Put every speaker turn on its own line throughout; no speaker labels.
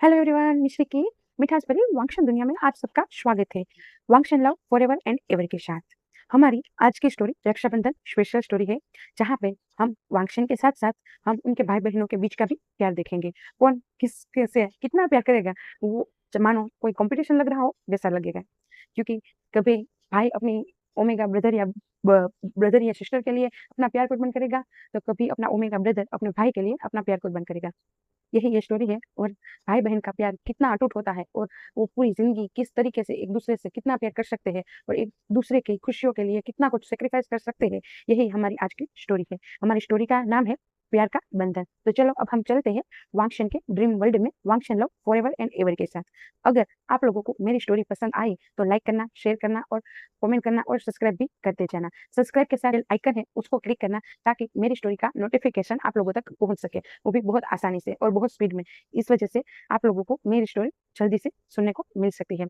Hello everyone, मिश्री की मिठास भरी वांगशन दुनिया में आप सबका स्वागत है। वांगशन लव फॉरएवर एंड एवर के साथ हमारी आज की स्टोरी रक्षाबंधन स्पेशल स्टोरी है, जहाँ पे हम वांगशन के साथ साथ हम उनके भाई बहनों के बीच का भी प्यार देखेंगे। कौन किसके से कितना प्यार करेगा, वो मानो कोई कंपटीशन लग रहा हो वैसा लगेगा। क्योंकि कभी भाई अपनी ओमेगा ब्रदर या सिस्टर के लिए अपना प्यार कुर्बान करेगा, तो कभी अपना ओमेगा ब्रदर अपने भाई के लिए अपना प्यार कुर्बान करेगा। यही ये स्टोरी है। और भाई-बहन का प्यार कितना अटूट होता है और वो पूरी ज़िंदगी किस तरीके से एक-दूसरे से कितना प्यार कर सकते हैं और एक-दूसरे की खुशियों के लिए कितना कुछ सैक्रिफाइस कर सकते हैं, यही हमारी आज की स्टोरी है। हमारी स्टोरी का नाम है प्यार का बंधन। तो चलो अब हम चलते हैं वांगशन के ड्रीम वर्ल्ड में, वांगशन लव फॉरएवर एंड एवर के साथ। अगर आप लोगों को मेरी स्टोरी पसंद आई तो लाइक करना, शेयर करना और कमेंट करना और सब्सक्राइब भी करते जाना। सब्सक्राइब के साथ बेल आइकन है उसको क्लिक करना, ताकि मेरी स्टोरी का नोटिफ़िकेशन आप लोगों तक पहुँच सके, वो भी बहुत आसानी से और बहुत स्पीड में। इस वजह से आप लोगों को मेरी स्टोरी जल्दी से सुनने को मिल सकती है।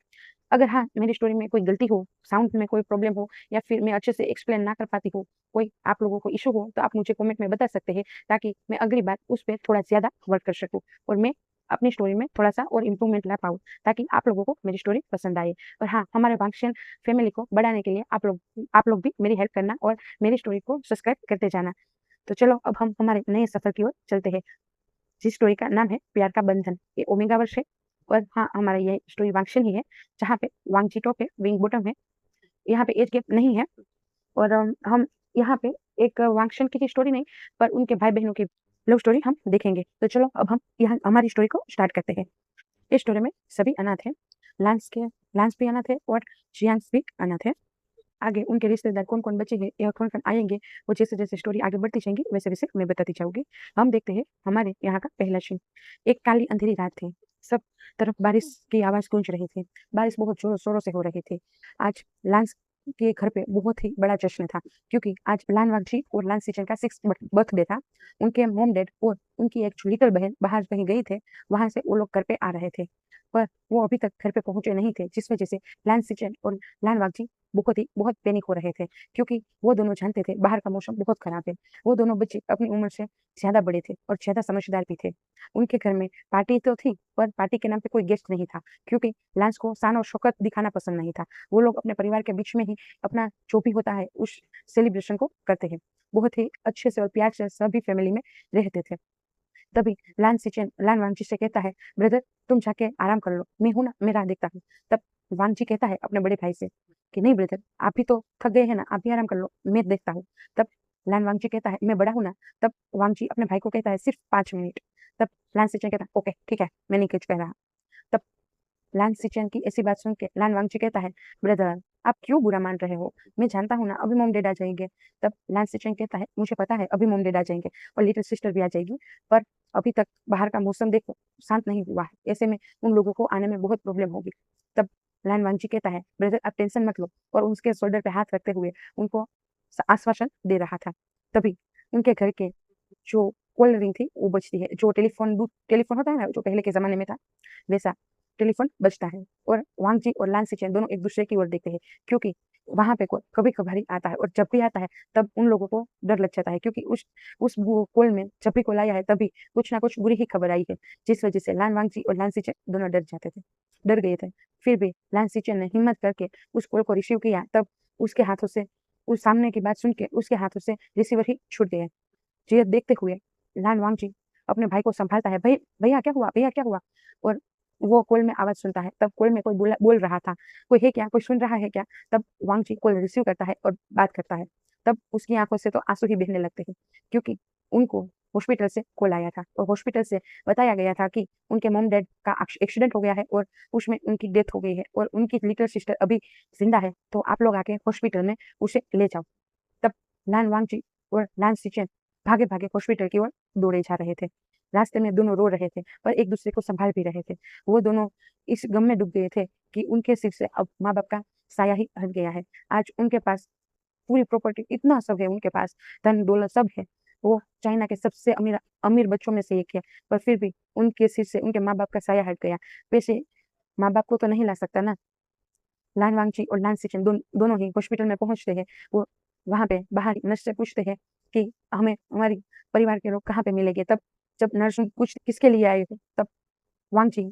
अगर हाँ, मेरी स्टोरी में कोई गलती हो, साउंड में कोई प्रॉब्लम हो या फिर मैं अच्छे से एक्सप्लेन ना कर पाती हूँ, कोई आप लोगों को इश्यू हो, तो आप मुझे कमेंट में बता सकते हैं, ताकि मैं अगली बार उस पे थोड़ा ज़्यादा वर्क कर सकूँ और मैं अपनी स्टोरी में थोड़ा-सा और इम्प्रूवमेंट ला पाऊँ, ताकि आप लोगों को मेरी स्टोरी पसंद आए। और हाँ, हमारे वांगशन फैमिली को बढ़ाने के लिए आप लोग भी मेरी हेल्प करना और मेरी स्टोरी को सब्सक्राइब करते जाना। तो चलो अब हम हमारे नए सफ़र की ओर चलते हैं, जिस स्टोरी का नाम है प्यार का बंधन। ये ओमेगा वर्ष है और हाँ, हमारा ये स्टोरी वांगशन ही है, जहाँ पे वांगची टॉप है, विंग बॉटम है। यहाँ पे एज गैप नहीं है और हम यहाँ पे एक वांगशन की ही स्टोरी नहीं, पर उनके भाई-बहनों की लव स्टोरी हम देखेंगे। तो चलो अब हम यहाँ हमारी स्टोरी को स्टार्ट करते हैं। इस स्टोरी में सभी अनाथ हैं। लांस भी अनाथ है और जियांग भी अनाथ है। आगे उनके रिश्तेदार कौन-कौन बचे हैं या कौन-कौन आएँगे, वो जैसे-जैसे स्टोरी आगे बढ़ती जाएँगी, वैसे-वैसे मैं बताती जाऊँगी। हम देखते हैं हमारे यहाँ का पहला सीन। एक काली अंधेरी रात थी। सब तरफ बारिश की आवाज़ गूंज रही थी। बारिश बहुत ज़ोरों-शोरों से हो रही थी। आज लांस के घर पे बहुत ही बड़ा जश्न था, क्योंकि आज लानवाग जी और लांस सीचन का 6th बर्थडे था। उनके मॉम-डैड और उनकी एक जो लिटिल बहन बाहर कहीं गई थे, वहाँ से वो लोग घर पे आ रहे थे। पर वो अभी तक घर पे पहुँचे नहीं थे, जिस वजह से लांस सीचन और लानवाग जी बहुत पैनिक हो रहे थे, क्योंकि वो दोनों जानते थे बाहर का मौसम बहुत खराब है। वो दोनों बच्चे अपनी उम्र से ज़्यादा बड़े थे और ज़्यादा समझदार भी थे। उनके घर में पार्टी तो थी, पर पार्टी के नाम पे कोई गेस्ट नहीं था, क्योंकि लांस को शान और शौकत दिखाना पसंद नहीं था। वो लोग अपने परिवार के बीच में ही अपना जो भी होता है उस सेलिब्रेशन को करते हैं। बहुत ही अच्छे से और प्यार से सभी फैमिली में रहते थे। तभी लान वांगजी से कहता है, ब्रदर तुम जाके आराम कर लो, मैं हूँ ना, मैं राह देखता हूँ। तब वांगजी कहता है अपने बड़े भाई से कि नहीं ब्रदर, आप भी तो थक गए हैं ना, आप भी आराम कर लो, मैं देखता हूँ। तब लान वांगजी कहता है मैं बड़ा हूँ ना। तब वांगजी अपने भाई को कहता है सिर्फ 5 मिनट। तब लान सिचन कहता है ओके ठीक है, मैं नहीं कुछ कह रहा। तब लान सिचन की ऐसी बात सुन के लान वांगची कहता है, ब्रदर आप क्यों बुरा मान रहे हो? मैं जानता हूँ ना, अभी मॉम डैड आ जाएँगे। तब लान सिचन कहता है, मुझे पता है अभी मॉम डैड आ जाएँगे और लिटिल सिस्टर भी आ जाएगी, पर अभी तक बाहर का मौसम देखो शांत नहीं हुआ है। ऐसे में उन लोगों को आने में बहुत प्रॉब्लम होगी। तब लान वांगची कहता है, ब्रदर आप टेंशन मत लो, और उसके शोल्डर पे हाथ रखते हुए उनको आश्वासन दे रहा था। तभी उनके घर के जो कॉल रिंग थी वो बजती है। जो टेलीफ़ोन होता है ना, जो पहले के ज़माने में था, वैसा टेलीफ़ोन बजता है और वांग जी और लान सिचेन दोनों एक-दूसरे की ओर देखते हैं, क्योंकि वहाँ पे कोई कभी-कभार ही आता है और जब भी आता है तब उन लोगों को डर लग जाता है, क्योंकि उस वो कॉल में जब भी कॉल आया है तभी कुछ ना कुछ बुरी ही खबर आई है, जिस वज़ह से लान वांग जी और लान सिचेन दोनों डर गए थे। फिर भी लान सिचेन ने हिम्मत करके उस कॉल को रिसीव किया, तब उसके हाथों से उस सामने की बात सुन के उसके हाथों से रिसीवर ही छूट गया। जी देखते हुए लान वांगजी अपने भाई को संभालता है, "भई भैया क्या हुआ? भैया क्या हुआ?" और वो कॉल में आवाज़ सुनता है, तब कॉल में कोई बोल रहा था, "कोई है क्या? कोई सुन रहा है क्या?" तब वांगजी कॉल रिसीव करता है और बात करता है। तब उसकी आँखों से तो आँसू ही बहने लगते हैं, क्योंकि उनको हॉस्पिटल से कॉल आया था और हॉस्पिटल से बताया गया था कि उनके मॉम-डैड का एक्सीडेंट हो गया है और उसमें उनकी डेथ हो गई है और उनकी लिटिल सिस्टर अभी ज़िंदा है, तो आप लोग आके हॉस्पिटल में उसे ले जाओ। तब लान वांगजी और लान सिचेन भागे-भागे हॉस्पिटल की ओर दौड़े जा रहे थे। रास्ते में दोनों रो रहे थे, पर एक-दूसरे को सँभाल भी रहे थे। वो दोनों इस गम में डूब गए थे कि उनके सिर से अब माँ-बाप का साया ही हट गया है। आज उनके पास पूरी प्रॉपर्टी, इतना सब है उनके पास, धन-दौलत सब है। वो चाइना के सबसे अमीर अमीर बच्चों में से एक है, पर फिर भी उनके सिर से उनके माँ-बाप का साया हट गया। पैसे माँ-बाप को तो नहीं ला सकता ना। लान वांगची और लान सिचन दोनों ही हॉस्पिटल में पहुँचते हैं। वो वहाँ पे बाहर नर्स से पूछते हैं कि हमें हमारी परिवार के लोग कहाँ पे मिलेंगे? तब जब नर्स पूछती किसके लिए आए हो? तब वांगची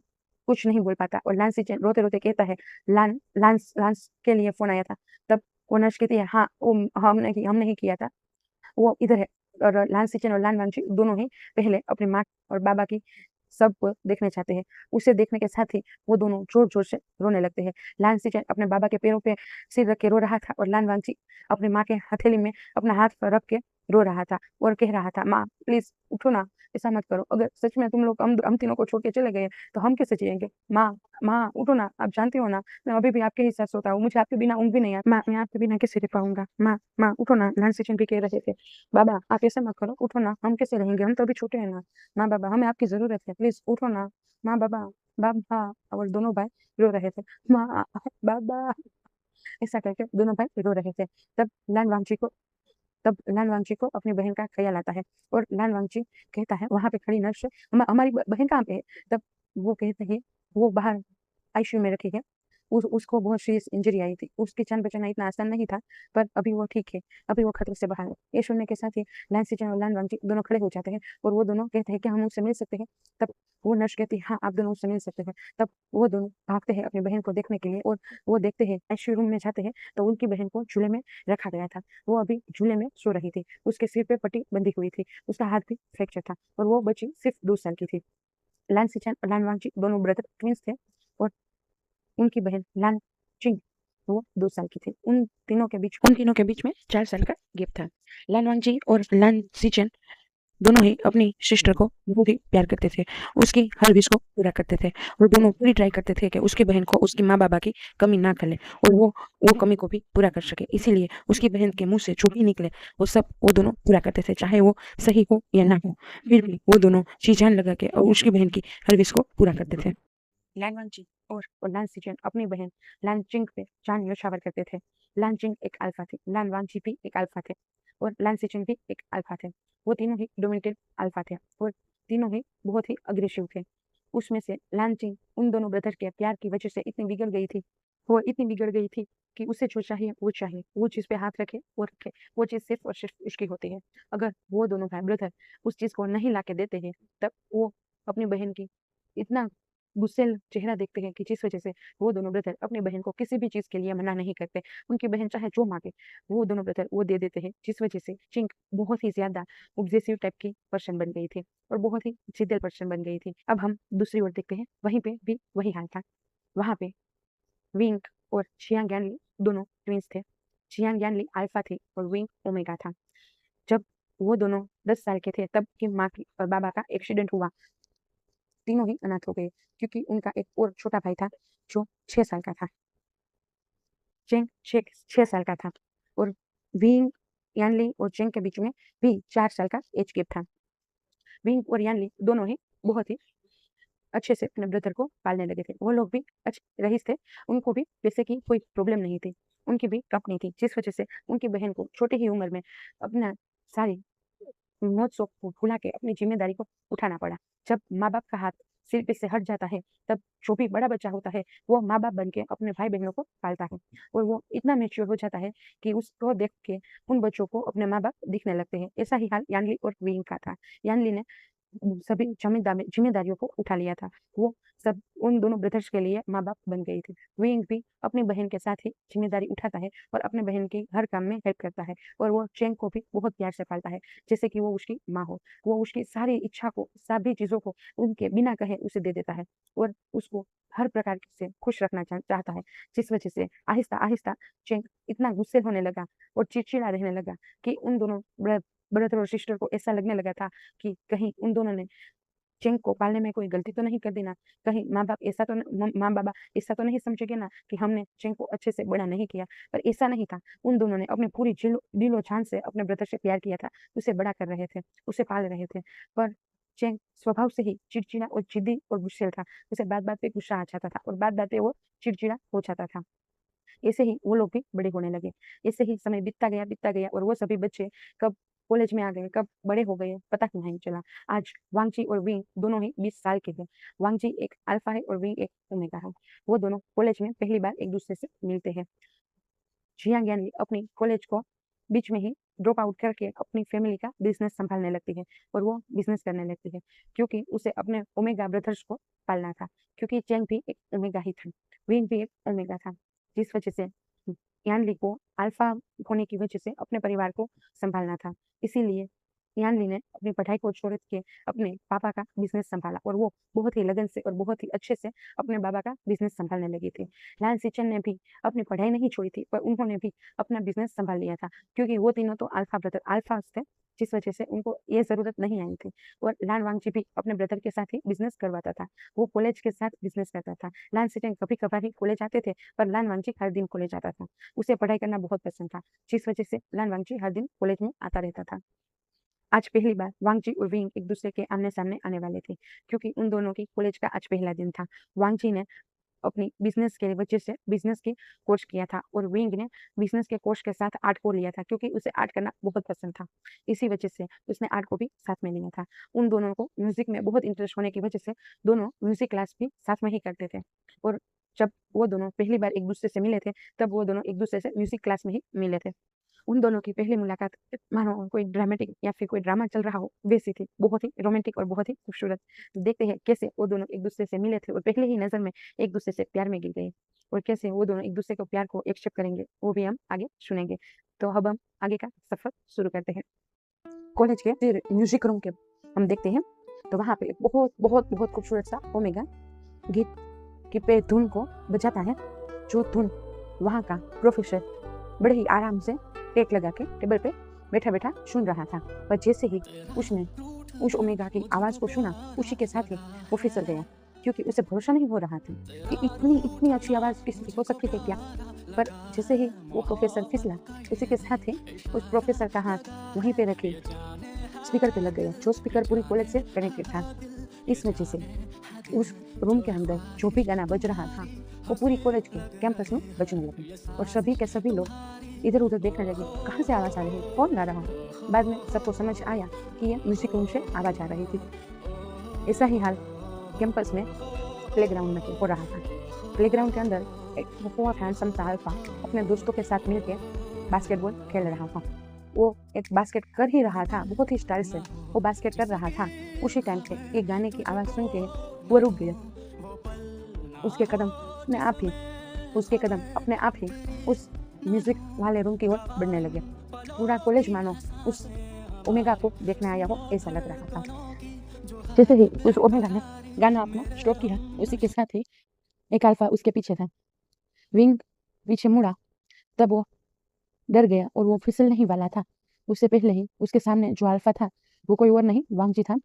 कुछ नहीं बोल पाता और लान सीचेन रोते-रोते कहता है, "लान लांस लांस के लिए फ़ोन आया था।" तब वो नर्स कहती है, "हाँ, वो हमने ही किया था। वो इधर है।" और लान सीचेन और लान वांगची दोनों ही पहले अपनी माँ और बाबा की सबको देखने चाहते हैं। उसे देखने के साथ ही वो दोनों ज़ोर-ज़ोर से रोने लगते हैं। लान सीचेन अपने बाबा के पैरों पे सिर रख के रो रहा था और लान वांगची अपनी माँ के हथेली में अपना हाथ रख के रो रहा था और कह रहा था, "माँ, प्लीज़ उठो ना, ऐसा मत करो। अगर सच में तुम लोग हम तीनों को छोड़ के चले गए, तो हम कैसे जिएँगे? माँ, माँ, उठो ना, आप जानती हो ना, मैं अभी भी आपके ही साथ सोता हूँ। मुझे आपके बिना ऊँग भी नहीं आती। माँ, मैं आपके बिना कैसे रह पाऊँगा? माँ, माँ, उठो ना।" लान सीचेन भी कह रहे थे, "बाबा, आप ऐसा मत करो, उठो ना, हम कैसे रहेंगे? हम तो अभी छोटे हैं ना। माँ, बाबा, हमें आपकी ज़रूरत है, प्लीज़ उठो ना। माँ, बाबा, बाबा।" और दोनों भाई रो रहे थे, "माँ, बाबा।" ऐसा करके दोनों भाई रो रहे थे। तब लान वांगची को तब लान वांगची को अपनी बहन का ख़्याल आता है और लान वांगची कहता है, वहाँ पे खड़ी नर्स से, हमारी बहन कहाँ पे है?" तब वो कहते हैं, "वो बाहर आईसीयू में रखी है। उसको बहुत सीरियस इंजरी आई थी। उसकी जान बचाना इतना आसान नहीं था, पर अभी वो ठीक है, अभी वो खतरे से बाहर है।" ये सुनने के साथ ही लान सीचेन और लान वांगची दोनों खड़े हो जाते हैं और वो दोनों कहते हैं, "क्या हम उससे मिल सकते हैं?" तब वो नर्स कहती है, "हाँ, आप दोनों उससे मिल सकते हैं।" तब वो दोनों भागते हैं अपनी बहन को देखने के लिए और वो देखते हैं, आईसीयू रूम में जाते हैं, तो उनकी बहन को झूले में रखा गया था। वो अभी झूले में सो रही थी। उसके सिर पे पट्टी बंधी हुई थी। उसका हाथ भी फ्रैक्चर था और वो बच्ची सिर्फ़ 2 साल की थी। लान सीचेन और लान वांगची दोनों ब्रदर ट्विन्स थे और उनकी बहन लान चिंग, वो 2 साल की थी। उन तीनों के बीच में 4 साल का गैप था। लान वांगजी और लान सीचेन दोनों ही अपनी सिस्टर को बहुत ही प्यार करते थे। उसकी हर विश को पूरा करते थे और दोनों पूरी ट्राई करते थे कि उसकी बहन को उसकी माँ-बाबा की कमी ना खले और वो कमी को भी पूरा कर सके। इसीलिए उसकी बहन के मुँह से जो भी निकले, वो दोनों पूरा करते थे, चाहे वो सही हो या ना हो। फिर भी वो दोनों जी-जान लगा के और उसकी बहन की हर विश को पूरा करते थे। लान वांगची और लान सीचेन अपनी बहन लान चिंग पे जान न्योछावर करते थे। लान चिंग एक अल्फा थी, लान वांगची भी एक अल्फा थे और लान सीचेन भी एक अल्फा थे। वो तीनों ही डोमिनेटेड अल्फा थे और तीनों ही बहुत ही अग्रेसिव थे। उसमें से लान चिंग उन दोनों ब्रदर के प्यार की वजह से इतनी बिगड़ गई थी, वो इतनी बिगड़ गई थी कि उसे जो चाहिए, वो चाहिए। वो चीज़ पे हाथ रखे, वो रखे। वो चीज़ सिर्फ़ और सिर्फ़ उसकी होती है। अगर वो दोनों भाई ब्रदर उस चीज़ को नहीं लाके देते हैं, तब वो अपनी बहन की इतना गुस्सैल चेहरा देखते हैं कि जिस वजह से वो दोनों ब्रदर अपनी बहन को किसी भी चीज़ के लिए मना नहीं करते। उनकी बहन चाहे जो माँगे, वो दोनों ब्रदर वो दे देते हैं, जिस वजह से चिंग बहुत ही ज़्यादा ऑब्सेसिव टाइप की पर्सन बन गई थी और बहुत ही जिद्दी पर्सन बन गई थी। अब हम दूसरी ओर देखते हैं, वहीं पे भी वही हाल था। वहाँ पे विंग और चियांग यानली दोनों ट्विन्स थे। चियांग यानली अल्फा थी और विंग ओमेगा था। जब वो दोनों 10 साल के थे, तब की माँ की और बाबा का एक्सीडेंट हुआ। तीनों ही अनाथ हो गए क्योंकि उनका एक और छोटा भाई था जो 6 साल का था। चेंग 6 साल का था और विंग, यानली और चेंग के बीच में भी 4 साल का एज गैप था। विंग और यानली दोनों ही बहुत ही अच्छे से अपने ब्रदर को पालने लगे थे। वो लोग भी अच्छे रईस थे, उनको भी पैसे की कोई प्रॉब्लम नहीं थी। उनकी भी कंपनी थी, जिस वजह से उनकी बहन को छोटी ही उम्र में अपना सारी मौज-शौक को भुला के अपनी ज़िम्मेदारी को उठाना पड़ा। जब माँ-बाप का हाथ सिर पे से हट जाता है, तब जो भी बड़ा बच्चा होता है, वो माँ-बाप बन के अपने भाई-बहनों को पालता है और वो इतना मैच्योर हो जाता है कि उसको देख के उन बच्चों को अपने माँ-बाप दिखने लगते हैं। ऐसा ही हाल यानली और विंग का था। यानली ने सभी ज़िम्मेदारियों को उठा लिया था। वो सब उन दोनों ब्रदर्स के लिए माँ-बाप बन गई थी। विंग भी अपनी बहन के साथ ही ज़िम्मेदारी उठाता है और अपने बहन की हर काम में हेल्प करता है और वो चेंग को भी बहुत प्यार से पालता है, जैसे कि वो उसकी माँ हो। वो उसकी सारी इच्छा को, सभी चीज़ों को उनके बिना कहे उसे दे देता है और उसको हर प्रकार से खुश रखना चाहता है, जिस वजह से आहिस्ता-आहिस्ता चेंग इतना गुस्से होने लगा और चिड़चिड़ा रहने लगा कि उन दोनों ब्रदर और सिस्टर को ऐसा लगने लगा था कि कहीं उन दोनों ने चेंग को पालने में कोई गलती तो नहीं कर दी ना? कहीं माँ-बाबा ऐसा तो नहीं समझेंगे ना कि हमने चेंग को अच्छे से बड़ा नहीं किया। पर ऐसा नहीं था। उन दोनों ने अपनी पूरी दिलो-जान से अपने ब्रदर से प्यार किया था। उसे बड़ा कर रहे थे, उसे पाल रहे थे। पर चेंग स्वभाव से ही चिड़चिड़ा और ज़िद्दी और गुस्सैल था। उसे बात-बात पे गुस्सा आ जाता था और बात-बात पे वो चिड़चिड़ा हो जाता था। ऐसे ही वो लोग भी बड़े होने लगे। ऐसे ही समय बीतता गया और वो सभी बच्चे कब कॉलेज में आ गए, कब बड़े हो गए, पता ही नहीं चला। आज वांगची और विंग दोनों ही 20 साल के हैं। वांगची एक अल्फा है और विंग एक ओमेगा है। वो दोनों कॉलेज में पहली बार एक-दूसरे से मिलते हैं। जियांग यानी अपनी कॉलेज को बीच में ही ड्रॉप आउट करके अपनी फैमिली का बिजनेस संभालने लगती है और वो बिजनेस करने लगती है, क्योंकि उसे अपने ओमेगा ब्रदर्स को पालना था, क्योंकि चैंग भी एक ओमेगा ही था, विंग भी एक ओमेगा था, जिस वजह से यानली को अल्फा होने की वजह से अपने परिवार को संभालना था। इसीलिए यानली ने अपनी पढ़ाई को छोड़ के अपने पापा का बिजनेस संभाला और वो बहुत ही लगन से और बहुत ही अच्छे से अपने बाबा का बिजनेस संभालने लगी थी। लाल सिचन ने भी अपनी पढ़ाई नहीं छोड़ी थी, पर उन्होंने भी अपना बिजनेस संभाल लिया था, क्योंकि वो तीनों तो अल्फा ब्रदर अल्फास थे, जिस वजह से उनको ये जरूरत नहीं आई थी। और लान वांगजी भी अपने ब्रदर के साथ ही बिजनेस करवाता था, वो कॉलेज के साथ बिजनेस करता था। लान सिचन कभी कभार ही कॉलेज आते थे, पर लान वांगजी हर दिन कॉलेज आता था। उसे पढ़ाई करना बहुत पसंद था, जिस वजह से लान वांगजी हर दिन कॉलेज में आता रहता था। आज पहली बार वांगजी और विंग एक दूसरे के आमने सामने आने वाले थे, क्योंकि उन दोनों की कॉलेज का आज पहला दिन था। वांगजी ने अपनी बिजनेस के वजह से बिजनेस की कोर्स किया था और विंग ने बिजनेस के कोर्स के साथ आर्ट को लिया था, क्योंकि उसे आर्ट करना बहुत पसंद था। इसी वजह से उसने आर्ट को भी साथ में लिया था। उन दोनों को म्यूजिक में बहुत इंटरेस्ट होने की वजह से दोनों म्यूजिक क्लास भी साथ में ही करते थे। और जब वो दोनों पहली बार एक दूसरे से मिले थे, तब वो दोनों एक दूसरे से म्यूजिक क्लास में ही मिले थे। उन दोनों की पहली मुलाकात मानो कोई ड्रामेटिक या फिर कोई ड्रामा चल रहा हो वैसी थी, बहुत ही रोमांटिक और बहुत ही खूबसूरत। देखते हैं कैसे वो दोनों एक दूसरे से मिले थे और पहले ही नजर में एक दूसरे से प्यार में गिर गए, और कैसे वो दोनों एक दूसरे को प्यार को एक्सेप्ट करेंगे, वो भी हम आगे सुनेंगे। तो अब हम आगे का सफर शुरू करते हैं। कॉलेज के फिर म्यूजिक रूम के हम देखते हैं, तो वहाँ पे बहुत बहुत बहुत खूबसूरत सा ओमेगा गीत की पे धुन को बजाता है, जो धुन वहाँ का प्रोफेसर बड़े ही आराम से टेक लगा के टेबल पे बैठा बैठा सुन रहा था। पर जैसे ही उसने उस ओमेगा की आवाज को सुना, उसी के साथ ही वो फिसल गया, क्योंकि उसे भरोसा नहीं हो रहा था कि इतनी इतनी अच्छी आवाज किसी की हो सकती है क्या। पर जैसे ही वो प्रोफेसर फिसला, उसी के साथ ही उस प्रोफेसर का हाथ वहीं पे रखे स्पीकर पे लग गया, जो स्पीकर पूरी कॉलेज से कनेक्टेड था। इस वजह से उस रूम के अंदर जो भी गाना बज रहा था, वो पूरी कॉलेज के कैंपस में बजने लगे, और सभी के सभी लोग इधर उधर देखने लगे, कहाँ से आवाज आ रही है, कौन गा रहा है। बाद में सबको समझ आया कि ये म्यूजिक रूम से आवाज आ रही थी। ऐसा ही हाल कैंपस में प्लेग्राउंड में हो रहा था। प्लेग्राउंड के अंदर एक बहुत हैंडसम सा अल्फा अपने दोस्तों के साथ मिलकर बास्केटबॉल खेल रहा था। वो एक बास्केट कर ही रहा था, बहुत ही स्टाइल से वो बास्केट कर रहा था। उसी टाइम पे एक गाने की आवाज सुन के वो रुक गया। उसके कदम अपने आप ही उस म्यूजिक वाले रूम की ओर बढ़ने लगे। पूरा कॉलेज मानो उस ओमेगा को देखने आया हो ऐसा लग रहा था। जैसे ही उस ओमेगा ने गाना अपना स्टॉप किया, उसी के साथ ही एक अल्फा उसके पीछे था। विंग पीछे मुड़ा, तब वो डर गया और वो फिसलने ही वाला था। उससे पहले ही उसके सामने जो अल्फा था वो कोई और नहीं वांगजी था।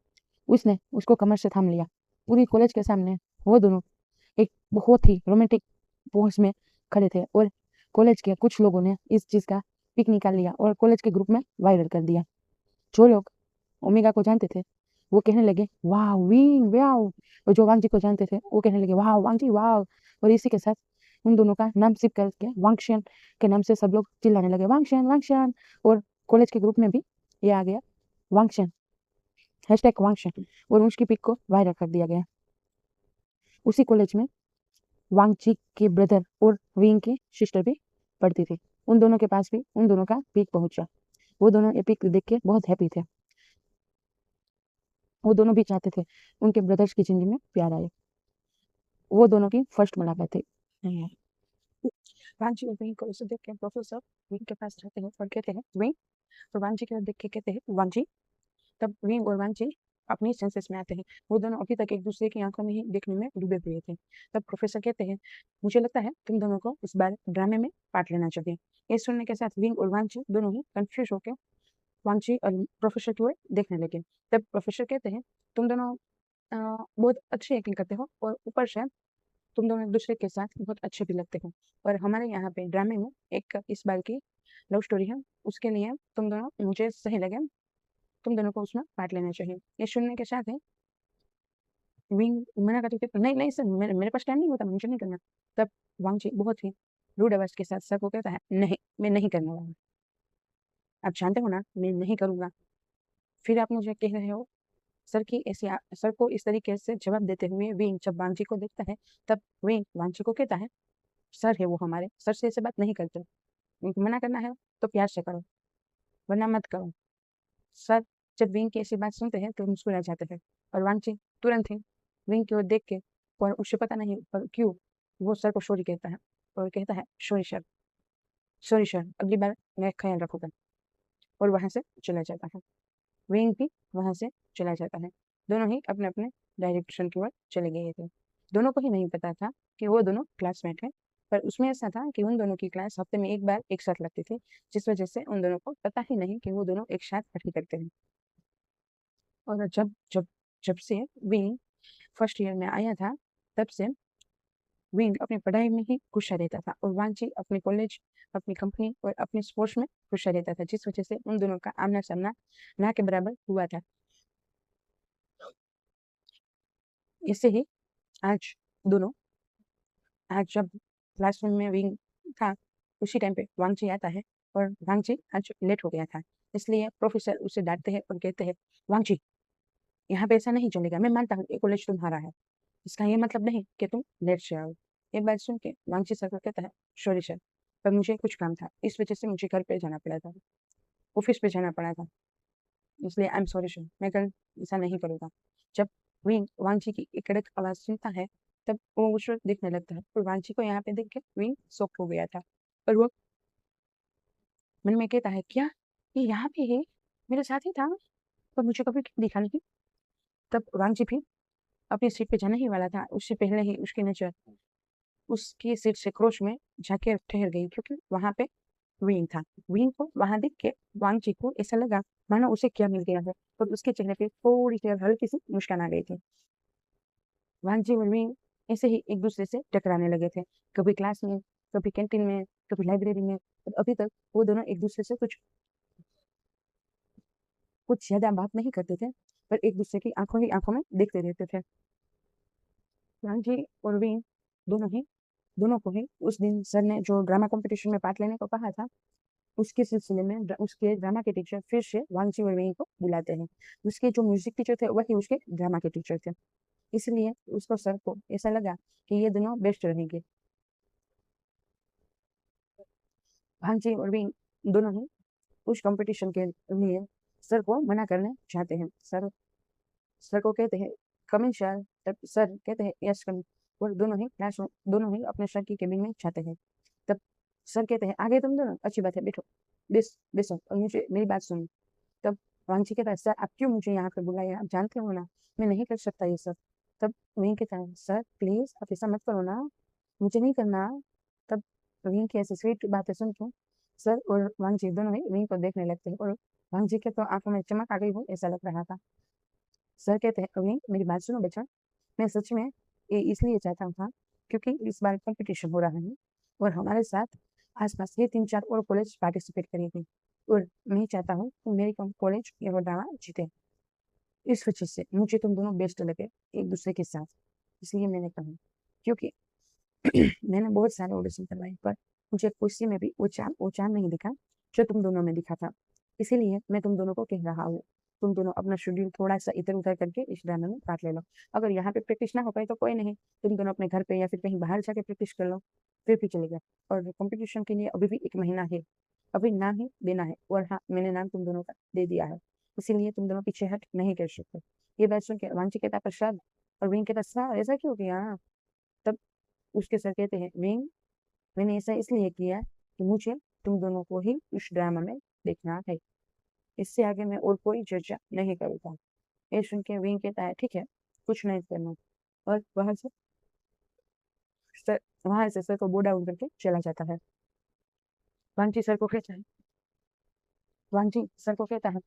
उसने उसको कमर से थाम लिया। पूरी कॉलेज के सामने वो दोनों एक बहुत ही रोमांटिक पोज में खड़े थे, और कॉलेज के कुछ लोगों ने इस चीज का पिक निकाल लिया और कॉलेज के ग्रुप में वायरल कर दिया। जो लोग ओमेगा को जानते थे वो कहने लगे वाह विंग वाओ, और जो वांगजी को जानते थे वो कहने लगे वाह वांगजी वाह। और इसी के साथ उन दोनों का नाम सिप करके वांगशियन के नाम से सब लोग चिल्लाने लगे वांगशियन वांगशियन। और कॉलेज के ग्रुप में भी ये आ गया वांगशियन, हैशटैग वांगशियन, और उसकी पिक को वायरल कर दिया गया। उसी कॉलेज में वांगजी के ब्रदर और विंग की सिस्टर भी पढ़ती थी। उन दोनों के पास भी उन दोनों का पिक पहुंचा। वो दोनों ये पिक देख के बहुत हैप्पी थे। वो दोनों भी चाहते थे उनके ब्रदर्स की जिंदगी में प्यार आए। वो दोनों की फर्स्ट मुलाकात थी। वांगजी और विंग को उसे देख के प्रोफेसर विंग के पास जाते हैं और कहते हैं विंग, और वांगजी की ओर देख के कहते हैं वांगजी। तब विंग और वांगजी अपनी सेंसेस में आते हैं। वो दोनों अभी तक एक दूसरे की आंखों में ही देखने में डूबे हुए थे। तब प्रोफेसर कहते हैं मुझे लगता है तुम दोनों को इस बार ड्रामे में पार्ट लेना चाहिए। ये सुनने के साथ विंग और वांगजी दोनों ही कंफ्यूज होकर वांगजी और प्रोफेसर की ओर देखने लगे। तब प्रोफेसर कहते हैं तुम दोनों बहुत अच्छी एक्टिंग करते हो, और ऊपर से तुम दोनों एक दूसरे के साथ बहुत अच्छे भी लगते हो, और हमारे यहाँ पे ड्रामे में एक इस बार की लव स्टोरी है, उसके लिए तुम दोनों मुझे सही लगे, तुम दोनों को उसमें पार्ट लेना चाहिए। ये सुनने के साथ ही विंग मना करते थे नहीं नहीं सर, मेरे पास टाइम नहीं होता, मुझे नहीं करना। तब वांगजी बहुत ही रूड आवाज के साथ सर को कहता है नहीं, मैं नहीं करने वाला। आप जानते हो ना मैं नहीं करूंगा। फिर आप मुझे कह रहे हो सर की ऐसी सर को इस तरीके से जवाब देते हुए विंग जब वांगजी को देखता है, तब विंग वांगजी को कहता है सर है वो हमारे, सर से ऐसे बात नहीं करते, उनको मना करना है तो प्यार से करो। वरना मत करो। सर जब विंग की ऐसी बात सुनते हैं तो मुस्कुरा जाते हैं और वांगची तुरंत ही विंग की ओर देख के, और उसे पता नहीं पर क्यों वो सर को सॉरी कहता है और कहता है सॉरी सर, सॉरी सर, अगली बार मैं ख्याल रखूंगा, और वहां से चला जाता है। विंग भी वहां से चला जाता है। दोनों ही अपने अपने डायरेक्शन की ओर चले गए थे। दोनों को ही नहीं पता था कि वो दोनों क्लासमेट हैं, पर उसमें ऐसा था कि उन दोनों की क्लास हफ्ते में एक बार एक साथ लगती थी, जिस वजह से उन दोनों को पता ही नहीं कि वो दोनों एक साथ पढ़ाई करते हैं। और जब जब जब से विंग फर्स्ट ईयर में आया था, तब से विंग अपनी पढ़ाई में ही खुश रहता था और वांची अपने कॉलेज, अपनी कंपनी और अपने स्पोर्ट्स में खुश रहता था, जिस वजह से उन दोनों का आमना सामना ना के बराबर हुआ था। इससे ही आज दोनों, आज जब क्लासरूम में विंग था, उसी टाइम पे वांगची आता है, और वांगची आज लेट हो गया था, इसलिए प्रोफेसर उसे डांटते हैं और कहते हैं, वांगची यहाँ पे ऐसा नहीं चलेगा, मैं मानता हूँ ये कॉलेज तुम्हारा है, इसका ये मतलब नहीं कि तुम लेट से आओ। ये बात सुन के वांगची सर को कहता है, सॉरी सर, पर मुझे कुछ काम था, इस वजह से मुझे घर पे जाना पड़ा था, ऑफिस पे जाना पड़ा था, इसलिए आई एम सॉरी सर, मैं कल ऐसा नहीं करूँगा। जब विंग वांगची की एक कड़क आवाज सुनता है, तब वो उस वक्त देखने लगता है, और वांगची को यहाँ पे देख के विंग शॉक हो गया था, और वो मन में कहता है, क्या ये यहाँ पे है, मेरे साथ ही था, पर मुझे कभी दिखा नहीं। तब वांगची भी अपनी सीट पे जाने ही वाला था, उससे पहले ही उसकी नजर उसकी सीट से क्रोच में जाके ठहर गई, क्योंकि वहां पे विंग था। विंग को वहां देख के वांगची को ऐसा लगा मानो उसे क्या मिल गया है, और उसके चेहरे पे थोड़ी सी हल्की सी मुस्कान आ गई थी। वांगची और विंग ऐसे ही एक दूसरे से टकराने लगे थे, कभी क्लास में, कभी कैंटीन में, कभी लाइब्रेरी में, और अभी तक वो दोनों एक दूसरे से कुछ कुछ ज्यादा बात नहीं करते थे, पर एक दूसरे की आंखों ही आंखों में देखते रहते थे। वांगची और विंग दोनों को ही उस दिन सर ने जो ड्रामा कंपटीशन में पार्ट लेने को कहा था, उसके सिलसिले में उसके ड्रामा के टीचर फिर से वांगची और विंग को बुलाते हैं। उसके जो म्यूजिक टीचर थे वही उसके ड्रामा के टीचर थे, इसलिए उसको सर को ऐसा लगा कि ये दोनों बेस्ट रहेंगे। वांगची और विंग दोनों ही उस कंपटीशन के लिए सर को मना करने चाहते हैं। सर सर को कहते हैं, कमिंग सर। तब सर कहते हैं, यस कमिंग। और दोनों ही क्लासरूम, दोनों ही अपने सर की केबिन में जाते हैं। तब सर कहते हैं, आगे तुम दोनों, अच्छी बात है, बैठो, बेसो और मुझे मेरी बात सुनो। तब वांगची कहता है, सर आप क्यों मुझे यहाँ पे बुलाया, आप जानते हो ना मैं नहीं कर सकता ये सब। तब विंग कहता है, सर प्लीज आप ऐसा मत करो ना, मुझे नहीं करना। तब विंग की ऐसी स्वीट बातें सुन के सर और वांगची दोनों ही विंग को देखने लगते हैं, और वांगची के तो आंखों में चमक आ गई हो ऐसा लग रहा था। सर कहते हैं, विंग मेरी बात सुनो बच्चा, मैं सच में ये इसलिए चाहता था क्योंकि इस बार कंपटीशन हो रहा है, और हमारे साथ आसपास ये 3-4 और कॉलेज पार्टिसिपेट करेगी, और मैं चाहता हूँ कि मेरी कॉलेज ये ड्रामा जीते। इस वजह से मुझे तुम दोनों बेस्ट लगे एक दूसरे के साथ, इसलिए मैंने कहा, क्योंकि मैंने बहुत सारे ऑडिशन करवाए, पर मुझे किसी में भी वो चांद नहीं दिखा जो तुम दोनों में दिखा था। इसीलिए मैं तुम दोनों को कह रहा हूँ, तुम दोनों अपना शेड्यूल थोड़ा सा इधर उधर करके इस ड्रामे में पार्ट ले लो। अगर यहाँ पे प्रैक्टिस ना हो पाए तो कोई नहीं, तुम दोनों अपने घर पे या फिर कहीं बाहर जाके प्रैक्टिस कर लो, फिर भी चलेगा। और कंपटीशन के लिए अभी भी 1 महीना है, अभी नाम ही देना है, और हाँ मैंने नाम तुम दोनों का दे दिया है, इसीलिए तुम दोनों पीछे हट नहीं कर सकते। ये बात सुन के वांची कहता, प्रसाद, और विंग कहता, सर ऐसा क्यों किया। तब उसके सर कहते हैं, विंग मैंने ऐसा इसलिए किया कि मुझे तुम दोनों को ही इस ड्रामा में देखना है, इससे आगे मैं और कोई चर्चा नहीं करूंगा। ये सुन के विंग कहता है, ठीक है, कुछ नहीं करना, और वहां से सर को बो डाउन करके चला जाता है। वांची सर को कहता है, वांची सर को कहता है,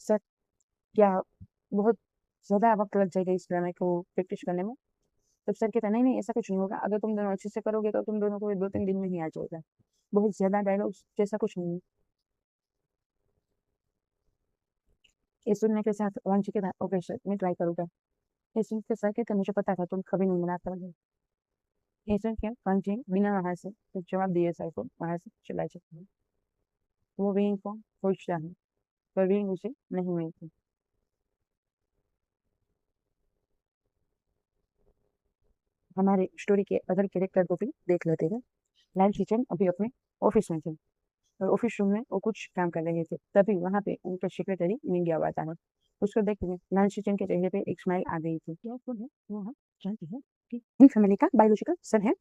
सर क्या बहुत ज्यादा वक्त लग जाएगा इस ड्रामे को प्रैक्टिस करने में। तब सर कहता है, नहीं नहीं ऐसा कुछ नहीं होगा, अगर तुम दोनों अच्छे से करोगे तो तुम दोनों को 2-3 दिन में ही आ जाएगा, बहुत ज्यादा डायलॉग जैसा कुछ नहीं है। ये सुनने के साथ वांची कहता है, ओके सर मैं ट्राई करूंगा। ये सुन के सर कहते हैं, मुझे पता था तुम कभी नहीं मना करोगे। ये सुन के वांची बिना वहां से कुछ जवाब दिए सर को वहां से चला जाता है। वो विंग को पूछता है, पर विंग उसे नहीं मिलती। हमारे स्टोरी के अदर कैरेक्टर को भी देख लेते हैं। लाल किचन अभी अपने ऑफिस में थे, और ऑफिस रूम में वो कुछ काम कर रहे थे। तभी वहाँ पे उनका सेक्रेटरी मिंग आता है। उसको देखते हुए लालचीचन के चेहरे पे एक स्माइल आ गई थी। क्या कौन है वो? हम जानते हैं कि इन फैमिली का बायोलॉजिकल सन है,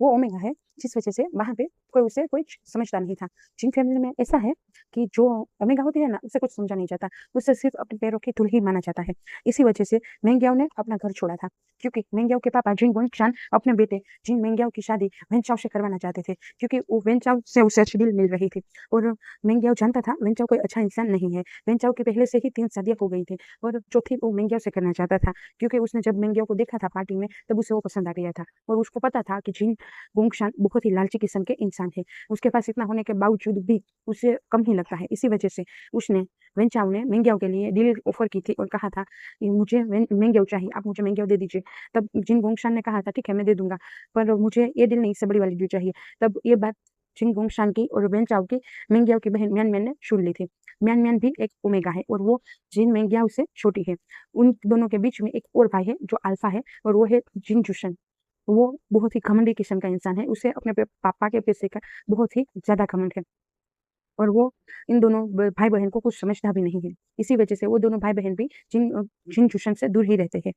वो ओमेगा है, जिस वजह से वहाँ पे कोई उसे कोई समझता नहीं था। जिन फैमिली में ऐसा है कि जो ओमेगा होती है ना, उसे कुछ समझा नहीं जाता, उसे सिर्फ अपने पैरों की धूल ही माना जाता है। इसी वजह से मेंग्याओ ने अपना घर छोड़ा था, क्योंकि मेंग्याओ के पापा जिन गोंगशान अपने बेटे जिन मेंग्याओ की शादी वेंचाओ से करवाना चाहते थे, क्योंकि वो वेंचाओ से उसे अच्छी डील मिल रही थी। और मेंग्याओ जानता था वेंचाओ कोई अच्छा इंसान नहीं है। वेंचाओ की पहले से ही 3 शादियां हो गई थी और चौथी वो मेंग्याओ से करना चाहता था, क्योंकि उसने जब मेंग्याओ को देखा था पार्टी में, तब उसे वो पसंद आ गया था। और उसको पता था कि जिन गोंगशान बहुत ही लालची किस्म के इंसान है, उसके पास इतना होने के बावजूद भी उसे कम ही लगता है। इसी वजह से उसने वेंचाओ ने मेंग्याओ के लिए डील ऑफर की थी और कहा था कि मुझे मेंग्याओ चाहिए, आप मुझे मेंग्याओ दे दीजिए। तब जिन गोंगशान ने कहा था ठीक है मैं दे दूंगा, पर मुझे ये डील नहीं, इससे बड़ी वाली डील चाहिए। तब ये बात जिन गोंगशान की और वेंचाओ की मेंग्याओ की बहन म्यान म्यान ने सुन ली थी। म्यान म्यान भी एक ओमेगा है और वो जिन मेंग्याओ से छोटी है। उन दोनों के बीच में एक और भाई है जो अल्फा है, और वो है जिन जुशन। वो बहुत ही घमंडी किस्म का इंसान है, उसे अपने पापा के पैसे का बहुत ही ज्यादा घमंड है, और वो इन दोनों भाई बहन को कुछ समझता भी नहीं है। इसी वजह से वो दोनों भाई बहन भी जिन जुशन से दूर ही रहते हैं।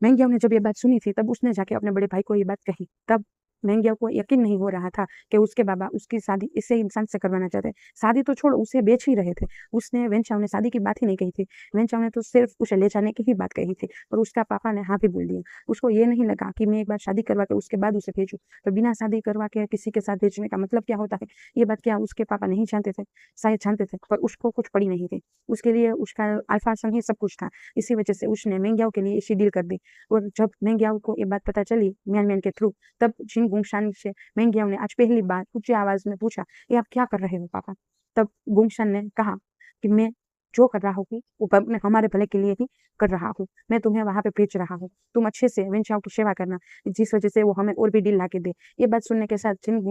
मेंग्याओ ने जब ये बात सुनी थी, तब उसने जाके अपने बड़े भाई को ये बात कही। तब मेंग्याओ को यकीन नहीं हो रहा था कि उसके बाबा उसकी शादी इससे इंसान से करवाना चाहते हैं। शादी तो छोड़, उसे बेच ही रहे थे। उसने वेंचाओ ने शादी की बात ही नहीं कही थी। वेंचाओ ने तो सिर्फ उसे ले जाने की ही बात कही थी, और उसका पापा ने हाँ भी बोल दिया। उसको ये नहीं लगा कि मैं एक बार शादी करवा के उसके बाद उसे भेजूं। तो बिना शादी करवा के किसी के साथ भेजने का मतलब क्या होता है, ये बात क्या उसके पापा नहीं जानते थे? शायद जानते थे, पर उसको कुछ पड़ी नहीं थी। उसके लिए उसका अल्फा सन ही सब कुछ था। इसी वजह से उसने मेंग्याओ के लिए ऐसी डील कर दी। और जब मेंग्याओ को ये बात पता चली म्यान म्यान के थ्रू, तब जिन गुंगशान से मेंग्याओ ने आज पहली बार ऊंची आवाज में पूछा, ये आप क्या कर रहे हो पापा? तब गुंगशान ने कहा कि मैं जो कर रहा हूँ वो हमारे भले के लिए ही कर रहा हूँ। मैं तुम्हें वहां पे भेज रहा हूँ, तुम अच्छे से वेंचाओ की सेवा करना, जिस वजह से वो हमें और भी डील ला के दे। ये बात सुनने के साथ जिन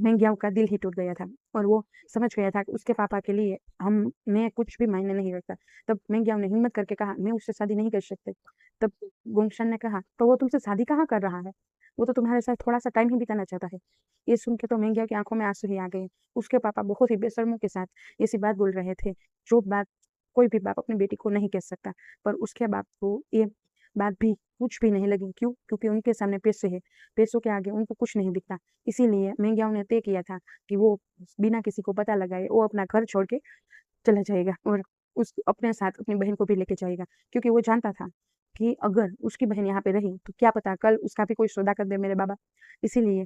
मेंग्याओ का दिल ही टूट गया था, और वो समझ गया था कि उसके पापा के लिए हम मैं कुछ भी मायने नहीं रखता। तब मेंग्याओ ने हिम्मत करके कहा, मैं उससे शादी नहीं कर सकते। तब गुंगशन ने कहा, तो वो तुमसे शादी कहाँ कर रहा है? वो तो तुम्हारे साथ थोड़ा सा टाइम ही बिताना चाहता है। ये सुन के तो मेंग्या की आंखों में आंसू ही आ गए। उसके पापा बहुत ही बेशर्मों के साथ ऐसी बात बोल रहे थे, जो बात कोई भी बाप अपनी बेटी को नहीं कह सकता। पर उसके बाप को ये बात भी कुछ भी नहीं लगी। क्यों? क्योंकि उनके सामने पैसे है, पैसों के आगे उनको कुछ नहीं दिखता। इसीलिए मेंग्याओं ने तय किया था कि वो बिना किसी को पता लगाए वो अपना घर छोड़ के चला जाएगा, और उस अपने साथ अपनी बहन को भी लेके जाएगा, क्योंकि वो जानता था कि अगर उसकी बहन यहाँ पे रही तो क्या पता कल उसका भी कोई सौदा कर दे मेरे बाबा। इसीलिए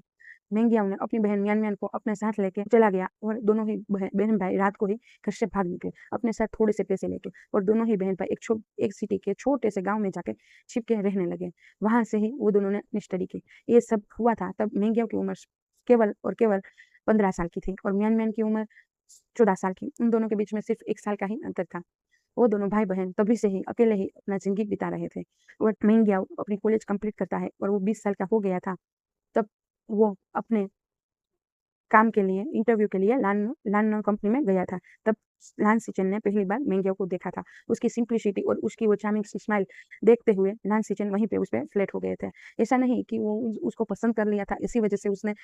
मेंग्याओ ने अपनी बहन म्यान म्यान को अपने साथ लेके चला गया, और दोनों ही बहन भाई रात को ही घर से भाग निकले अपने साथ थोड़े से पैसे लेके, और दोनों ही बहन भाई एक सिटी के छोटे से गांव में जाके छिप के रहने लगे। वहां से ही वो दोनों ने अपनी स्टडी की। ये सब हुआ था तब मेंग्याओ की उम्र केवल और केवल 15 साल की थी, और म्यान म्यान की उम्र 14 साल की। उन दोनों के बीच में सिर्फ 1 साल का ही अंतर था। वो दोनों भाई बहन तभी से ही अकेले ही अपना जिंदगी बिता रहे थे। और मेंग्याओ अपनी कॉलेज कंप्लीट करता है और वो 20 साल का हो गया था। तब वो अपने काम के लिए इंटरव्यू के लिए लान लान कंपनी में गया था। तब लान सिचन ने पहली बार मेंग्याओ को देखा था। उसकी सिंप्लिसिटी और उसकी वो चार्मिंग सी स्माइल देखते हुए लान सिचन वहीं पे उस पे फ्लैट हो गए थे। ऐसा नहीं कि वो उसको पसंद कर लिया था, इसी वजह से उसने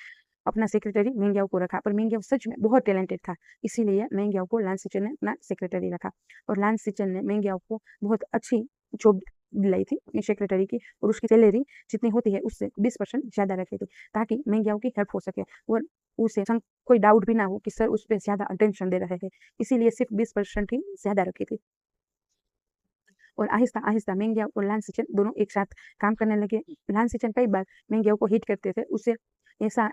अपना सेक्रेटरी मेंग्याओ को रखा, पर मेंग्याओ सच में बहुत टैलेंटेड था। इसीलिए मेंग्याओ को लान सिचन ने अपना सेक्रेटरी रखा, और लान सिचन ने मेंग्याओ को बहुत अच्छी जॉब दिलाई थी अपनी सेक्रेटरी की, और उसकी सैलरी जितनी होती है उससे 20% ज्यादा रखी थी, ताकि मेंग्याओ की हेल्प हो सके, और उसे कोई डाउट भी ना हो कि सर उस पर ज्यादा अटेंशन दे रहे हैं। इसीलिए सिर्फ 20% ही ज्यादा रखी थी। और आहिस्ता आहिस्ता मेंग्याओ और लान सिचन दोनों एक साथ काम करने लगे। लान सिचन कई बार मेंग्याओ को हिट करते थे, उसे ऐसा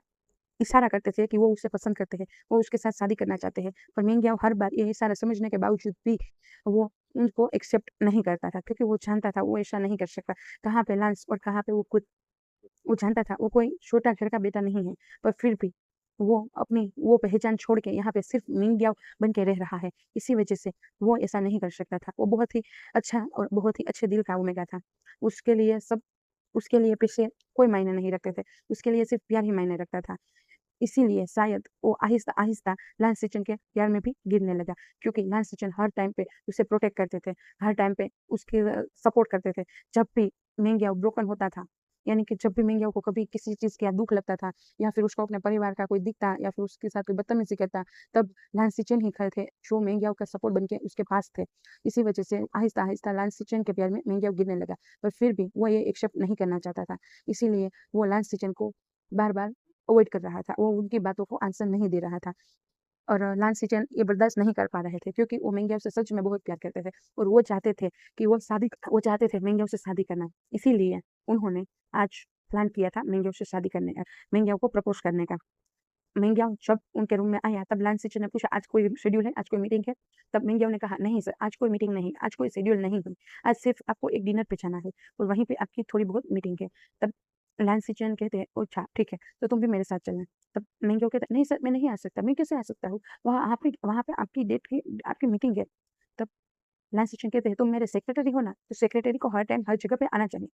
इशारा करते थे कि वो उसे पसंद करते हैं, वो उसके साथ शादी करना चाहते हैं। पर मेंग्याओ हर बार ये इशारा समझने के बावजूद भी वो उनको एक्सेप्ट नहीं करता था, क्योंकि वो जानता था वो ऐसा नहीं कर सकता। कहाँ पे लांस और कहाँ पे वो खुद। वो जानता था वो कोई छोटा घर का बेटा नहीं है, पर फिर भी वो अपनी वो पहचान छोड़ के यहाँ पे सिर्फ मिंग्याओ बन के रह रहा है। इसी वजह से वो ऐसा नहीं कर सकता था। वो बहुत ही अच्छा और बहुत ही अच्छे दिल का ओमेगा था। उसके लिए सब उसके लिए पैसे कोई मायने नहीं रखते थे, उसके लिए सिर्फ प्यार ही मायने रखता था। इसीलिए शायद वो आहिस्ता आहिस्ता लांस सिचन के प्यार में भी गिरने लगा, क्योंकि लांस सिचन हर टाइम पे उसे प्रोटेक्ट करते थे, हर टाइम पे उसके सपोर्ट करते थे। जब भी मेंग्याओ ब्रोकन होता था यानी कि जब भी मेंग्याओ को कभी किसी चीज़ का दुःख लगता था या फिर उसको अपने परिवार का कोई दिखता या फिर उसके साथ कोई बदतमीज़ी करता, तब लान सिचेन ही खड़े थे जो मेंग्याओ का सपोर्ट बन के उसके पास थे। इसी वजह से आहिस्ता-आहिस्ता लान सिचेन के प्यार में मेंग्याओ गिरने लगा, पर फिर भी वो ये एक्सेप्ट नहीं करना चाहता था। इसीलिए वो लान सिचेन को बार-बार अवॉइड कर रहा था, वो उनकी बातों को आंसर नहीं दे रहा था। और लान सिचेन ये बर्दाश्त नहीं कर पा रहे थे क्योंकि वो मेंग्याओ से सच में बहुत प्यार करते थे और वो चाहते थे मेंग्याओ से शादी करना। इसीलिए उन्होंने आज प्लान किया था मेंग्याओ से शादी करने का, मेंग्याओ को प्रपोज़ करने का। मेंग्याओ जब उनके रूम में आया तब लान सिचेन ने पूछा, "आज कोई शेड्यूल है? आज कोई मीटिंग है?" तब मेंग्याओ ने कहा, "नहीं सर, आज कोई मीटिंग नहीं, आज कोई शेड्यूल नहीं है। आज सिर्फ़ आपको एक डिनर पे जाना है और वहीं पे आपकी थोड़ी बहुत मीटिंग है।" तब लान सिचेन कहते हैं, "अच्छा, ठीक है, तो तुम भी मेरे साथ चलना।" तब मेंग्याओ कहता है, "नहीं सर, मैं नहीं आ सकता। मैं कैसे आ सकता हूँ? वहाँ पे आपकी मीटिंग है।" तब लान सिचेन कहते हैं, "तुम मेरे सेक्रेटरी हो ना, तो सेक्रेटरी को हर टाइम हर जगह पे आना चाहिए।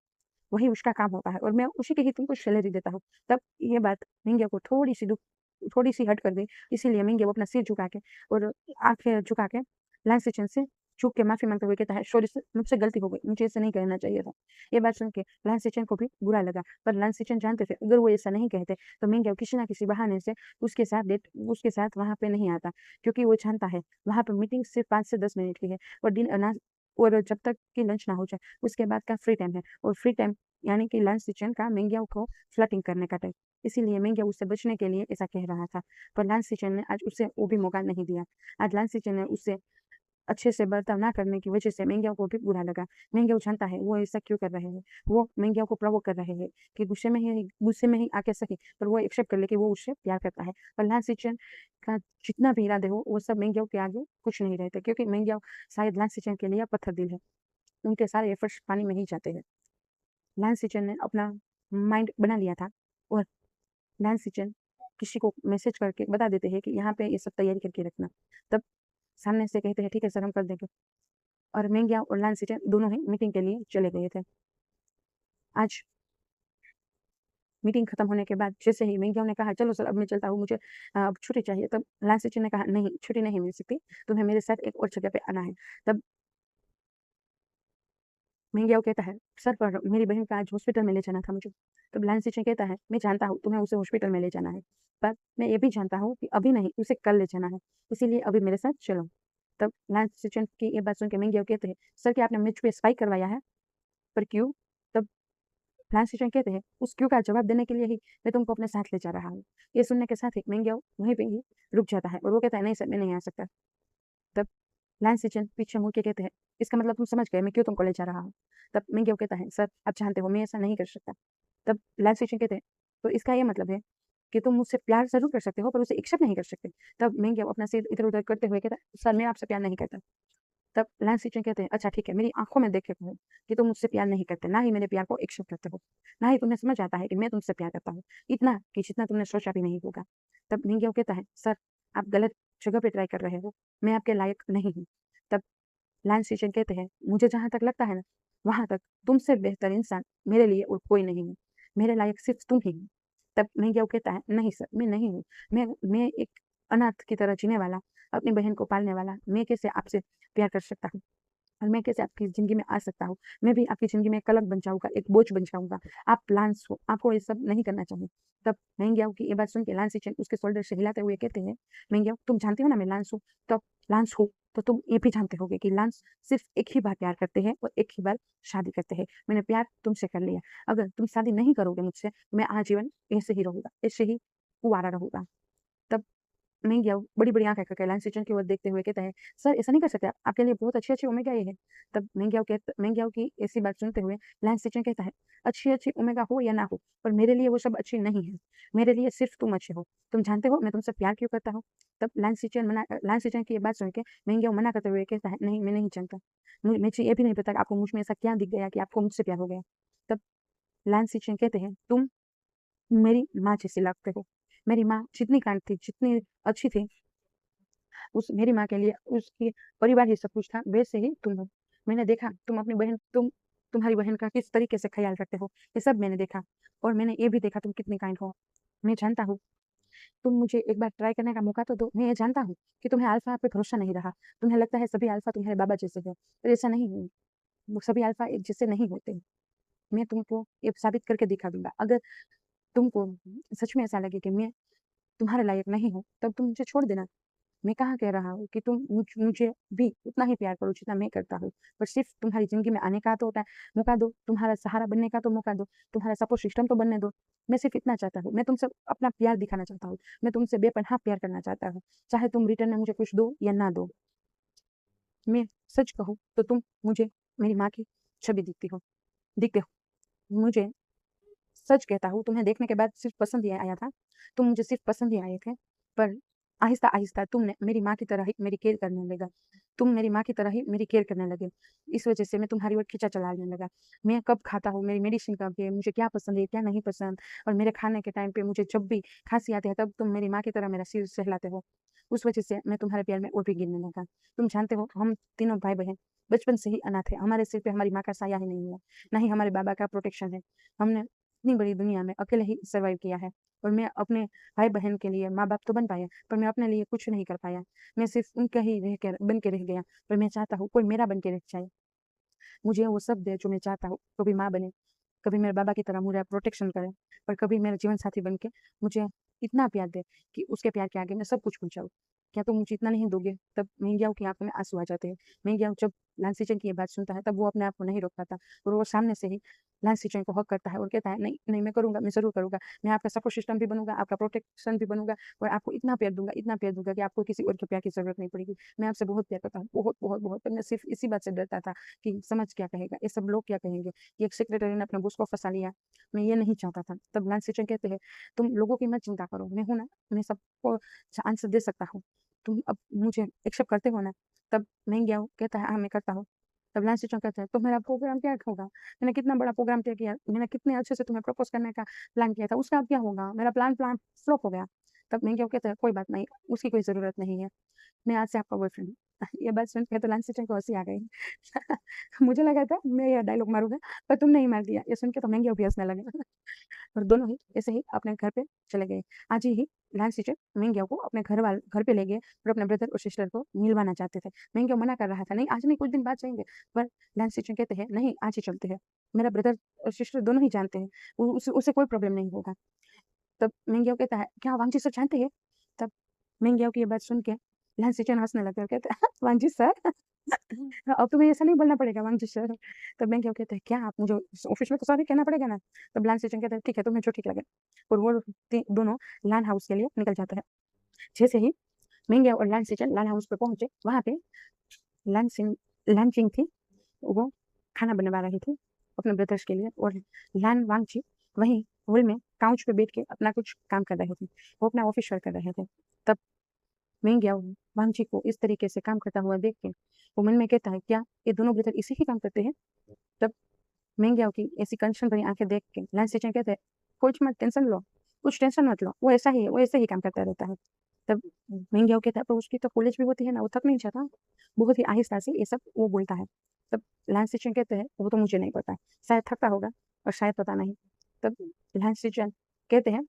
वही उसका काम होता है और मैं उसी के ही तुमको सैलरी देता हूँ।" तब ये बात मेंग्या को थोड़ी-सी हर्ट कर गई। इसीलिए मेंग्या वो अपना सिर झुका के और आँखें झुका के लान सिचेन से झुक के माफ़ी माँगते हुए कहता है, "सॉरी सर, मुझसे गलती हो गई। मुझे ऐसा नहीं कहना चाहिए था।" ये बात सुन के लान सिचेन को भी बुरा लगा, पर लान सिचेन जानते थे अगर वो ऐसा नहीं कहते तो मेंग्या किसी न किसी बहाने से उसके साथ वहाँ पे नहीं आता, क्योंकि वो जानता है वहाँ पे मीटिंग सिर्फ़ 5 से 10 मिनट की है और और जब तक कि लंच ना हो जाए, उसके बाद का फ्री टाइम है और फ्री टाइम यानी कि लंच सिचेन का मेंग्याओ को फ्लर्टिंग करने का टाइम। इसीलिए मेंग्या उससे बचने के लिए ऐसा कह रहा था, पर लान सिचेन ने आज उसे वो भी मौका नहीं दिया। आज लान सिचेन ने उससे अच्छे से बर्ताव ना करने की वजह से मेंग्याओ को भी बुरा लगा। मेंग्याओ जानता है वो ऐसा क्यों कर रहे हैं। वो मेंग्याओ को प्रोवोक कर रहे हैं कि गुस्से में ही आके सही, पर वो एक्सेप्ट कर ले कि वो उससे प्यार करता है। पर लान सिचेन का जितना भी इरादे हो, वो सब मेंग्याओ के आगे कुछ नहीं रहते, क्योंकि मेंग्याओ शायद लान सिचेन के लिए पत्थर दिल है। उनके सारे एफर्ट्स पानी में ही जाते हैं। लैंस सिचन ने अपना माइंड बना लिया था और लैंस सिचन किसी को मैसेज करके बता देते हैं कि यहाँ पे ये सब तैयारी करके रखना। तब सामने से कहते हैं, ठीक है सर, हम कर देंगे। और मेंग्या और लैंस सिचन दोनों ही मीटिंग के लिए चले गए थे। आज मीटिंग खत्म होने के बाद जैसे ही मेंग्या ने कहा, चलो सर अब मैं चलता हूँ, मुझे अब छुट्टी चाहिए। तब लैंस सिचन ने कहा, नहीं, छुट्टी नहीं मिल सकती, तुम्हें मेरे साथ एक और जगह पे आना है। तब मेंग्याओ कहता है, सर पर मेरी बहन का आज हॉस्पिटल में ले जाना था मुझे। तब लाइन सिचन कहता है, मैं जानता हूँ तुम्हें उसे हॉस्पिटल में ले जाना है, पर मैं ये भी जानता हूँ कि अभी नहीं, उसे कल ले जाना है, इसीलिए अभी मेरे साथ चलो। तब लाइन सिचन की ये बात सुन के मेंग्याओ कहते हैं, सर क्या आपने मुझ पे स्पाई करवाया है? पर क्यों? तब लाइन सिचन कहते हैं, उस क्यों का जवाब देने के लिए ही मैं तुमको अपने साथ ले जा रहा हूँ। ये सुनने के साथ ही मेंग्याओ वहीं पे ही रुक जाता है और वो कहता है, नहीं सर, मैं नहीं आ सकता। तब लाइन सिचन पीछे मुड़ के कहते हैं, इसका मतलब तुम समझ गए मैं क्यों तुमको ले जा रहा हूँ। तब मेंग्याओ कहता है, सर आप जानते हो मैं ऐसा नहीं कर सकता। तब लाइन सिचन कहते हैं, तो इसका ये मतलब है कि तुम मुझसे प्यार ज़रूर कर सकते हो पर उसे एक्सेप्ट नहीं कर सकते। तब मेंग्याओ अपना सिर इधर-उधर करते हुए कहता है, सर मैं आपसे प्यार नहीं करता। तब लाइन सिचन कहते हैं, अच्छा ठीक है, मेरी आँखों में देख के कहो कि तुम मुझसे प्यार नहीं करते, ना ही मेरे प्यार को एक्सेप्ट करते हो, ना ही तुम्हें समझ आता है कि मैं तुमसे प्यार करता हूँ, इतना कि जितना तुमने सोचा भी नहीं होगा। तब मेंग्याओ कहता है, सर आप गलत जगह पे ट्राई कर रहे हो, मैं आपके लायक नहीं हूँ। तब लाइन सिचन कहते हैं, मुझे जहाँ तक लगता है ना, वहाँ तक तुमसे बेहतर इंसान मेरे लिए और कोई नहीं है। मेरे लायक सिर्फ़ तुम ही हो। तब मेंग्याओ कहता है, नहीं सर, मैं नहीं हूँ। मैं एक अनाथ की तरह जीने वाला, अपनी बहन को पालने वाला, मैं कैसे आपसे प्यार कर सकता हूँ? और मैं कैसे आपकी ज़िंदगी में आ सकता हूँ? मैं भी आपकी ज़िंदगी में कलंक बन जाऊँगा, एक बोझ बन जाऊँगा। आप लांस हो, आपको ये सब नहीं करना चाहिए। तब मेंग्याओ की ये बात सुन के लान सिचन उसके शोल्डर से हिलाते हुए कहते हैं, मेंग्याओ तुम जानती हो ना मैं लांस हूँ, तब लांस हूँ, तो तुम ये भी जानते होगे कि लांस सिर्फ़ एक ही बार प्यार करते हैं और एक ही बार शादी करते हैं। मैंने प्यार तुमसे कर लिया। अगर तुम शादी नहीं करोगे मुझसे, मैं आजीवन ऐसे ही रहूँगा, ऐसे ही कुँवारा रहूँगा। तब मेंग्याओ बड़ी-बड़ी आँखें करके लाइन सिचन की ओर देखते हुए कहता है, "सर ऐसा नहीं कर सकते आप, आपके लिए बहुत अच्छी-अच्छी ओमेगा ये है।" तब मेंग्याओ की ऐसी बात सुनते हुए लाइन सिचन कहता है, "अच्छी-अच्छी ओमेगा हो या ना हो, पर मेरे लिए वो सब अच्छी नहीं है। मेरे लिए सिर्फ़ तुम अच्छे हो। तुम जानते हो मैं तुमसे प्यार क्यों करता हूँ?" तब लाइन सिचन की ये बात सुन के मेंग्याओ मना करते हुए कहता है, "नहीं, मैं नहीं जानता। मुझे ये भी नहीं पता कि आपको मुझ में ऐसा क्या दिख गया कि आपको मुझसे प्यार हो गया।" तब लाइन सिचन कहते हैं, "तुम मेरी माँ जैसी लगते हो। मेरी माँ जितनी काइंड थी, जितनी अच्छी थी, उस मेरी माँ के लिए उसके परिवार ही सब कुछ था, वैसे ही तुम हो। मैंने देखा तुम्हारी बहन का किस तरीके से ख़्याल रखते हो, ये सब मैंने देखा और मैंने ये भी देखा तुम कितनी काइंड हो। मैं जानता हूँ, तुम मुझे एक बार ट्राई करने का मौका तो दो। मैं ये जानता हूँ कि तुम्हें अल्फ़ा पे भरोसा नहीं रहा। तुम्हें लगता है सभी अल्फ़ा तुम्हारे बाबा जैसे हैं, पर ऐसा नहीं है। वो सभी अल्फ़ा एक जैसे नहीं होते। मैं तुमको ये साबित करके दिखा दूँगा। अगर तुमको सच में ऐसा लगे कि मैं तुम्हारे लायक नहीं हूँ, तब तुम मुझे छोड़ देना। मैं कहाँ कह रहा हूँ कि तुम मुझे भी उतना ही प्यार करो जितना मैं करता हूँ, पर सिर्फ़ तुम्हारी ज़िंदगी में आने का तो होता है, मौका दो, तुम्हारा सहारा बनने का तो मौका दो, तुम्हारा सपोर्ट सिस्टम तो बनने दो। मैं सिर्फ़ इतना चाहता हूँ, मैं तुमसे अपना प्यार दिखाना चाहता हूँ, मैं तुमसे बेपनाह प्यार करना चाहता हूँ, चाहे तुम रिटर्न में मुझे कुछ दो या ना दो। मैं सच कहूँ तो तुम मुझे मेरी माँ की छवि दिखते हो। मुझे सच कहता हूँ, तुम्हें देखने के बाद सिर्फ़ पसंद ही आया था। तुम मुझे सिर्फ़ पसंद ही आए थे, पर आहिस्ता-आहिस्ता तुमने मेरी माँ की तरह ही मेरी केयर करने लगा। तुम मेरी माँ की तरह ही मेरी केयर करने लगे। इस वज़ह से मैं तुम्हारी ओर खींचा चला लेने लगा। मैं कब खाता हूँ, मेरी मेडिसिन कब है, मुझे क्या पसंद है, क्या नहीं पसंद, और मेरे खाने के टाइम पे मुझे जब भी खाँसी आती है, तब तुम मेरी माँ की तरह मेरा सिर सहलाते हो। उस वज़ह से मैं तुम्हारे प्यार में और भी गिरने लगा। तुम जानते हो, हम तीनों भाई-बहन बचपन से ही अनाथ हैं। हमारे सिर पे हमारी माँ का साया ही नहीं है, ना ही हमारे बाबा का प्रोटेक्शन है। हमने इतनी बड़ी दुनिया में अकेले ही सर्वाइव किया है, और मैं अपने भाई-बहन के लिए माँ-बाप तो बन पाया, पर मैं अपने लिए कुछ नहीं कर पाया। मैं सिर्फ़ उनका ही बन के रह गया, पर मैं चाहता हूँ कोई मेरा बन के रह जाए। मुझे वो सब दे जो मैं चाहता हूँ, कभी माँ बने, कभी मेरे बाबा की तरह मेरा प्रोटेक्शन करे, पर कभी मेरा जीवन साथी बन के मुझे इतना प्यार दे कि उसके प्यार के आगे मैं सब कुछ भूल जाऊँ। क्या तुम मुझे इतना नहीं दोगे? तब मिंगियाओं की आँखों में आँसू आ जाते हैं। मिंगियाओ जब लांसीचन की ये बात सुनता है, तब वो अपने आप को नहीं रोक पाता, और वो सामने से ही लांसीचन को हग करता है और कहता है, "नहीं, नहीं, मैं करूँगा, मैं ज़रूर करूँगा। मैं आपका सपोर्ट सिस्टम भी बनूँगा, आपका प्रोटेक्शन भी बनूँगा, और आपको इतना प्यार दूँगा कि आपको किसी और के प्यार की ज़रूरत नहीं पड़ेगी। मैं आपसे बहुत प्यार करता हूँ, बहुत, बहुत, बहुत।" पर मैं सिर्फ़ इसी बात से डरता था कि समाज क्या कहेगा? ये सब लोग क्या कहेंगे? कि एक सेक्रेटरी ने अपने बॉस को फँसा लिया। मैं ये नहीं चाहता था। तब लांसीचन कहते हैं, "तुम लोगों की मत चिंता करो, मैं हूँ ना, मैं सबको आंसर दे सकता हूँ। तुम अब मुझे एक्सेप्ट करते हो ना?" तब मिंगियाओ कहता है, "हाँ, मैं करता हूँ।" तब लांसीचन कहता है, "तो मेरा प्रोग्राम क्या होगा? मैंने कितना बड़ा प्रोग्राम तय किया, मैंने कितने अच्छे से तुम्हें प्रपोज़ करने का प्लान किया था, उसका अब क्या होगा? मेरा प्लान फ्लॉप हो गया।" तब मिंगियाओ कहता है, "कोई बात नहीं, उसकी कोई ज़रूरत नहीं है। मैं आज से आपका बॉयफ्रेंड हूँ।" ये बात सुन के तो लांसीचन को हँसी आ गई। मुझे लगा था मैं ये डायलॉग मारूँगा, पर तुमने ही मार दिया। ये सुन के तो मिंगियाओ भी हँसने लगे। और दोनों ही ऐसे ही अपने घर पे चले गए। आज ही लांसीचन मिंगियाओ को अपने घर पे ले गए और अपने ब्रदर और सिस्टर को मिलवाना चाहते थे। मिंगियाओ मना कर रहा था, "नहीं, आज नहीं, कुछ दिन बाद जाएँगे।" पर लांसीचन कहते हैं, "नहीं, आज ही चलते हैं। मेरा ब्रदर और सिस्टर दोनों ही जानते हैं, उ उसे उसे कोई प्रॉब्लम नहीं होगा।" तब मिंगियाओ कहता है, "क्या वांगजी सर जानते हैं?" तब मिंगियाओ की ये बात सुन के लांसीचन हँसने लगा और कहता है, "वांगजी सर? अब तुम्हें ऐसा नहीं बोलना पड़ेगा वांगजी सर।" तब मिंगियाओ कहते हैं, "क्या आप मुझे ऑफ़िस में तो सॉरी कहना पड़ेगा ना?" तब लांसीचन कहता है, "ठीक है, तुम्हें जो ठीक लगे।" और वो दोनों लान हाउस के लिए निकल जाते हैं। जैसे ही मिंगियाओ और लांसीचन लान हाउस पे पहुँचे, वहाँ पे लानसिंग लानचिंग थी, वो खाना बनवा रही थी अपने ब्रदर्स के लिए, और लान वांगची वहीं हॉल में काउच पे बैठ के अपना कुछ काम कर रहे थे। वो अपना ऑफ़िस वर्क कर रहे थे। तब मिंगियाओ वांगची को इस तरीके से काम करता हुआ देख के वो मन में कहता है, "क्या ये दोनों ब्रदर इसी ही काम करते हैं?" तब मिंगियाओ की ऐसी कंसर्न भरी आँखें देख के लांसीचन कहते हैं, "कुछ मत टेंशन लो, कुछ टेंशन मत लो, वो ऐसा ही है, वो ऐसे ही काम करता रहता है।" तब मिंगियाओ कहता है, "पर उसकी तो कॉलेज भी होती है ना, वो थक नहीं जाता?" बहुत ही आहिस्ता से ये सब वो बोलता है। तब लांसीचन कहते हैं, "वो तो मुझे नहीं पता, शायद थकता होगा और शायद पता नहीं।" तब लांसीचन कहते हैं,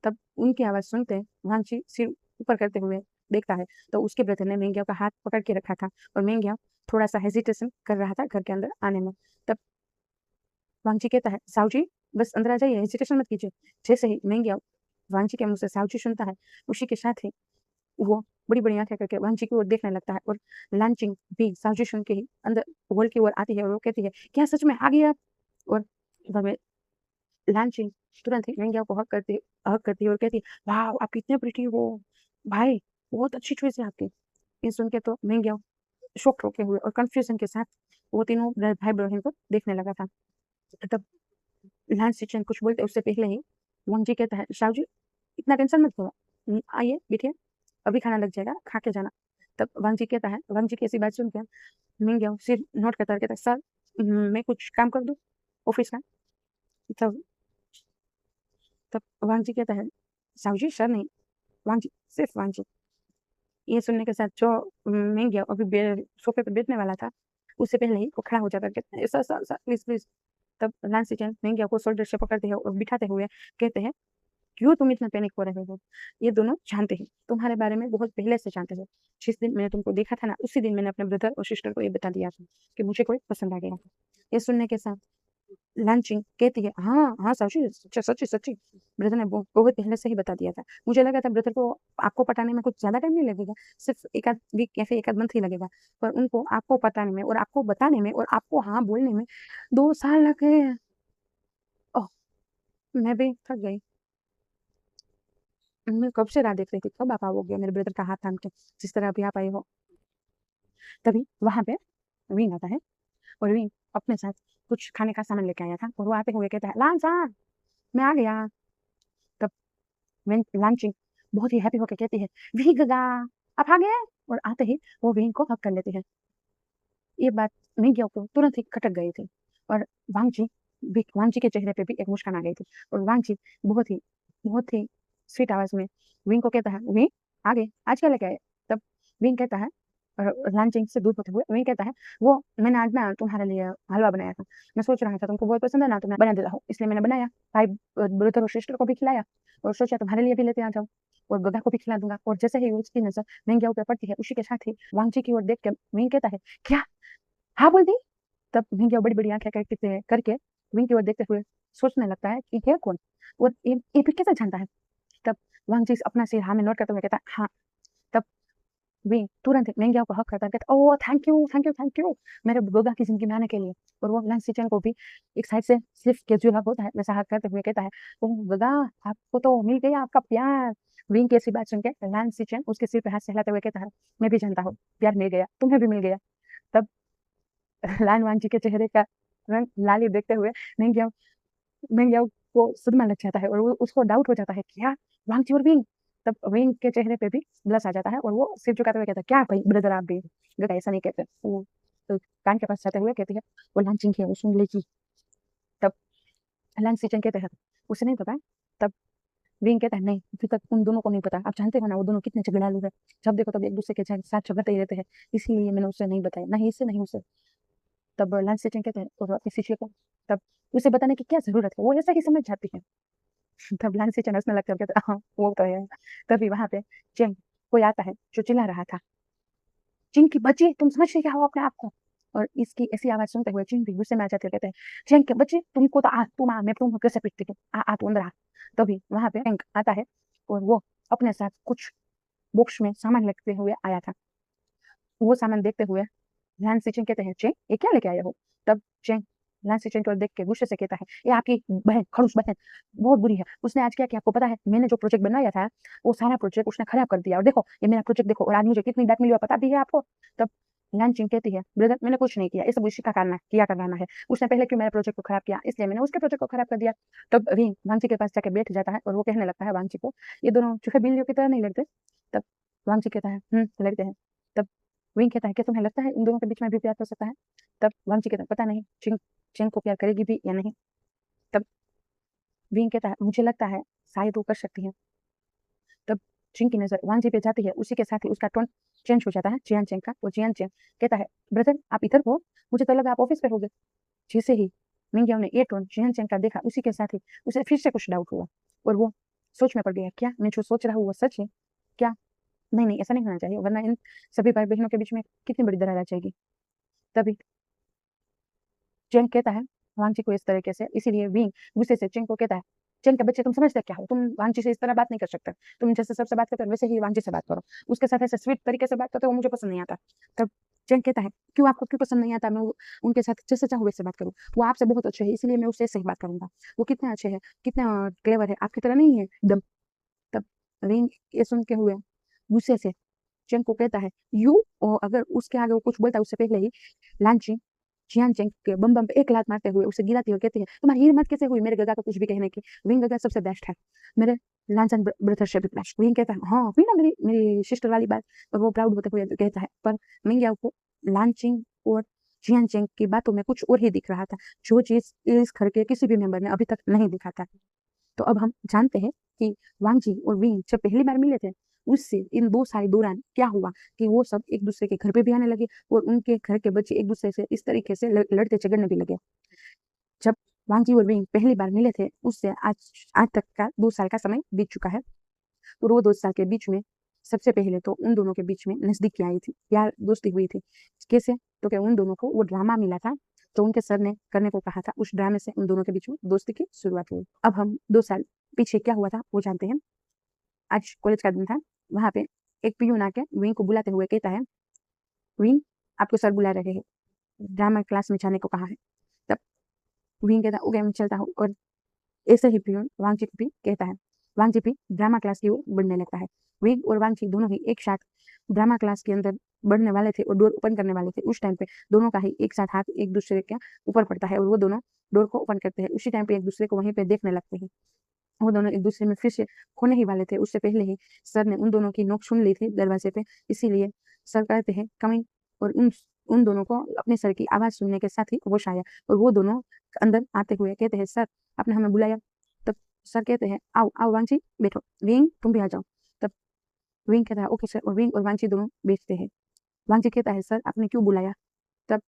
तब उनकी आवाज़ सुनते वांगची सिर ऊपर करते हुए देखता है, तो उसके ब्रदर ने मिंगियाओ का हाथ पकड़ के रखा था, और मिंगियाओ थोड़ा-सा हेजिटेशन कर रहा था घर के अंदर आने में। तब वांगची कहता है, "साहू जी, बस अंदर आ जाइए, हेजिटेशन मत कीजिए।" जैसे ही मिंगियाओ वांगची के मुँह से साहू जी सुनता है, उसी के साथ ही वो बड़ी-बड़ी आँखें करके वांगची की ओर देखने लगता है, और लानचिंग भी साहू जी सुन के ही अंदर हॉल की ओर आती है और वो कहती है, "क्या सच में आ गए आप?" और वह लालची तुरंत ही मिंगिया को हग करती है और कहती है, "वाओ! आप कितने प्रिटी हो। भाई, बहुत अच्छी चॉइस है आपकी।" ये सुन के तो मिंगिया शॉक्ड होके हुए और कन्फ्यूज़न के साथ वो तीनों भाई-बहन को देखने लगा था। तब लाल सिचन कुछ बोलते उससे पहले ही वांग जी कहता है, "साहू जी, इतना टेंशन मत लो। आइए, बैठिए, अभी खाना लग जाएगा, खा के जाना।" तब वांग जी की ऐसी बात सुन के मिंगिया सिर नोट करता है, कहता है, "सर, मैं कुछ काम कर दूँ ऑफ़िस का?" तब तब वांग जी कहता है, "साहू जी, सर नहीं।" वांग जी, सिर्फ़ वांग जी। ये सुनने के साथ जो मैं गया अभी सोफ़े पे बैठने वाला था, उससे पहले ही वो खड़ा हो जाता है, कहता है, "sir, sir, sir, please, please." तब लांसी चैन मेंगिया को शोल्डर से पकड़ते हैं और बिठाते हुए कहते हैं, "क्यों तुम इतना पैनिक हो रहे हो? ये दोनों जानते हैं, तुम्हारे बारे में बहुत पहले से जानते हैं। जिस दिन मैंने तुमको देखा था ना, उसी दिन मैंने अपने ब्रदर और सिस्टर को ये बता दिया था कि मुझे कोई पसंद आ गया है।" ये सुनने के साथ लांचिंग कहती है, हाँ, हाँ, साक्षी सच्ची, सच्ची, सच्ची। ब्रदर ने बहुत पहले से ही बता दिया था। मुझे लगा था ब्रदर को आपको पटाने में कुछ ज़्यादा टाइम नहीं लगेगा, सिर्फ़ 1 आध वीक या फिर 1 आध मंथ ही लगेगा। पर उनको आपको पटाने में और आपको बताने में और आपको हाँ बोलने में 2 साल लग गए हैं। ओह! मैं भी थक गई। मैं कब से राह देख रही थी, कब आप आओगे मेरे ब्रदर का हाथ थाम के, जिस तरह अभी आप आए हो। तभी वहाँ पे विंग आता है और विंग अपने साथ कुछ खाने का सामान लेके आया था और वो आते हुए कहता है, "लांचा, मैं आ गया।" तब वेन लांचिंग बहुत ही हैप्पी होके कहती है, "विंग आप आ गए?" और आते ही वो विंग को हग कर लेती है। ये बात मिंगियो को तुरंत ही खटक गई थी और वांगची के चेहरे पे भी एक मुस्कान आ गई थी और वांगची बहुत ही स्वीट आवाज़ में विंग को कहता है, "विंग आ गए, आज क्या लेके आए?" तब विंग कहता है लांचिंग से दूर होते हुए विंग कहता है, "वो मैंने आज ना तुम्हारे लिए हलवा बनाया था। मैं सोच रहा था तुमको बहुत पसंद है ना तो मैं बना देता हूँ, इसलिए मैंने बनाया। भाई ब्रदर और सिस्टर को भी खिलाया और सोचा तुम्हारे लिए भी लेते आ जाऊँ और गगा को भी खिला दूँगा।" और जैसे ही उसकी नज़र मिंगियो पे पड़ती है, उसी के साथ ही वांगची की ओर देख के विंग कहता है, "क्या? हाँ बोल दी?" तब मिंगिया बड़ी-बड़ी आँखें करके विंग की ओर देखते हुए सोचने लगता है कि ये कौन? और ये फिर कैसे जानता है? तब वांग जी अपना सिर हाँ में नोट करते हुए कहता है, "हाँ।" तब विंग तुरंत मिंगिया को हग करता है, कहता है, "oh! Thank you, thank you, thank you, मेरे गोगा की ज़िंदगी में आने के लिए।" और वो लैंस सिचन को भी एक साइड से सिर्फ कैज़ुअल हग होता है, वैसा हग करते हुए कहता है, "ओह! गोगा, आपको तो मिल गया आपका प्यार।" विंग की ऐसी बात सुन के लैंस सिचन उसके सिर पे हाथ सहलाते हुए कहता है, "मैं भी जानता हूँ, प्यार मिल गया, तुम्हें भी मिल गया।" तब लान वांची के चेहरे का रंग लाली देखते हुए मिंगियाओ मिंगियाओ को सदमा लग जाता है और वो उसको डाउट हो जाता है, क्या वांगची और विंग? तब विंग के चेहरे पे भी ब्लश आ जाता है और वो सिर झुकाते हुए कहता है, क्या भाई ब्रदर आप भी? बेटा ऐसा नहीं कहते। वो तो कान के पास जाते हुए कहती है, वो लांचिंग की है, वो सुन लेगी। तब लांगसिचन कहते हैं, उसे नहीं पता है? तब विंग कहता है, नहीं, अभी तक उन दोनों को नहीं पता। आप जानते हो ना वो दोनों कितने झगड़ालू है। जब देखो तब एक-दूसरे के साथ झगड़ते ही रहते हैं। इसीलिए मैंने उसे नहीं बताया, ना ही इसे, नहीं उसे। तब लंच से कहते हैं और अपनी शिष्य को तब उसे बताने की क्या ज़रूरत है, वो ऐसा ही समझ जाती है। तब लंच से हँसने लगता है और कहता है, हाँ, वो तो है। तभी वहाँ पे चेंग कोई आता है जो चिल्ला रहा था, "चिंग की बच्ची, तुम समझ नहीं क्या हो अपने आप को?" और इसकी ऐसी आवाज़ सुनते हुए चिंग भी गुस्से में आ जाती है और कहते हैं, "चिंग के बच्ची, तुमको तो तुम आ, मैं तुमको कैसे पीटती हूँ। आ, तू अंदर आ।" तभी वहाँ पे चिंग आता है और वो अपने साथ कुछ बॉक्स में सामान लेते हुए आया था। वो सामान देखते हुए लैंस सिचन कहते हैं, "चेंग, ये क्या लेके आए हो?" तब चेंग लैंस सिचन को देख के गुस्से से कहता है, "ये आपकी बहन, खड़ूस बहन बहुत बुरी है। उसने आज क्या किया आपको पता है? मैंने जो प्रोजेक्ट बनाया था, वो सारा प्रोजेक्ट उसने खराब कर दिया और देखो, ये मेरा प्रोजेक्ट देखो और आज मुझे कितनी डाँट मिली है पता भी है आपको?" तब लैंचिंग कहती है, "ब्रदर मैंने कुछ नहीं किया, ये सब उसी का करना है। उसने पहले क्यों मेरे प्रोजेक्ट को खराब किया, इसलिए मैंने उसके प्रोजेक्ट को खराब कर दिया।" तब रिंग वांगची के पास जाके बैठ जाता है और वो कहने लगता है वांगची को, "ये दोनों चूहे-बिल्लियों की तरह नहीं लगते?" तब वांगची कहता है, लगते हैं।" तब विंग कहता है, "क्या तुम्हें लगता है इन दोनों के बीच में भी प्यार हो सकता है?" तब वांगची कहता है, "पता नहीं, चिंग चिंग को प्यार करेगी भी या नहीं?" तब विंग कहता है, "मुझे लगता है शायद वो कर सकती है।" तब चिंग की नज़र वांगजी पे जाती है, उसी के साथ ही उसका टोन चेंज हो जाता है जियान चेंग का। वो जियान चेंग कहता है, "ब्रदर आप इधर हो? मुझे तो लगा आप ऑफ़िस पे होगे।" जैसे ही मिंगियाओ ने ये टोन जियान चेंग का देखा, उसी के साथ ही उसे फिर से कुछ डाउट हुआ और वो सोच में पड़ गया, क्या मैं जो सोच रहा हूँ वो सच है? क्या नहीं, नहीं ऐसा नहीं होना चाहिए वरना इन सभी भाई-बहनों के बीच में कितनी बड़ी दरार आ जाएगी। तभी चेंग कहता है वांगची को इस तरीके से, इसीलिए विंग गुस्से से चेंग को कहता है, "चेंग के बच्चे तुम समझते क्या हो? तुम वांगची से इस तरह बात नहीं कर सकते। तुम जैसे सबसे बात करते हो वैसे ही वांगची से बात करो। उसके साथ ऐसे स्वीट तरीके से बात करते हो वो मुझे पसंद नहीं आता।" तब चेंग कहता है, "क्यों आपको क्यों पसंद नहीं आता? मैं उनके साथ जैसे चाहूँ वैसे बात करूँ। वो आपसे बहुत अच्छे हैं इसलिए मैं उससे ऐसे ही बात करूँगा। वो कितने अच्छे हैं, कितने क्लेवर है, आपकी तरह नहीं है एकदम।" तब विंग ये सुन के हुए गुस्से से चेंग को कहता है, "यू" और अगर उसके आगे वो कुछ बोलता है उससे पहले ही लांची जियान चेंग के बम बम पे एक लात मारते हुए उसे गिराती है और कहती है, "तुम्हारी हिम्मत कैसे हुई मेरे गगा को कुछ भी कहने की? विंग गगा सबसे बेस्ट है। मेरे लांचन ब्रदर से भी बेस्ट।" विंग कहता है, "हाँ, हुई ना मेरी मेरी सिस्टर वाली बात।" और वो प्राउड होते हुए कहता है, पर मिंगियाओ को लांचिंग और जियान चेंग की बातों में कुछ और ही दिख रहा था, जो चीज़ इस घर के किसी भी मेंबर ने अभी तक नहीं देखा था। तो अब हम जानते हैं कि वांगजी और विंग जब पहली बार मिले थे, उससे इन 2 साल दौरान क्या हुआ कि वो सब एक-दूसरे के घर पे भी आने लगे और उनके घर के बच्चे एक-दूसरे से इस तरीके से लड़ते-झगड़ने भी लगे। जब वांगजी और विंग पहली बार मिले थे, उससे आज आज तक का 2 साल का समय बीत चुका है और वो 2 साल के बीच में सबसे पहले तो उन दोनों के बीच में नज़दीकी आई थी, प्यार दोस्ती हुई थी। कैसे? तो क्या उन दोनों को वो ड्रामा मिला था जो उनके सर ने करने को कहा था। उस ड्रामे से उन दोनों के बीच में दोस्ती की शुरुआत हुई। अब हम 2 साल पीछे क्या हुआ था वो जानते हैं। आज कॉलेज का दिन था। वहाँ पे एक पियून आके विंग को बुलाते हुए कहता है, "विंग, आपको सर बुला रहे हैं। ड्रामा क्लास में जाने को कहा है।" तब विंग कहता है, "ओके, मैं चलता हूँ।" और ऐसे ही पियून वांगची को भी कहता है। वांगची भी ड्रामा क्लास की ओर बढ़ने लगता है। विंग और वांगची दोनों ही एक साथ ड्रामा क्लास के अंदर बढ़ने वाले थे और डोर ओपन करने वाले थे। उस टाइम पे दोनों का ही एक साथ हाथ एक दूसरे के ऊपर पड़ता है और वो दोनों डोर को ओपन करते हैं। उसी टाइम पे एक दूसरे को वहीं पे देखने लगते हैं। वो दोनों एक दूसरे में फिर से खोने ही वाले थे। उससे पहले ही सर ने उन दोनों की नोक सुन ली थी दरवाजे पे। इसीलिए सर कहते हैं, "कमिंग।" और उन दोनों को अपने सर की आवाज़ सुनने के साथ ही होश आया और वो दोनों अंदर आते हुए कहते हैं, "सर, आपने हमें बुलाया?" तब सर कहते हैं, "आओ, आओ वांगची, बैठो। विंग, तुम भी आ जाओ।" तब विंग कहता है, "ओके सर।" और विंग और वांगची दोनों बैठते हैं। वांगची कहता है, "सर, आपने क्यों बुलाया?" तब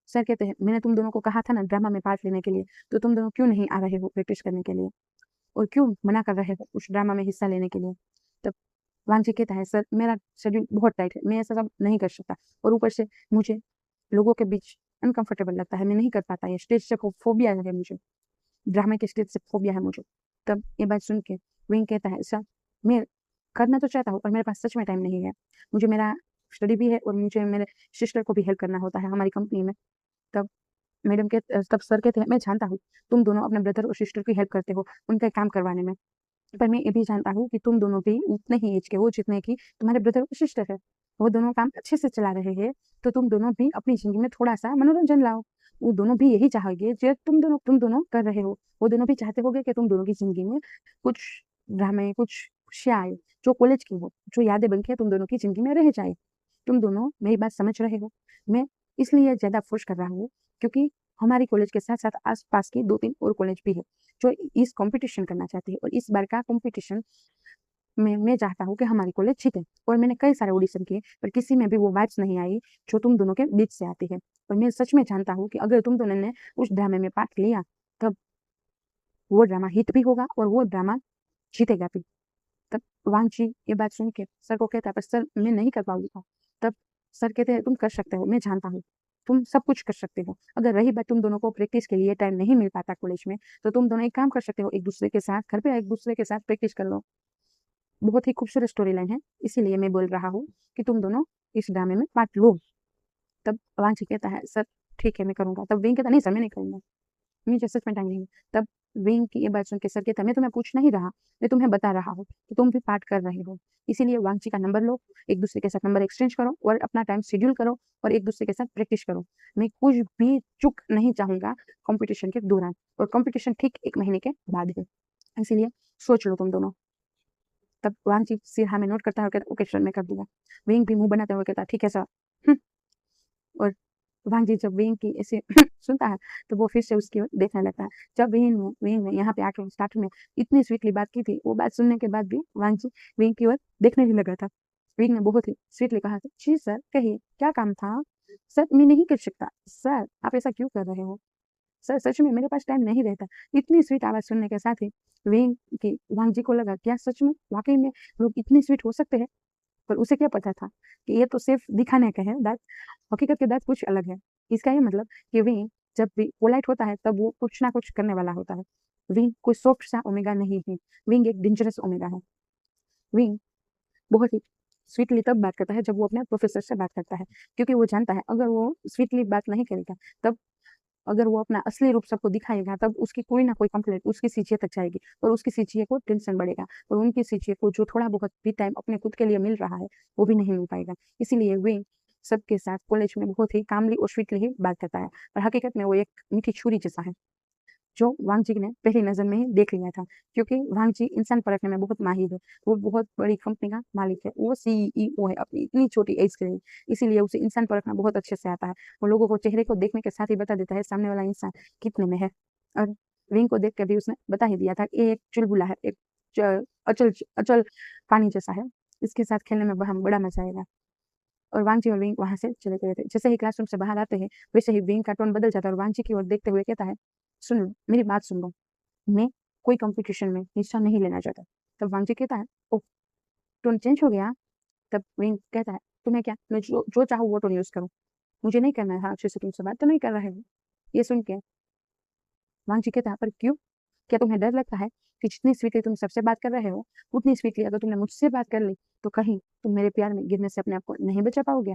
सर कहते हैं, "मैंने तुम दोनों को कहा था ना ड्रामा में पार्ट लेने के लिए, तो तुम दोनों क्यों नहीं आ रहे हो प्रैक्टिस करने के लिए? और क्यों मना कर रहे हो उस ड्रामा में हिस्सा लेने के लिए?" तब वांगची कहता है, "सर, मेरा शेड्यूल बहुत टाइट है, मैं ऐसा सब नहीं कर सकता और ऊपर से मुझे लोगों के बीच अनकंफर्टेबल लगता है, मैं नहीं कर पाता ये स्टेज से फोबिया है मुझे, ड्रामे के स्टेज से फोबिया है मुझे।" तब ये बात सुन के विंग कहता है, "सर, मैं करना तो चाहता हूँ पर मेरे पास सच में टाइम नहीं है। मुझे मेरा स्टडी भी है और मुझे मेरे सिस्टर को भी हेल्प करना होता है हमारी कंपनी में।" तब तब सर कहते हैं, "मैं जानता हूँ, तुम दोनों अपने ब्रदर और सिस्टर की हेल्प करते हो, उनका काम करवाने में। पर मैं ये भी जानता हूँ कि तुम दोनों भी उतने ही एज के हो जितने कि तुम्हारे ब्रदर और सिस्टर है। वो दोनों काम अच्छे से चला रहे हैं, तो तुम दोनों भी अपनी ज़िंदगी में थोड़ा-सा मनोरंजन लाओ। वो दोनों भी यही चाहेंगे जो तुम दोनों कर रहे हो। वो दोनों भी चाहते होंगे कि तुम दोनों की ज़िंदगी में कुछ ड्रामे, कुछ खुशियाँ आए, जो कॉलेज की हो, जो यादें बन के तुम दोनों की ज़िंदगी में रह जाए। तुम दोनों मेरी बात समझ रहे हो? मैं इसलिए ज़्यादा फोर्स कर रहा हूँ, क्योंकि हमारी कॉलेज के साथ-साथ आस-पास के 2-3 और कॉलेज भी हैं, जो इस कॉम्पिटिशन करना चाहती है और इस बार का कॉम्पिटिशन में मैं चाहता हूँ कि हमारी कॉलेज जीते। और मैंने कई सारे ऑडिशन किए, पर किसी में भी वो वाइब्स नहीं आई, जो तुम दोनों के बीच से आती है। और मैं सच में जानता हूँ कि अगर तुम दोनों ने उस ड्रामे में पार्ट लिया, तब वो ड्रामा हिट भी होगा और वो ड्रामा जीतेगा भी। तब वांगची ये बात सुन के सर को कहता है, "पर सर, मैं नहीं कर पाऊँगा।" तब सर कहते हैं, "तुम कर सकते हो, मैं जानता हूँ। तुम सब कुछ कर सकते हो। अगर रही बात तुम दोनों को प्रैक्टिस के लिए टाइम नहीं मिल पाता कॉलेज में, तो तुम दोनों एक काम कर सकते हो, एक-दूसरे के साथ घर पे एक-दूसरे के साथ प्रैक्टिस कर लो। बहुत ही खूबसूरत स्टोरी लाइन है, इसीलिए मैं बोल रहा हूँ कि तुम दोनों इस ड्रामे में पार्ट लो।" तब वांगची कहता है, "सर, ठीक है, मैं करूँगा।" तब विंग कहता है, "नहीं सर, मैं नहीं करूँगा। मुझे सच में टाइम नहीं है।" तब विंग की ये बात सुन के सर कहता है, "मैं तुम्हें पूछ नहीं रहा, मैं तुम्हें बता रहा हूँ कि तुम भी पार्ट कर रहे हो। इसीलिए वांगची का नंबर लो, एक-दूसरे के साथ नंबर एक्सचेंज करो और अपना टाइम शेड्यूल करो और एक-दूसरे के साथ प्रैक्टिस करो। मैं कुछ भी चूक नहीं चाहूँगा कॉम्पिटिशन के दौरान और कॉम्पिटिशन ठीक 1 महीने के बाद है। इसीलिए सोच लो तुम दोनों।" तब वांगची सिर हाँ में नोट करता है और कहता है, "ओके सर, मैं कर दूँगा।" विंग भी मुँह बनाते हुए कहता है, "ठीक है सर।" हुँ, और वांगजी जब विंग की ऐसे सुनता है, तो वो फिर से उसकी ओर देखने लगता है। जब विंग ने यहाँ पे आके स्टार्टिंग में इतनी स्वीटली बात की थी, वो बात सुनने के बाद भी वांगजी विंग की ओर देखने ही लगा था। विंग ने बहुत ही स्वीटली कहा था, "जी सर, कहिए, क्या काम था?" "सर, मैं नहीं कर सकता।" "सर, आप ऐसा क्यों कर रहे हो?" "सर, सच में मेरे पास टाइम नहीं रहता।" इतनी स्वीट आवाज़ सुनने के साथ ही विंग की वांगजी को लगा, क्या सच में, वाक़ई में लोग इतने स्वीट हो सकते हैं? पर उसे क्या पता था कि ये तो सिर्फ़ दिखाने का है दाँत, हकीकत के दाँत कुछ अलग है। इसका ये मतलब कि विंग जब भी पोलाइट होता है, तब वो कुछ ना कुछ करने वाला होता है। विंग कोई सॉफ्ट सा ओमेगा नहीं है, विंग एक डेंजरस ओमेगा है। विंग बहुत ही स्वीटली तब बात करता है जब वो अपने प्रोफ़ेसर से बात करता है, क्योंकि वो जानता है अगर वो स्वीटली बात नहीं करेगा, तब अगर वो अपना असली रूप सबको दिखाएगा, तब उसकी कोई ना कोई कंप्लेंट उसकी सीजीए तक जाएगी और उसकी सीजीए को टेंशन बढ़ेगा और उनकी सीजीए को जो थोड़ा बहुत भी टाइम अपने खुद के लिए मिल रहा है, वो भी नहीं मिल पाएगा। इसीलिए वे सबके साथ कॉलेज में बहुत ही कामली और स्वीटली ही बात करता है और हकीकत में वो एक मीठी छुरी जैसा है, जो वांगजी ने पहली नज़र में ही देख लिया था, क्योंकि वांगजी इंसान परखने में बहुत माहिर है। वो बहुत बड़ी कंपनी का मालिक है, वो सीईओ है अपनी इतनी छोटी एज के लिए, इसीलिए उसे इंसान परखना बहुत अच्छे से आता है। वो लोगों को चेहरे को देखने के साथ ही बता देता है सामने वाला इंसान कितने में है और विंग को देख के भी उसने बता ही दिया था कि ये एक चुलबुला है, एक च अचल अचल पानी जैसा है, इसके साथ खेलने में बड़ा मज़ा आएगा। और वांगजी और विंग वहाँ से चले गए थे। जैसे ही क्लासरूम से बाहर आते हैं, वैसे ही विंग का टोन बदल जाता है और वांगजी की ओर देखते हुए कहता है, "सुन लो, मेरी बात सुन लो। मैं कोई कॉम्पिटिशन में हिस्सा नहीं लेना चाहता।" तब वांगजी कहता है, "ओह! टोन चेंज हो गया?" तब विंग कहता है, "तुम्हें क्या? मैं जो जो चाहूँ वो टोन यूज़ करूँ। मुझे नहीं करना है अच्छे से तुमसे बात तो नहीं कर रहे हो।" ये सुन के वांग जी कहता, पर क्यों? क्या तुम्हें डर लगता है कि जितनी स्वीटली तुम सबसे बात कर रहे हो, उतनी स्वीटली अगर तुमने मुझसे बात कर ली, तो कहीं तुम मेरे प्यार में गिरने से अपने आप को नहीं बचा पाओगे?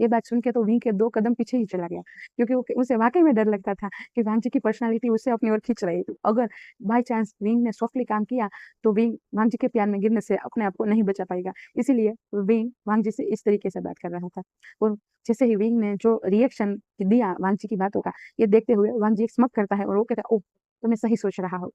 ये बात सुन के तो विंग के 2 कदम पीछे ही चला गया, क्योंकि वो उसे वाक़ई में डर लगता था कि वांग जी की पर्सनैलिटी उसे अपनी ओर खींच रही थी। अगर बाय चांस विंग ने सॉफ्टली काम किया, तो विंग वांग जी के प्यार में गिरने से अपने आप को नहीं बचा पाएगा। इसीलिए विंग वांग जी से इस तरीके से बात कर रहा था। और जैसे ही विंग ने जो रिएक्शन दिया वांग जी की बातों का, ये देखते हुए वांग जी स्मग करता है और वो कहता है, "ओह! तो मैं सही सोच रहा हूँ।"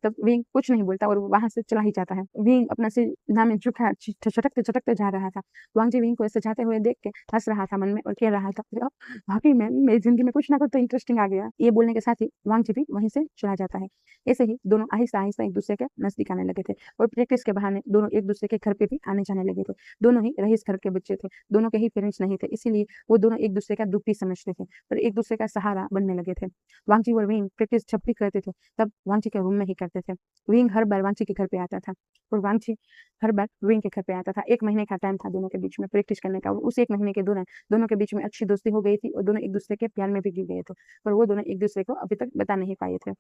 तब विंग कुछ नहीं बोलता और वो वहाँ से चला ही जाता है। विंग अपना सिर में झुका झटकते-झटकते जा रहा था। वांग जी विंग को ऐसे जाते हुए देख के हँस रहा था मन में और कह रहा था, "अरे वाक़ई में मेरी ज़िंदगी में कुछ ना कुछ तो इंटरेस्टिंग आ गया।" ये बोलने के साथ ही वांग जी भी वहीं से चला जाता है। ऐसे ही दोनों आहिस्ता-आहिस्ता एक-दूसरे के नज़दीक आने लगे थे और प्रैक्टिस के बहाने दोनों एक-दूसरे के घर पे भी आने-जाने लगे थे। दोनों ही रईस घर के बच्चे थे, दोनों के ही पेरेंट्स नहीं थे, इसीलिए वो दोनों एक-दूसरे का दुःख भी समझते थे और एक-दूसरे का सहारा बनने लगे थे। वांग जी और विंग प्रैक्टिस जब भी करते थे, तब वांग जी के रूम में ही करते थे। विंग हर बार वांग जी के घर पे आता था और वांग जी हर बार विंग के घर पे आता था। 1 महीने का टाइम था दोनों के बीच में प्रैक्टिस करने का और उस 1 महीने के दौरान दोनों के बीच में अच्छी दोस्ती हो गई थी और दोनों एक-दूसरे के प्यार में भी गिर गए थे। पर वो दोनों एक-दूसरे को अभी तक बता नहीं पाए थे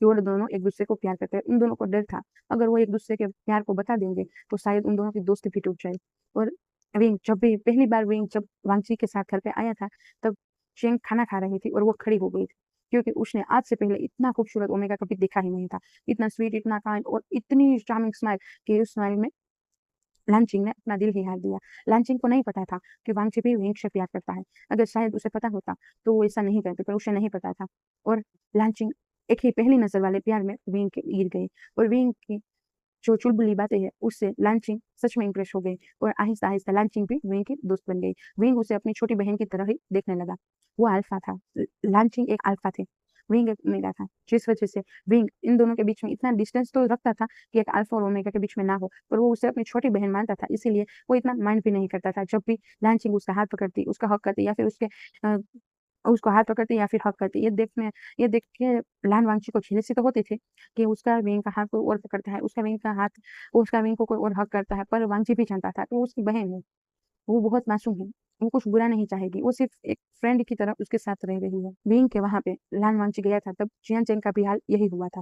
कि वो दोनों एक-दूसरे को प्यार करते हैं। उन दोनों को डर था, अगर वो एक-दूसरे के प्यार को बता देंगे, तो शायद उन दोनों की दोस्ती भी टूट जाए। और विंग जब भी पहली बार विंग जब वांग जी के साथ घर पे आया था, तब चेंग खाना खा रही थी और वो खड़ी हो गई थी, क्योंकि उसने आज से पहले इतना खूबसूरत ओमेगा कभी देखा ही नहीं था। इतना स्वीट, इतना काइंड और इतनी चार्मिंग स्माइल कि उस स्माइल में लांचिंग ने अपना दिल ही हार दिया। लांचिंग को नहीं पता था कि वांगची भी विंग से प्यार करता है। अगर शायद उसे पता होता, तो वो ऐसा नहीं करती, पर उसे नहीं पता था और लांचिंग एक ही पहली नज़र वाले प्यार में विंग के गिर गई और विंग की जो चुलबुली बातें हैं, उससे लांचिंग सच में इम्प्रेस हो गई और आहिस्ता-आहिस्ता लांचिंग भी विंग की दोस्त बन गई। विंग उसे अपनी छोटी बहन की तरह ही देखने लगा। वो अल्फा था, लांचिंग एक अल्फा थी, विंग एक ओमेगा था, जिस वजह से विंग इन दोनों के बीच में इतना डिस्टेंस तो रखता था कि एक अल्फा और ओमेगा के बीच में ना हो, पर वो उसे अपनी छोटी बहन मानता था, इसीलिए वो इतना माइंड भी नहीं करता था। जब भी लांचिंग उसका हाथ पकड़ती, उसका हग करती या फिर अ, उसको हाथ पकड़ती या फिर हग करती, ये देख के लान वांगची को झेल-सी तो होती थी कि उसका विंग का हाथ कोई और पकड़ता है, उसका विंग को कोई और हग करता है, पर वांगची भी जानता था कि वो उसकी बहन है, वो बहुत मासूम है, वो कुछ बुरा नहीं चाहेगी, वो सिर्फ़ एक फ्रेंड की तरह उसके साथ रह रही है। विंग के वहाँ पे लान वांगची गया था, तब जियान चेंग का भी हाल यही हुआ था।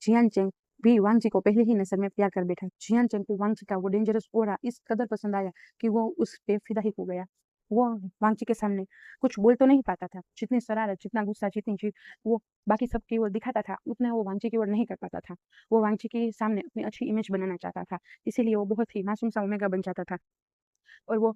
जियान चेंग भी वांग जी को पहली ही नज़र में प्यार कर बैठा। जियान चेंग को वांग जी का वो डेंजरस ऑरा इस कदर पसंद आया कि वो उस पे फ़िदा ही हो गया। वो वांग जी के सामने कुछ बोल तो नहीं पाता था। जितनी शरारत, जितना गुस्सा, जितनी जिद वो बाकी सब की ओर दिखाता था, उतना वो वांग जी की ओर नहीं कर पाता था। वो वांग जी के सामने अपनी अच्छी इमेज बनाना चाहता था, इसीलिए वो बहुत ही मासूम सा ओमेगा बन जाता था और वो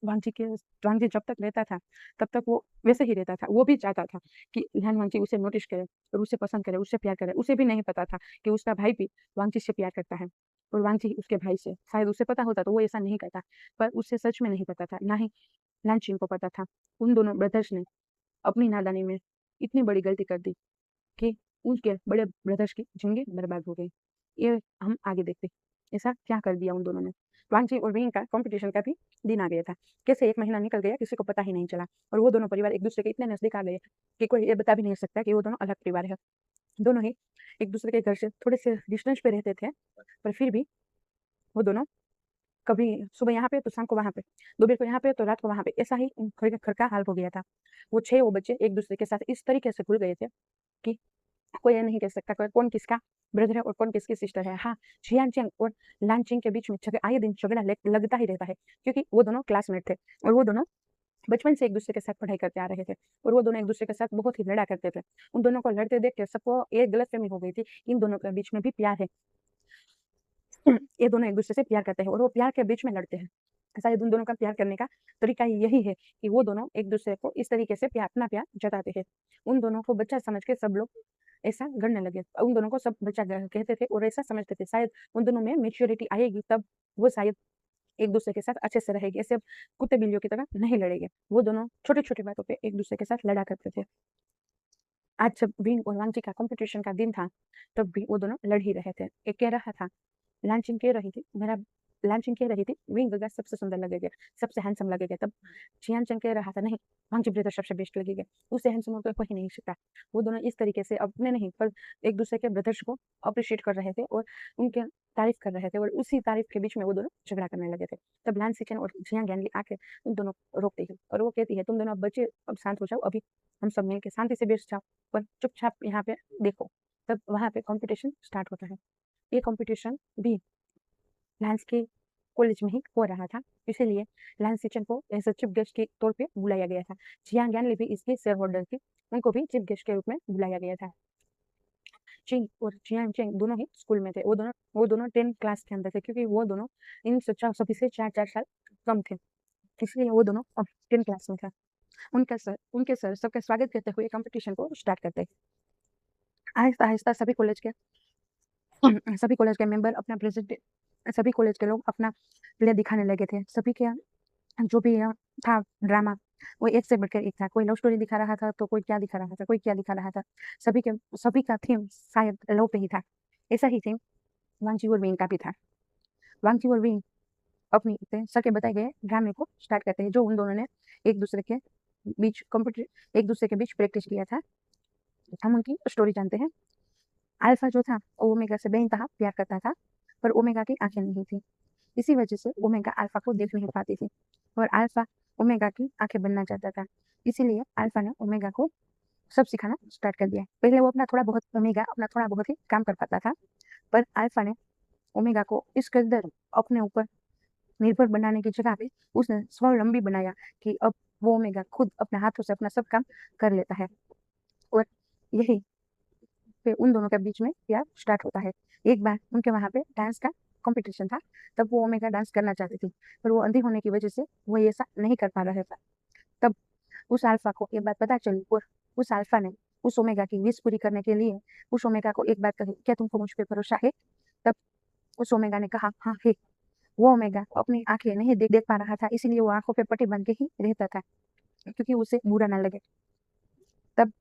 वांग जी जब तक रहता था, तब तक वो वैसे ही रहता था। वो भी चाहता था कि रेहान वांग जी उसे नोटिस करे और उसे पसंद करे, उससे प्यार करे। उसे भी नहीं पता था कि उसका भाई भी वांग जी से प्यार करता है और वांग जी उसके भाई से। शायद उसे पता होता तो वो ऐसा नहीं करता, पर उसे सच में नहीं पता था, ना ही लानचिन को पता था। उन दोनों ब्रदर्स ने अपनी नादानी में इतनी बड़ी गलती कर दी कि उनके बड़े ब्रदर्स की ज़िंदगी बर्बाद हो गई। ये हम आगे देखते हैं। ऐसा क्या कर दिया उन दोनों ने। वांगजी और विंग का कॉम्पिटिशन का भी दिन आ गया था। कैसे 1 महीना निकल गया किसी को पता ही नहीं चला और वो दोनों परिवार एक-दूसरे के इतने नज़दीक आ गए कि कोई ये बता भी नहीं सकता कि वो दोनों अलग परिवार है। दोनों ही एक-दूसरे के घर से थोड़े से डिस्टेंस पे रहते थे, पर फिर भी वो दोनों कभी सुबह यहाँ पे तो शाम को वहाँ पे, दोपहर को यहाँ पे तो रात को वहाँ पे, ऐसा ही घर का हाल हो गया था। वो 6 वो बच्चे एक-दूसरे के साथ इस तरीके से घुल गए थे कि कोई ये नहीं कह सकता कि कौन किसका ब्रदर है और कौन किसकी सिस्टर है। हाँ, जियान-चेंग और लान-चेंग के बीच में आए दिन झगड़ा लगता ही रहता है, क्योंकि वो दोनों क्लासमेट थे और वो दोनों बचपन से एक-दूसरे के साथ पढ़ाई करते आ रहे थे और वो दोनों एक-दूसरे के साथ बहुत ही लड़ा करते थे। उन दोनों को लड़ते देख के सबको ये गलतफ़हमी हो गई थी, इन दोनों के बीच में भी प्यार है। ये दोनों एक-दूसरे से प्यार करते हैं और वो प्यार के बीच में लड़ते हैं। शायद उन दोनों का प्यार करने का तरीका यही है कि वो दोनों एक-दूसरे को इस तरीके से अपना प्यार जताते हैं। उन दोनों को बच्चा समझ के सब लोग ऐसा गढ़ने लगे। उन दोनों को सब बच्चा कहते थे और ऐसा समझते थे। शायद उन दोनों में मैच्योरिटी आएगी, तब वो शायद एक-दूसरे के साथ अच्छे से रहेंगे। ऐसे कुत्ते-बिल्लियों की तरह नहीं लड़ेंगे। वो दोनों छोटी-छोटी बातों पे एक-दूसरे के साथ लड़ा करते थे। आज जब विंग और वांगची का कॉम्पिटिशन का दिन था, तब भी वो दोनों लड़ ही रहे थे। एक कह रहा था, लानचिन कह रही थी, मेरा लामचिन कह रही थी विंग गगा सबसे सुंदर लगेगा, सबसे हैंडसम लगेगा। तब जियान चंग कह रहा था नहीं, वांगजी ब्रदर सबसे बेस्ट लगेगा, उससे हैंडसम और कोई नहीं सकता। वो दोनों इस तरीके से अपने नहीं पर एक दूसरे के ब्रदर्स को अप्रिशिएट कर रहे थे और उनके तारीफ कर रहे थे और उसी तारीफ के बीच में वो दोनों झगड़ा करने लगे थे। तब लान सिचन और जिया गैनली आके उन दोनों को रोकती है और वो कहती है तुम दोनों अब बच्चे अब शांत हो जाओ, अभी हम सब मिलकर शांति से बैठ जाओ और चुपचाप यहाँ पे देखो। तब वहाँ पे कॉम्पिटिशन स्टार्ट होता है। ये कॉम्पिटिशन भी लांस के कॉलेज में ही हो रहा था, इसीलिए लांस सिचन को एज अ चीफ गेस्ट के तौर पे बुलाया गया था। जियांग गैनली भी इसके शेयर होल्डर थे, उनको भी चीफ गेस्ट के रूप में बुलाया गया था। चिंग और जियांग चेंग दोनों ही स्कूल में थे। वो दोनों 10 क्लास के अंदर थे क्योंकि वो दोनों इन सभी से 4-4 साल कम थे, इसलिए वो दोनों अब 10 क्लास में था। उनके सर सबका स्वागत करते हुए कंपटीशन को स्टार्ट करते। आहिस्ता-आहिस्ता सभी कॉलेज के मेंबर अपना प्रेजेंट सभी कॉलेज के लोग अपना प्ले दिखाने लगे थे। सभी के जो भी था ड्रामा, वो एक से बढ़कर एक था। कोई लव स्टोरी दिखा रहा था, तो कोई क्या दिखा रहा था, कोई क्या दिखा रहा था। सभी का थीम शायद लव पे ही था। ऐसा ही थीम वांगजी और विंग का भी था। वांगजी और विंग अपनी सर के बताए गए ड्रामे को स्टार्ट करते हैं, जो उन दोनों ने एक दूसरे के एक दूसरे के बीच प्रैक्टिस किया था। हम उनकी स्टोरी जानते हैं। अल्फा जो था वो ओमेगा से बेइंतहा प्यार करता था, पर ओमेगा की आंखें नहीं थी। इसी वजह से ओमेगा अल्फा को देख नहीं पाती थी और अल्फा ओमेगा की आंखें बनना चाहता था। इसीलिए अल्फा ने ओमेगा को सब सिखाना स्टार्ट कर दिया। पहले वो ओमेगा अपना थोड़ा बहुत ही काम कर पाता था, पर अल्फा ने ओमेगा को इस कदर अपने ऊपर निर्भर बनाने की जगह पे उसने स्वावलंबी बनाया कि अब वो ओमेगा खुद अपने हाथों से अपना सब काम कर लेता है और यही पे उन दोनों के बीच में प्यार स्टार्ट होता है। एक बार उनके वहाँ पे डांस का कॉम्पिटिशन था, तब वो ओमेगा डांस करना चाहती थी, पर वो अंधी होने की वजह से वो ये ऐसा नहीं कर पा रहा था। तब उस अल्फा को ये बात पता चली और उस अल्फा ने उस ओमेगा की विश पूरी करने के लिए उस ओमेगा को एक बात कही, क्या तुमको मुझ पे भरोसा है? तब उस ओमेगा ने कहा हाँ है। वो ओमेगा अपनी आंखें नहीं देख पा रहा था, इसीलिए वो आंखों पे पट्टी बांध के ही रहता था क्योंकि उसे बुरा ना लगे। तब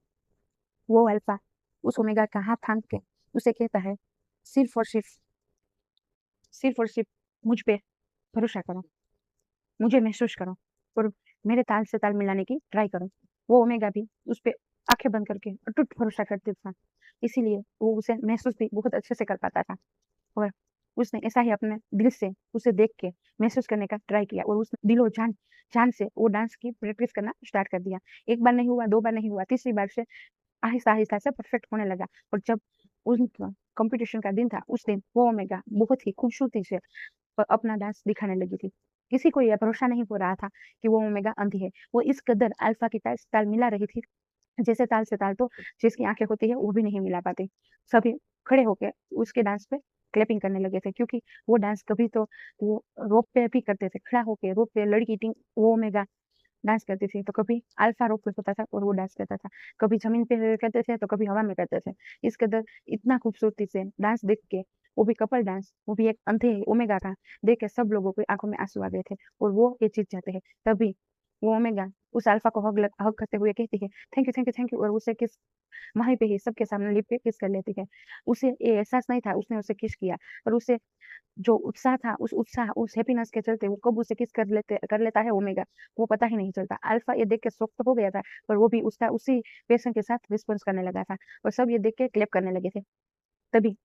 वो अल्फा उस ओमेगा का हाथ थाम के उसे कहता है सिर्फ और सिर्फ मुझ पे भरोसा करो, मुझे महसूस करो और मेरे ताल से ताल मिलाने की ट्राई करो। वो ओमेगा भी उस पे आंखें बंद करके अटूट भरोसा करते था, इसीलिए वो उसे महसूस भी बहुत अच्छे से कर पाता था और उसने ऐसा ही अपने दिल से उसे देख के महसूस करने का ट्राई किया और उसने दिलो जान जान से वो डांस की प्रैक्टिस करना स्टार्ट कर दिया। एक बार नहीं हुआ, 2 बार नहीं हुआ, तीसरी बार से आहिस्ता-आहिस्ता से परफेक्ट होने लगा और जब उनका कॉम्पिटिशन का दिन था, उस दिन वो ओमेगा बहुत ही खूबसूरती से अपना डांस दिखाने लगी थी। किसी को ये भरोसा नहीं हो रहा था कि वो ओमेगा अंधी है। वो इस कदर अल्फा की ताल मिला रही थी, जैसे ताल से ताल तो जिसकी आँखें होती है वो भी नहीं मिला पाती। सभी खड़े होके उसके डांस पे क्लैपिंग करने लगे थे क्योंकि वो डांस कभी तो वो रोप पे भी करते थे, खड़ा होके रोप पे लड़की टीम वो ओमेगा डांस करती थी, तो कभी अल्फा रोप पे होता था और वो डांस करता था। कभी ज़मीन पे करते थे, तो कभी हवा में करते थे। इस कदर इतना खूबसूरती से डांस देख के, वो भी कपल डांस, वो भी एक अंधे ओमेगा का, देख के सब लोगों की आँखों में आँसू आ गए थे और वो ये चीज़ चाहते हैं। तभी वो ओमेगा उस अल्फा को हग करते हुए कहती है, "thank you, thank you, thank you" और उसे किस वहीं पे ही सबके सामने लिप पे किस कर लेती है। उसे ये एहसास नहीं था, उसने उसे किस किया, पर उसे जो उत्साह था, उस उत्साह, उस हैप्पीनेस के चलते वो कब उसे किस कर लेता है ओमेगा, वो पता ही नहीं चलता। अल्फा ये देख के शॉक तो हो गया था, पर वो भी उसका उसी पैशन के साथ रिस्पॉन्स करने लगा था और सब ये देख के क्लैप करने लगे थे। तभी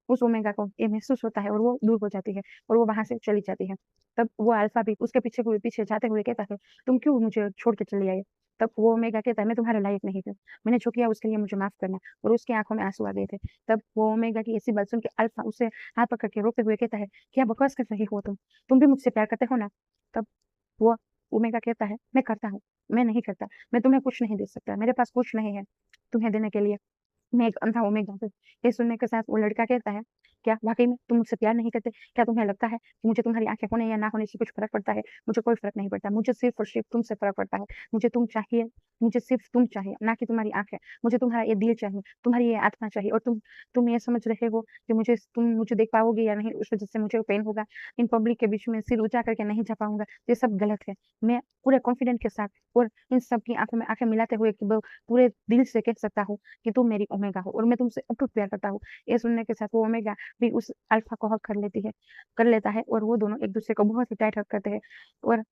उस ओमेगा को ये महसूस होता है और वो दूर हो जाती है और वो वहाँ से चली जाती है। तब वो अल्फा भी उसके पीछे जाते हुए कहता है, "तुम क्यों मुझे छोड़ के चली आई?" तब वो ओमेगा कहता है, "मैं तुम्हारे लायक नहीं हूँ। मैंने जो किया उसके लिए मुझे माफ़ करना" और उसकी आँखों में आँसू आ गए थे। तब वो ओमेगा की ऐसी बात सुन के अल्फा उसे हाथ पकड़ के रोकते हुए कहता है, "क्या बकवास कर रही हो तुम? तुम भी मुझसे प्यार करते हो ना?" तब वो ओमेगा कहता है, "मैं करता हूँ, मैं नहीं करता। मैं तुम्हें कुछ नहीं दे सकता। मेरे पास कुछ नहीं है तुम्हें देने के लिए। मैं एक अंधा ओमेगा हूँ।" ये सुनने के साथ वो लड़का कहता है, "क्या वाक़ई में तुम मुझसे प्यार नहीं करते? क्या तुम्हें लगता है कि मुझे तुम्हारी आँखें होने या ना होने से कुछ फ़र्क पड़ता है? मुझे कोई फ़र्क नहीं पड़ता। मुझे सिर्फ़ और सिर्फ़ तुमसे फ़र्क पड़ता है। मुझे तुम चाहिए, मुझे सिर्फ़ तुम चाहिए, ना कि तुम्हारी आँखें। मुझे तुम्हारा ये दिल चाहिए, तुम्हारी ये आत्मा चाहिए और तुम ये समझ रहे हो कि तुम मुझे देख पाओगे या नहीं, उस वज़ह से मुझे पेन होगा। इन पब्लिक के बीच में सिर ऊँचा करके नहीं जा पाऊँगा। ये सब गलत है। मैं पूरे कॉन्फिडेंट के साथ और इन सब की आँखों में आँखें मिलाते हुए कि ब पूरे दिल से कह सकता हूँ कि तुम मेरी ओमेगा हो और मैं तुमसे अटूट प्यार करता हूँ।" ये सुनने के साथ वो ओमेगा भी उस अल्फा को हग कर लेता है और वो दोनों एक दूसरे को बहुत ही टाइट हग करते हैं और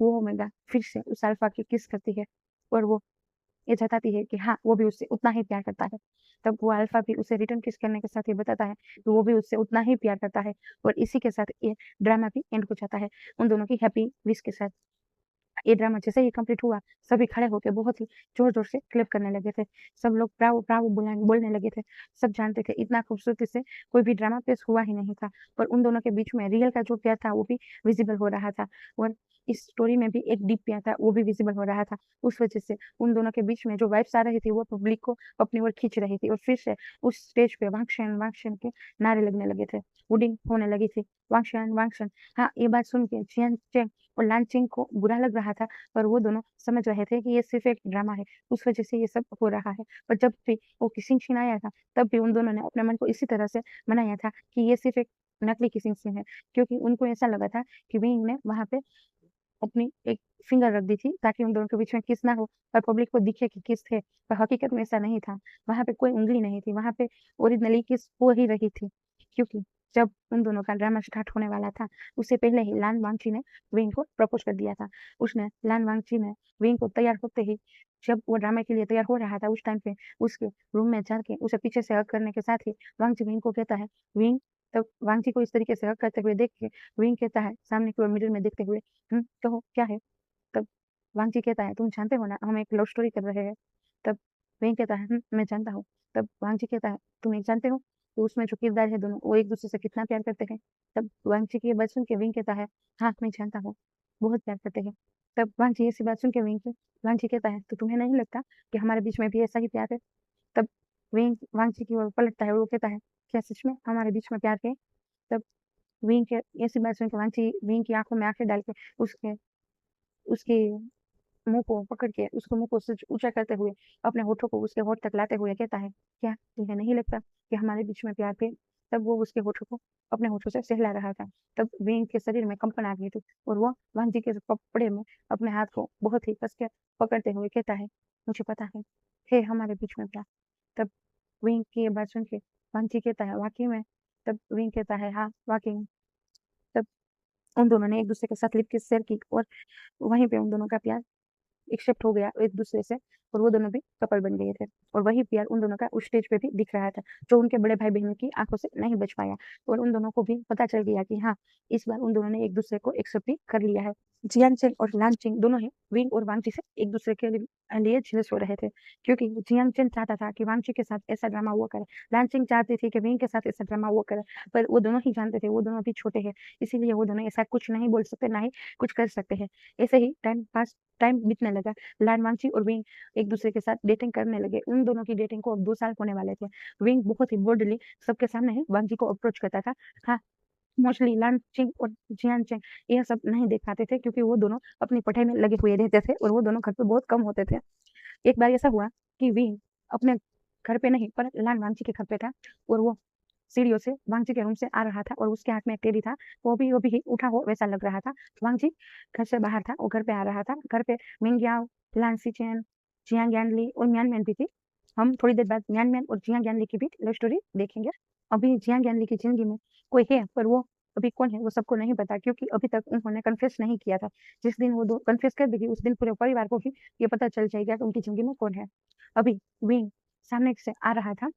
वो ओमेगा फिर से उस अल्फा की किस करती है और वो ये जताती है कि हाँ, वो भी उससे उतना ही प्यार करता है। तब वो अल्फा भी उसे रिटर्न किस करने के साथ ये बताता है कि वो भी उससे उतना ही प्यार करता है और इसी के साथ ये ड्रामा भी एंड हो जाता है, उन दोनों की हैप्पी विश के साथ। ये ड्रामा जैसे ही कंप्लीट हुआ, सभी खड़े होके बहुत ही ज़ोर-ज़ोर से क्लैप करने लगे थे। सब लोग ब्रावो, ब्रावो बोलने लगे थे। सब जानते थे इतना खूबसूरती से कोई भी ड्रामा पेश हुआ ही नहीं था और उन दोनों के बीच में रियल का जो प्यार था वो भी विज़िबल हो रहा था और इस स्टोरी में भी एक डीप प्यार था, वो भी विज़िबल हो रहा था। उस वज़ह से उन दोनों के बीच में जो वाइब्स आ रही थी वो पब्लिक को अपनी ओर खींच रही थी और फिर से उस स्टेज पे वांगशन, वांगशन के नारे लगने लगे थे। वुडिंग होने लगी थी, वांगशन, वांगशन। हाँ, ये बात सुन के जियान चेंग और लानचिंग को बुरा लग रहा था पर वो दोनों समझ रहे थे कि ये सिर्फ़ एक ड्रामा है, उस वज़ह से ये सब हो रहा है। पर जब भी वो किसिंग सीन आया था, तब भी उन दोनों ने अपने मन को इसी तरह से मनाया था कि ये सिर्फ़ एक नकली किसिंग सीन है, क्योंकि उनको ऐसा लगा था कि विंग ने वहाँ पे अपनी एक फिंगर रख दी थी ताकि उन दोनों के बीच में किस ना हो और पब्लिक को दिखे कि किस थे, पर हकीकत में ऐसा नहीं था। वहाँ पे कोई उँगली नहीं थी, वहाँ पे ओरिजिनली किस हो ही रही थी। क्योंकि जब उन दोनों का ड्रामा स्टार्ट होने वाला था, उससे पहले ही लान वांगची ने विंग को प्रपोज़ कर दिया था। उसने लान वांगची ने विंग को तैयार होते ही जब वो ड्रामे के लिए तैयार हो रहा था, उस टाइम पे उसके रूम में जाके उसे पीछे से हग करने के साथ ही वांगची विंग को कहता है, "विंग" तब वांगची को इस तरीके से हग करते हुए देख के विंग कहता है सामने की ओर मिरर में देखते हुए, कहो क्या है?" तब वांगची कहता है, "तुम जानते हो ना हम एक लव स्टोरी कर रहे हैं।" तब वें कहता है, मैं जानता हूँ।" तब वांगची कहता है, "तुम ये जानते हो कि उसमें जो किरदार है दोनों वो एक-दूसरे से कितना प्यार करते हैं?" तब वांगची की ये बात सुन के विंग कहता है, "हाँ, मैं जानता हूँ, बहुत प्यार करते हैं।" तब वांगची ऐसी बात सुन के वांगची कहता है, "तो तुम्हें नहीं लगता कि हमारे बीच में भी ऐसा ही प्यार है?" तब विंग वांगची की ओर पलटता है और वो कहता है, "क्या सच में हमारे बीच में प्यार है?" तब विंग के ऐसी बात सुन के वांगची विंग की आँखों में आँखें डाल के उसके उसके मुँह को पकड़ के उसको मुँह को सच ऊँचा करते हुए अपने होठों को उसके होठ तक लाते हुए कहता है, "क्या तुम्हें नहीं लगता कि हमारे बीच में प्यार है?" तब वो उसके होठों को अपने होठों से सहला रहा था। तब वें के शरीर में कंपन आ गई थी और वो वांग जी के कपड़े में अपने हाथ को बहुत ही कस के पकड़ते हुए कहता है, "मुझे पता है हमारे बीच में प्यार।" तब वें की ये बात सुन के वांग जी कहता है, "वाक़ई में?" तब वें कहता है, "हाँ, वाक़ई में।" तब उन दोनों ने एक-दूसरे के साथ लिप किस शेयर की और वहीं पे उन दोनों का प्यार एक्सेप्ट हो गया एक-दूसरे से और वो दोनों भी कपल बन गए थे और वही प्यार उन दोनों का उस स्टेज पे भी दिख रहा था, जो उनके बड़े भाई-बहन की आँखों से नहीं बच पाया और उन दोनों को भी पता चल गया कि हाँ, इस बार उन दोनों ने एक-दूसरे को एक्सेप्ट भी कर लिया है। जियान चेंग और लान चेंग दोनों ही विंग और वांगची से एक-दूसरे के लिए जेलस हो रहे थे, क्योंकि जियान चेंग चाहता था कि वांगची के साथ ऐसा ड्रामा वो करे, लान चेंग चाहती थी कि विंग के साथ ऐसा ड्रामा वो करे, पर वो दोनों ही जानते थे, वो दोनों अभी छोटे हैं, इसीलिए वो दोनों ऐसा कुछ नहीं बोल सकते, ना ही कुछ कर सकते हैं। ऐसे ही टाइम बीतने लगा। लान वांगची और विंग एक-दूसरे के साथ डेटिंग करने लगे। उन दोनों की डेटिंग को अब 2 साल होने वाले थे। विंग बहुत ही बोल्डली सबके सामने ही वांगची को अप्रोच करता था। हाँ, मोस्टली लान चिंग और जियान चिंग यह सब नहीं देख पाते थे क्योंकि वो दोनों अपनी पढ़ाई में लगे हुए रहते थे और वो दोनों घर पे बहुत कम होते थे। एक बार ऐसा हुआ कि विंग अपने घर पे नहीं पर लान वांगची के घर पे था और वो सीढ़ियों से वांगची के रूम से आ रहा था और उसके हाथ में एक टेडी था। वो भी उठा हो वैसा लग रहा था। वांगची घर से बाहर था, वो घर पे आ रहा था। घर पे मिंग याओ, लान सीचेन, जियांग यानली और मियान मैन भी थी। हम थोड़ी देर बाद मियान मैन और जियांग यानली की भी लव स्टोरी देखेंगे। अभी जियांग यानली की ज़िंदगी में कोई है पर वो अभी कौन है वो सबको नहीं पता क्योंकि अभी तक उन्होंने कन्फेस नहीं किया था। जिस दिन वो दो कन्फेस कर देगी उस दिन पूरे परिवार को भी ये पता चल जाएगा कि उनकी ज़िंदगी में कौन है। अभी विंग सामने से आ रहा था।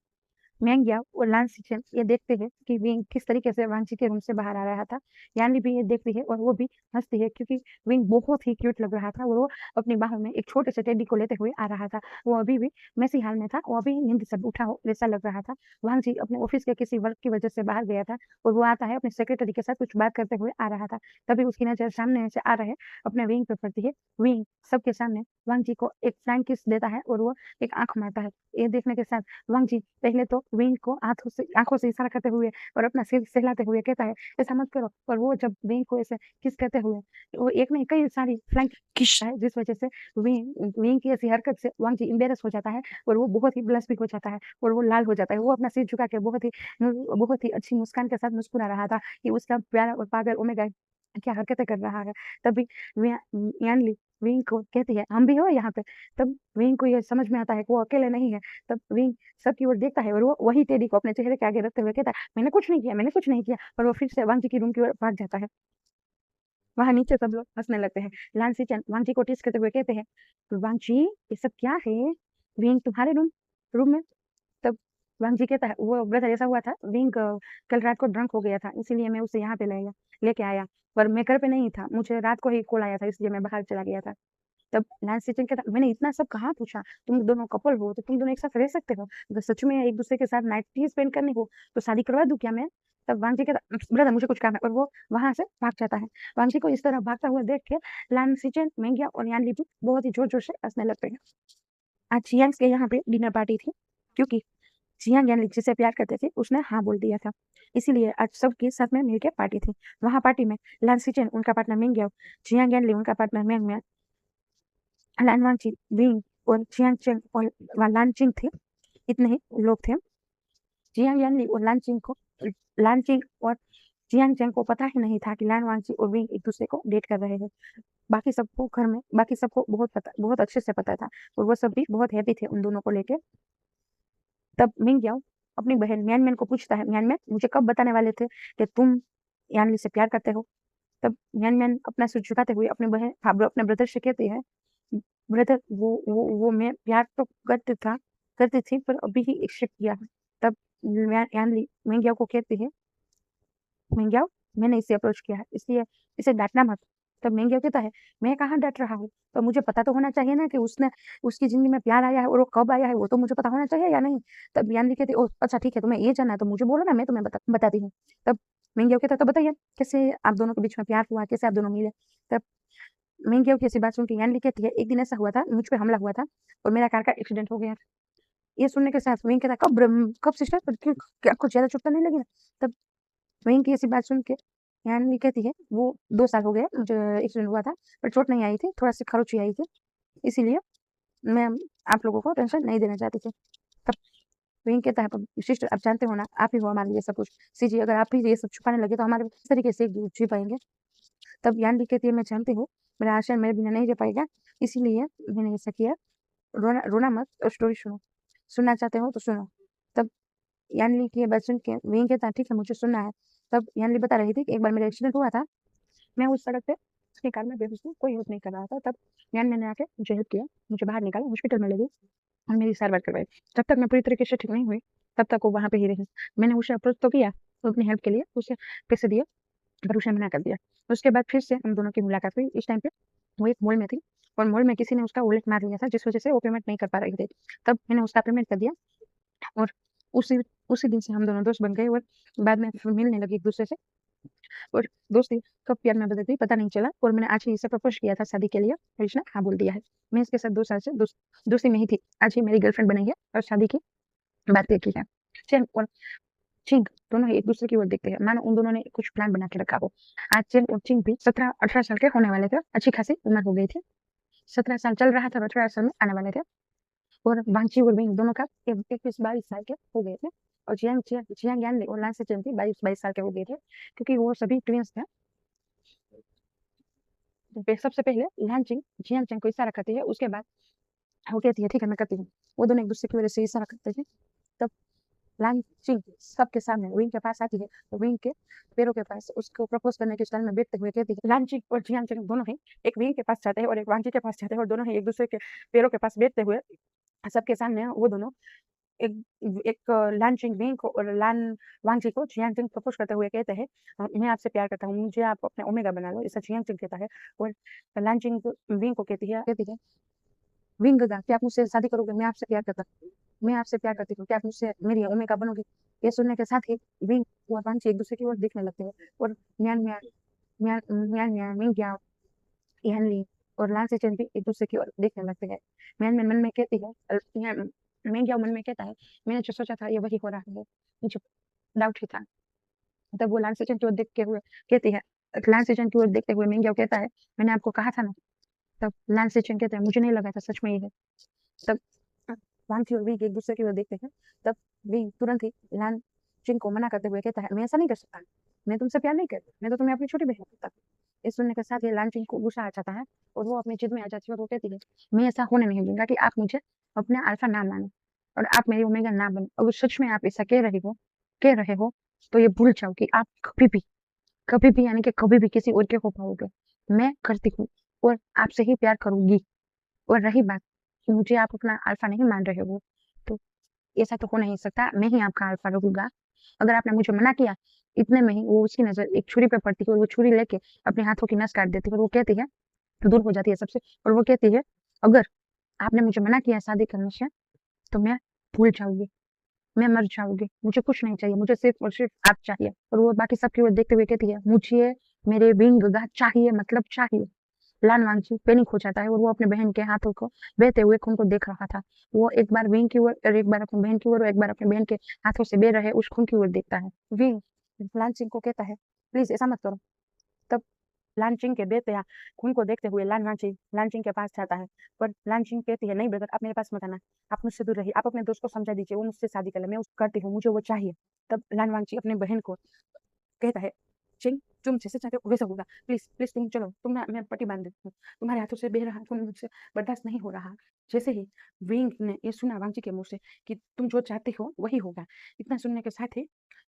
मैंग्या और लांस सिचन ये देखते हैं कि विंग किस तरीके से वांची के रूम से बाहर आ रहा था। यान्नी भी ये देखती है और वो भी हँसती है क्योंकि विंग बहुत ही क्यूट लग रहा था और वो अपनी बाहों में एक छोटे से टेडी को लेते हुए आ रहा था। वो अभी भी मेसी हाल में था, वो अभी नींद से उठा हो वैसा लग रहा था। वांग जी अपने ऑफिस के किसी वर्क की वजह से बाहर गया था और वो आता है अपने सेक्रेटरी के साथ कुछ बात करते हुए आ रहा था। तभी उसकी नज़र सामने से आ रहे अपने विंग पे पड़ती है। विंग सबके सामने वांग जी को एक फ्लाइंग किस देता है और वो एक आँख मारता है। ये देखने के साथ वांग जी पहले तो विंग को आँखों से इशारा करते हुए और अपना सिर सहलाते हुए कहता है, "ऐसा मत करो।" और वो जब विंग को ऐसे किस करते हुए वो एक नहीं कई सारी फ्लाइंग किस है जिस वज़ह से विंग विंग की ऐसी हरकत से वांग जी एम्बैरेस हो जाता है और वो बहुत ही ब्लश भी हो जाता है और वो लाल हो जाता है। वो अपना सिर झुका के बहुत ही अच्छी मुस्कान के साथ मुस्कुरा रहा था कि उसका प्यारा और पागल ओमेगा क्या हरकतें कर रहा है। तभी यानली विंग को कहती है, "हम भी हो यहाँ पे।" तब विंग को ये समझ में आता है कि वो अकेले नहीं है। तब विंग सबकी ओर देखता है और वो वही टेडी को अपने चेहरे के आगे रखते हुए कहता है, "मैंने कुछ नहीं किया, मैंने कुछ नहीं किया।" और वो फिर से वांग जी की रूम की ओर भाग जाता है। वहाँ नीचे सब लोग हँसने लगते हैं। लान सिचन वांग जी को टीज़ करते हुए कहते हैं, "वांग जी, ये सब क्या है? विंग तुम्हारे रूम में?" तब वांग जी कहता है, "वो ब्रदर ऐसा हुआ था, विंग कल रात को ड्रंक हो गया था, इसीलिए मैं उसे यहाँ पे लेके आया, पर मैं घर पे नहीं था, मुझे रात को ही कॉल आया था, इसलिए मैं बाहर चला गया था।" तब लैंस सिचन कहता, "मैंने इतना सब कहाँ पूछा, तुम दोनों कपल हो, तो तुम दोनों एक साथ रह सकते हो, अगर सच में एक-दूसरे के साथ नाइट स्पेंड करनी हो, तो शादी करवा दूँ क्या मैं?" तब वांग जी कहता, "ब्रदर मुझे कुछ काम है," और वो वहाँ से भाग जाता है। वांग जी को इस तरह भागता हुआ देख के लैंस सिचन, मेंगिया और यान लीबी बहुत ही ज़ोर-ज़ोर से हँसने लगते हैं। आज चियांग के यहाँ पे डिनर पार्टी थी, क्योंकि जियांग यान जिसे प्यार करते थे, उसने हाँ बोल दिया था। इसीलिए आज सबकी साथ में मिलके पार्टी थी। वहाँ पार्टी में लान सिचन, उनका पार्टनर मिंग याओ, जियांग यानली, उनका पार्टनर मेंग मियान, लान वांगची, विंग और जियांग चेंग और लान चिंग थे। इतने ही लोग थे। जियांग यानली और लान चिंग और जियांग चेंग को पता ही नहीं था कि लान वांगची और विंग एक-दूसरे को डेट कर रहे हैं। बाकी सबको बहुत अच्छे से पता था और वो सब भी बहुत हैप्पी थे उन दोनों को लेके। तब मिंग याओ अपनी बहन म्यान म्यान को पूछता है, "म्यान म्यान, मुझे कब बताने वाले थे कि तुम यानली से प्यार करते हो?" तब म्यान म्यान अपना सिर झुकाते हुए अपने ब्रदर से कहती है, "ब्रदर, वो मैं प्यार तो करती थी, पर अभी ही एक्सेप्ट किया है।" तब यानली मिंग याओ को कहती है, "मिंग याओ, मैंने इसे अप्रोच किया है, इसलिए इसे डाँटना मत।" तब मिंग याओ कहता है, "मैं कहाँ डाँट रहा हूँ? पर मुझे पता तो होना चाहिए ना कि उसकी ज़िंदगी में प्यार आया है और वो कब आया है, वो तो मुझे पता होना चाहिए या नहीं?" तब यानली कहती है, "ओह! अच्छा ठीक है, तुम्हें ये जानना है तो मुझे बोलो ना, मैं तुम्हें बताती हूँ।" तब मिंग याओ कहता है, "तो बताइए, कैसे आप दोनों के बीच में प्यार हुआ? कैसे आप दोनों मिले?" तब मिंग याओ की ऐसी बात सुन के यानली कहती है, "एक दिन ऐसा हुआ था, मुझ पे हमला हुआ था और मेरा कार का एक्सीडेंट हो गया।" ये सुनने के साथ मिंग कहता है, कब सिस्टर? क्यों, क्या आपको ज़्यादा चोट तो नहीं लगी ना?" तब वहीं की ऐसी बात सुन के यान्वी कहती है, "वो 2 साल हो गए मुझे एक्सीडेंट हुआ था, पर चोट नहीं आई थी, थोड़ा-सी खरोंच ही आई थी, इसीलिए मैं आप लोगों को टेंशन नहीं देना चाहती थी।" तब वहीं कहता है, "पर सिस्टर आप जानते हो ना, आप ही हो हमारे लिए सब कुछ। जी, अगर आप ही ये सब छुपाने लगे तो हमारे किस तरीके से एक-दूसरे जी पाएँगे?" तब यान्वी कहती है, "मैं जानती हूँ, मेरा आशय मेरे बिना नहीं रह पाएगा, इसीलिए मैंने ऐसा किया। रोना रोना मत और स्टोरी सुनो। सुनना चाहते हो तो सुनो।" तब यान्वी की ये बात सुन के वहीं कहता है, "ठीक है, मुझे सुनना है।" तब यान्वी बता रही थी कि एक बार मेरा एक्सीडेंट हुआ था, मैं उस सड़क पे अपनी कार में बेहोश थी, कोई हेल्प नहीं कर रहा था। तब म्यान ने आके मुझे हेल्प किया, मुझे बाहर निकाला, हॉस्पिटल में ले गई और मेरी सारवार करवाई। जब तक मैं पूरी तरीके से ठीक नहीं हुई, तब तक वो वहाँ पे ही रही। मैंने उसे अप्रोच तो किया, वो अपनी हेल्प के लिए उसे पैसे दिए, पर उसने मना कर दिया। उसके बाद फिर से हम दोनों की मुलाकात हुई। इस टाइम पे वो एक मॉल में थी और मॉल में किसी ने उसका वॉलेट मार लिया था, जिस वज़ह से वो पेमेंट नहीं कर पा रही थी। तब मैंने उसका पेमेंट कर दिया और उसी उसी दिन से हम दोनों दोस्त बन गए और बाद में फिर मिलने लगे एक-दूसरे से। और दोस्ती कब प्यार में बदल गई पता नहीं चला और मैंने आज ही इसे प्रपोज़ किया था शादी के लिए और इसने हाँ बोल दिया है। मैं इसके साथ 2 साल से दोस्ती में ही थी। आज ही मेरी गर्लफ्रेंड बनी है और शादी की बातें की हैं। चेन और चिंग दोनों ही एक-दूसरे की ओर देखते हैं, मानो उन दोनों ने कुछ प्लान बना के रखा हो। आज चेन और चिंग भी 17-18 साल के होने वाले थे। अच्छी खासी उम्र हो गई थी। 17 साल चल रहा था और 18 साल में आने वाले थे और वांगची और विंग दोनों का 21-22 साल के हो गए थे और जियांग यानली और लान सिचन भी 22-22 साल के हो गए थे, क्योंकि वो सभी ट्विन्स थे। सबसे पहले लानचिंग जियांग को इशारा करती है, उसके बाद वो कहती है, "ठीक है, मैं करती हूँ।" वो दोनों एक-दूसरे की वजह से इशारा करते थे। तब लानचिंग सबके सामने विंग के पास आती है, तो विंग के पैरों के पास उसको प्रपोज़ करने के स्टाइल में बैठते हुए कहती है, लानचिंग और जियांग दोनों ही एक विंग के पास जाते हैं और एक वांगची के पास जाते हैं और दोनों ही एक-दूसरे के पैरों के पास बैठते हुए सबके सामने वो दोनों एक एक लानचिंग विंग को और वांगची को जियांग प्रपोज़ करते हुए कहते हैं, "मैं आपसे प्यार करता हूँ, मुझे आप अपने ओमेगा बना लो।" ऐसा जियांग कहता है और लानचिंग विंग को कहती है, "विंग क्या आप मुझसे शादी करोगे? मैं आपसे प्यार करती हूँ, क्या आप मुझसे मेरी ओमेगा बनोगे?" ये सुनने के साथ ही विंग और वांगची एक-दूसरे की ओर देखने लगते हैं और म्यान म्यान म्यान म्यान म्यान, मिंग यानली और लाल सेचन भी एक-दूसरे की ओर देखने लगते हैं। म्यान म्यान मन में कहती है म्यान मिंग याओ मन में कहता है, "मैंने जो सोचा था ये वही हो रहा है, मुझे डाउट ही था।" तब वो लाल सेचन की ओर देखते हुए कहती है लाल सेचन की ओर देखते हुए मिंग याओ कहता है, "मैंने आपको कहा था ना।" तब लाल सेचन कहते हैं, "मुझे नहीं लगा था सच में ये है।" तब अ, वांग थी और विंग एक-दूसरे की ओर देखते हैं। तब विंग तुरंत ही लान चिन को मना करते हुए कहता है, "मैं ऐसा नहीं कर सकता। मैं तुमसे प्यार नहीं करती। मैं तो तुम्हें अपनी छोटी बहन मानता हूँ।" इस सुनने के साथ ही लालचिन को गुस्सा आ जाता है और वो अपनी जिद में आ जाती है और वो कहती है, मैं ऐसा होने नहीं दूंगा कि आप मुझे अपना अल्फा ना मानो और आप मेरी ओमेगा ना बनो। अगर सच में आप ऐसा कह रहे हो तो ये भूल जाओ कि आप कभी भी यानी कि कभी भी किसी और के हो पाओगे। मैं करती हूँ और आपसे ही प्यार करूंगी। और रही बात कि मुझे आप अपना अल्फा नहीं मान रहे हो, तो ऐसा तो हो नहीं सकता, मैं ही आपका अल्फा रहूंगा। अगर आपने मुझे मना किया, इतने में ही वो उसकी नजर एक छुरी पे पड़ती है और वो छुरी लेके अपने हाथों की नस काट देती है और वो कहती है, तो दूर हो जाती है सबसे और वो कहती है, अगर आपने मुझे मना किया शादी करने से तो मैं भूल जाऊंगी, मैं मर जाऊंगी, मुझे कुछ नहीं चाहिए, मुझे सिर्फ और सिर्फ आप चाहिए। और वो बाकी सबकी ओर देखते हुए कहती है, मुझे मेरे विंग गगा चाहिए, मतलब चाहिए। लान वांगची पैनिक हो जाता है और वो अपने बहन के हाथों को बहते हुए खून को देख रहा था। वो एक बार विंग की ओर और एक बार अपनी बहन की ओर और एक बार अपने बहन के हाथों से बह रहे उस खून की ओर देखता है। विंग लान सिंह को कहता है, प्लीज ऐसा मत करो। तब लानचिंग के बेटे खून को देखते हुए लानचिंग के पास जाता है, पर लानचिंग कहती है, नहीं ब्रदर, आप मेरे पास मत आना, आप मुझसे दूर रहिए, आप अपने दोस्त को समझा दीजिए, वो मुझसे शादी कर ले, मैं उसको करती हूँ, मुझे वो चाहिए। तब लान वांगची अपनी बहन को कहता है, चिंग, तुम जैसे चाहते हो वैसा होगा, प्लीज प्लीज तुम चलो, तुम ना, मैं पट्टी बांध देती हूँ, तुम्हारे हाथों से बह रहा खून मुझसे बर्दाश्त नहीं हो रहा। जैसे ही विंग ने ये सुना वांगची के मुंह से कि तुम जो चाहते हो वही होगा, इतना सुनने के साथ ही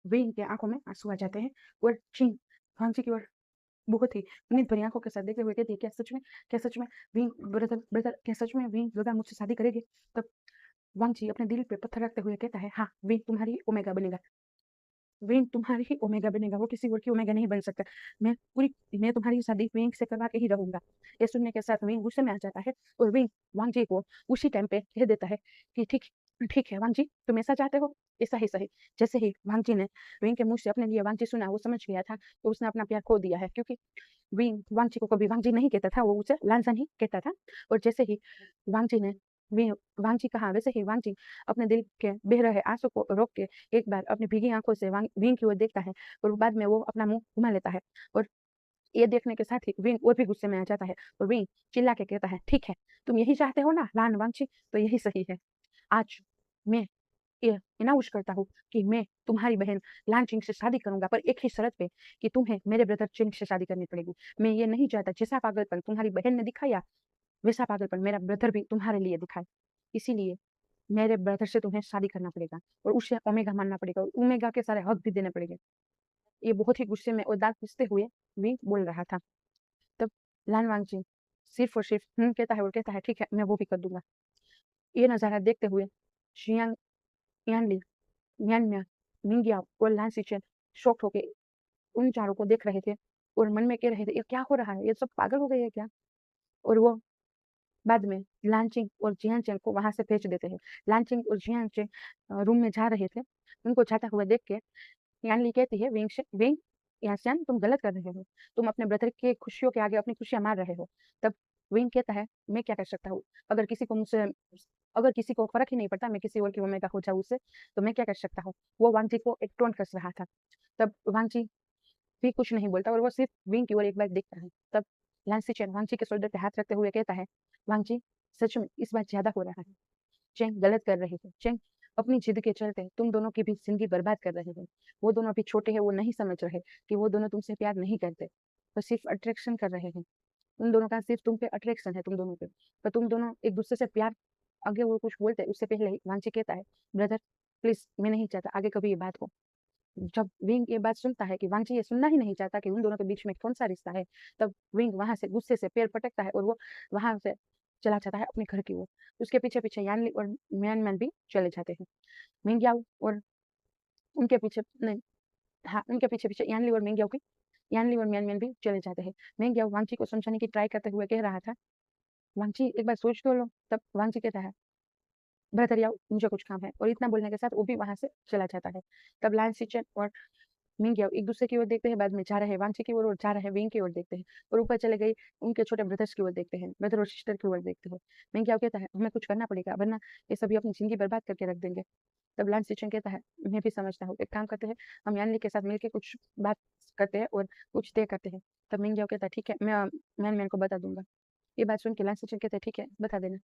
विंग के आंखों में आंसू आ जाते हैं और चिंग वांगची की ओर बहुत ही उम्मीद भरी आंखों के साथ देखते हुए कहती है, क्या सच में विंग ब्रदर ब्रदर क्या सच में विंग ब्रदर मुझसे शादी करेगी? तब वांगची अपने दिल पे पत्थर रखते हुए कहता है, हाँ, विंग तुम्हारी ओमेगा बनेगा, विंग तुम्हारी ही ओमेगा बनेगा, वो किसी और की ओमेगा नहीं बन सकता। मैं तुम्हारी शादी विंग से करवा के ही रहूंगा। ये सुनने के साथ विंग गुस्से में आ जाता है और विंग वांगजी को उसी टाइम पे कह देता है कि ठीक ठीक है वांगजी, तुम ऐसा चाहते हो, ऐसा ही सही। जैसे ही वांगजी ने विंग के मुंह से अपने लिए वांगजी सुना, वो समझ गया था तो उसने अपना प्यार खो दिया है, क्योंकि विंग वांगची को कभी वांगजी नहीं कहता था, वो उसे लानसन ही कहता था। और जैसे ही वांगजी ने वांगजी कहा, वैसे ही वांगजी अपने दिल के बह रहे आंसू को रोक के एक बार अपनी भीगी आंखों से विंग की ओर देखता है और बाद में वो अपना मुंह घुमा लेता है। और ये देखने के साथ ही विंग और भी गुस्से में आ जाता है और विंग चिल्ला के कहता है, ठीक है, तुम यही चाहते हो ना लान वांगची, तो यही सही है। आज मैं ये अनाउंस करता हूँ कि मैं तुम्हारी बहन लान चिंग से शादी करूंगा, पर एक ही शर्त पे कि तुम्हें मेरे ब्रदर चिंग से शादी करनी पड़ेगी। मैं ये नहीं चाहता जैसा पागलपन तुम्हारी बहन ने दिखाया, वैसा पागलपन मेरा ब्रदर भी तुम्हारे लिए दिखाए। इसीलिए मेरे ब्रदर से तुम्हें शादी करना पड़ेगा और उसे ओमेगा मानना पड़ेगा और ओमेगा के सारे हक भी देने पड़ेंगे। ये बहुत ही गुस्से में और दांत पीसते हुए वी बोल रहा था। तब लान वांगची सिर्फ और सिर्फ कहता है और कहता है, ठीक है, मैं वो भी कर दूंगा। ये नजारा देखते हुए शियांग यानली म्यानमार, मिंगिया और लान सीचेन शॉक्ड होके उन चारों को देख रहे थे और मन में कह रहे थे, ये क्या हो रहा है, ये सब पागल हो गए हैं क्या? और वो बाद में लानचिंग और जियांचेन को वहां से भेज देते हैं। लानचिंग और जियांचेन रूम में जा रहे थे, उनको जाता हुआ देख के यानली कहती है, विंग यासियान, तुम गलत कर रहे हो, तुम अपने ब्रदर के खुशियों के आगे अपनी खुशियां मार रहे हो। तब विंग कहता है, मैं क्या कर सकता हूँ, अगर किसी को मुझसे अगर किसी को फर्क ही नहीं पड़ता मैं किसी और की ओमेगा हो जाऊँ उससे, तो मैं क्या कर सकता हूँ। वो वांगजी को एक टोन कस रहा था। तब वांगजी भी कुछ नहीं बोलता और वो सिर्फ विंग की ओर एक बार देखता है। तब लांसी चैन वांगजी के शोल्डर पे हाथ रखते हुए कहता है, वांगजी, सच में इस बार ज्यादा हो रहा है। चेंग गलत कर रही है। चेंग अपनी जिद के चलते तुम दोनों की भी जिंदगी बर्बाद कर रहे हो। वो दोनों अभी छोटे हैं, वो नहीं समझ रहे कि वो दोनों तुमसे प्यार नहीं करते, तो सिर्फ अट्रैक्शन कर रहे हैं। उन दोनों का सिर्फ तुम पे अट्रैक्शन है, तुम दोनों पे, पर तुम दोनों एक दूसरे से प्यार, आगे वो कुछ बोलते हैं उससे पहले ही वांची कहता है, ब्रदर प्लीज, मैं नहीं चाहता आगे कभी ये बात हो। जब विंग ये बात सुनता है कि वांची ये सुनना ही नहीं चाहता कि उन दोनों के बीच में कौन सा रिश्ता है, तब विंग वहां से गुस्से से पैर पटकता है और वो वहां से चला जाता है अपने घर की ओर। उसके पीछे पीछे यानली और म्यानमैन भी चले जाते हैं। मिंग्याओ और उनके पीछे नहीं, हाँ, उनके पीछे पीछे यानली और म्यानमैन भी चले जाते हैं। मिंग्याओ वांची को समझाने की ट्राई करते हुए कह रहा था, वांची एक बार सोच तो लो। तब वांची कहता है, ब्रदर याओ, मुझे कुछ काम है, और इतना बोलने के साथ वो भी वहां से चला जाता है। तब लान सिचन और मिंग्याओ एक दूसरे की ओर देखते हैं, बाद में जा रहे हैं वांची की ओर और जा रहे हैं विंग की ओर देखते हैं, और ऊपर चले गए उनके छोटे ब्रदर्स की ओर देखते हैं, ब्रदर और सिस्टर की ओर देखते हैं। मिंग्याओ कहता है, हमें कुछ करना पड़ेगा वरना ये सभी अपनी जिंदगी बर्बाद करके रख देंगे। तब लान सिचन कहता है, मैं भी समझता हूँ, एक काम करते हैं, हम यानली के साथ मिलकर कुछ बात करते हैं और कुछ तय करते हैं। तब मिंग्याओ कहता है, ठीक है, मैं मैन मैन को बता दूंगा। ये बात सुन के लान सिचन कहते हैं, ठीक है, बता देना।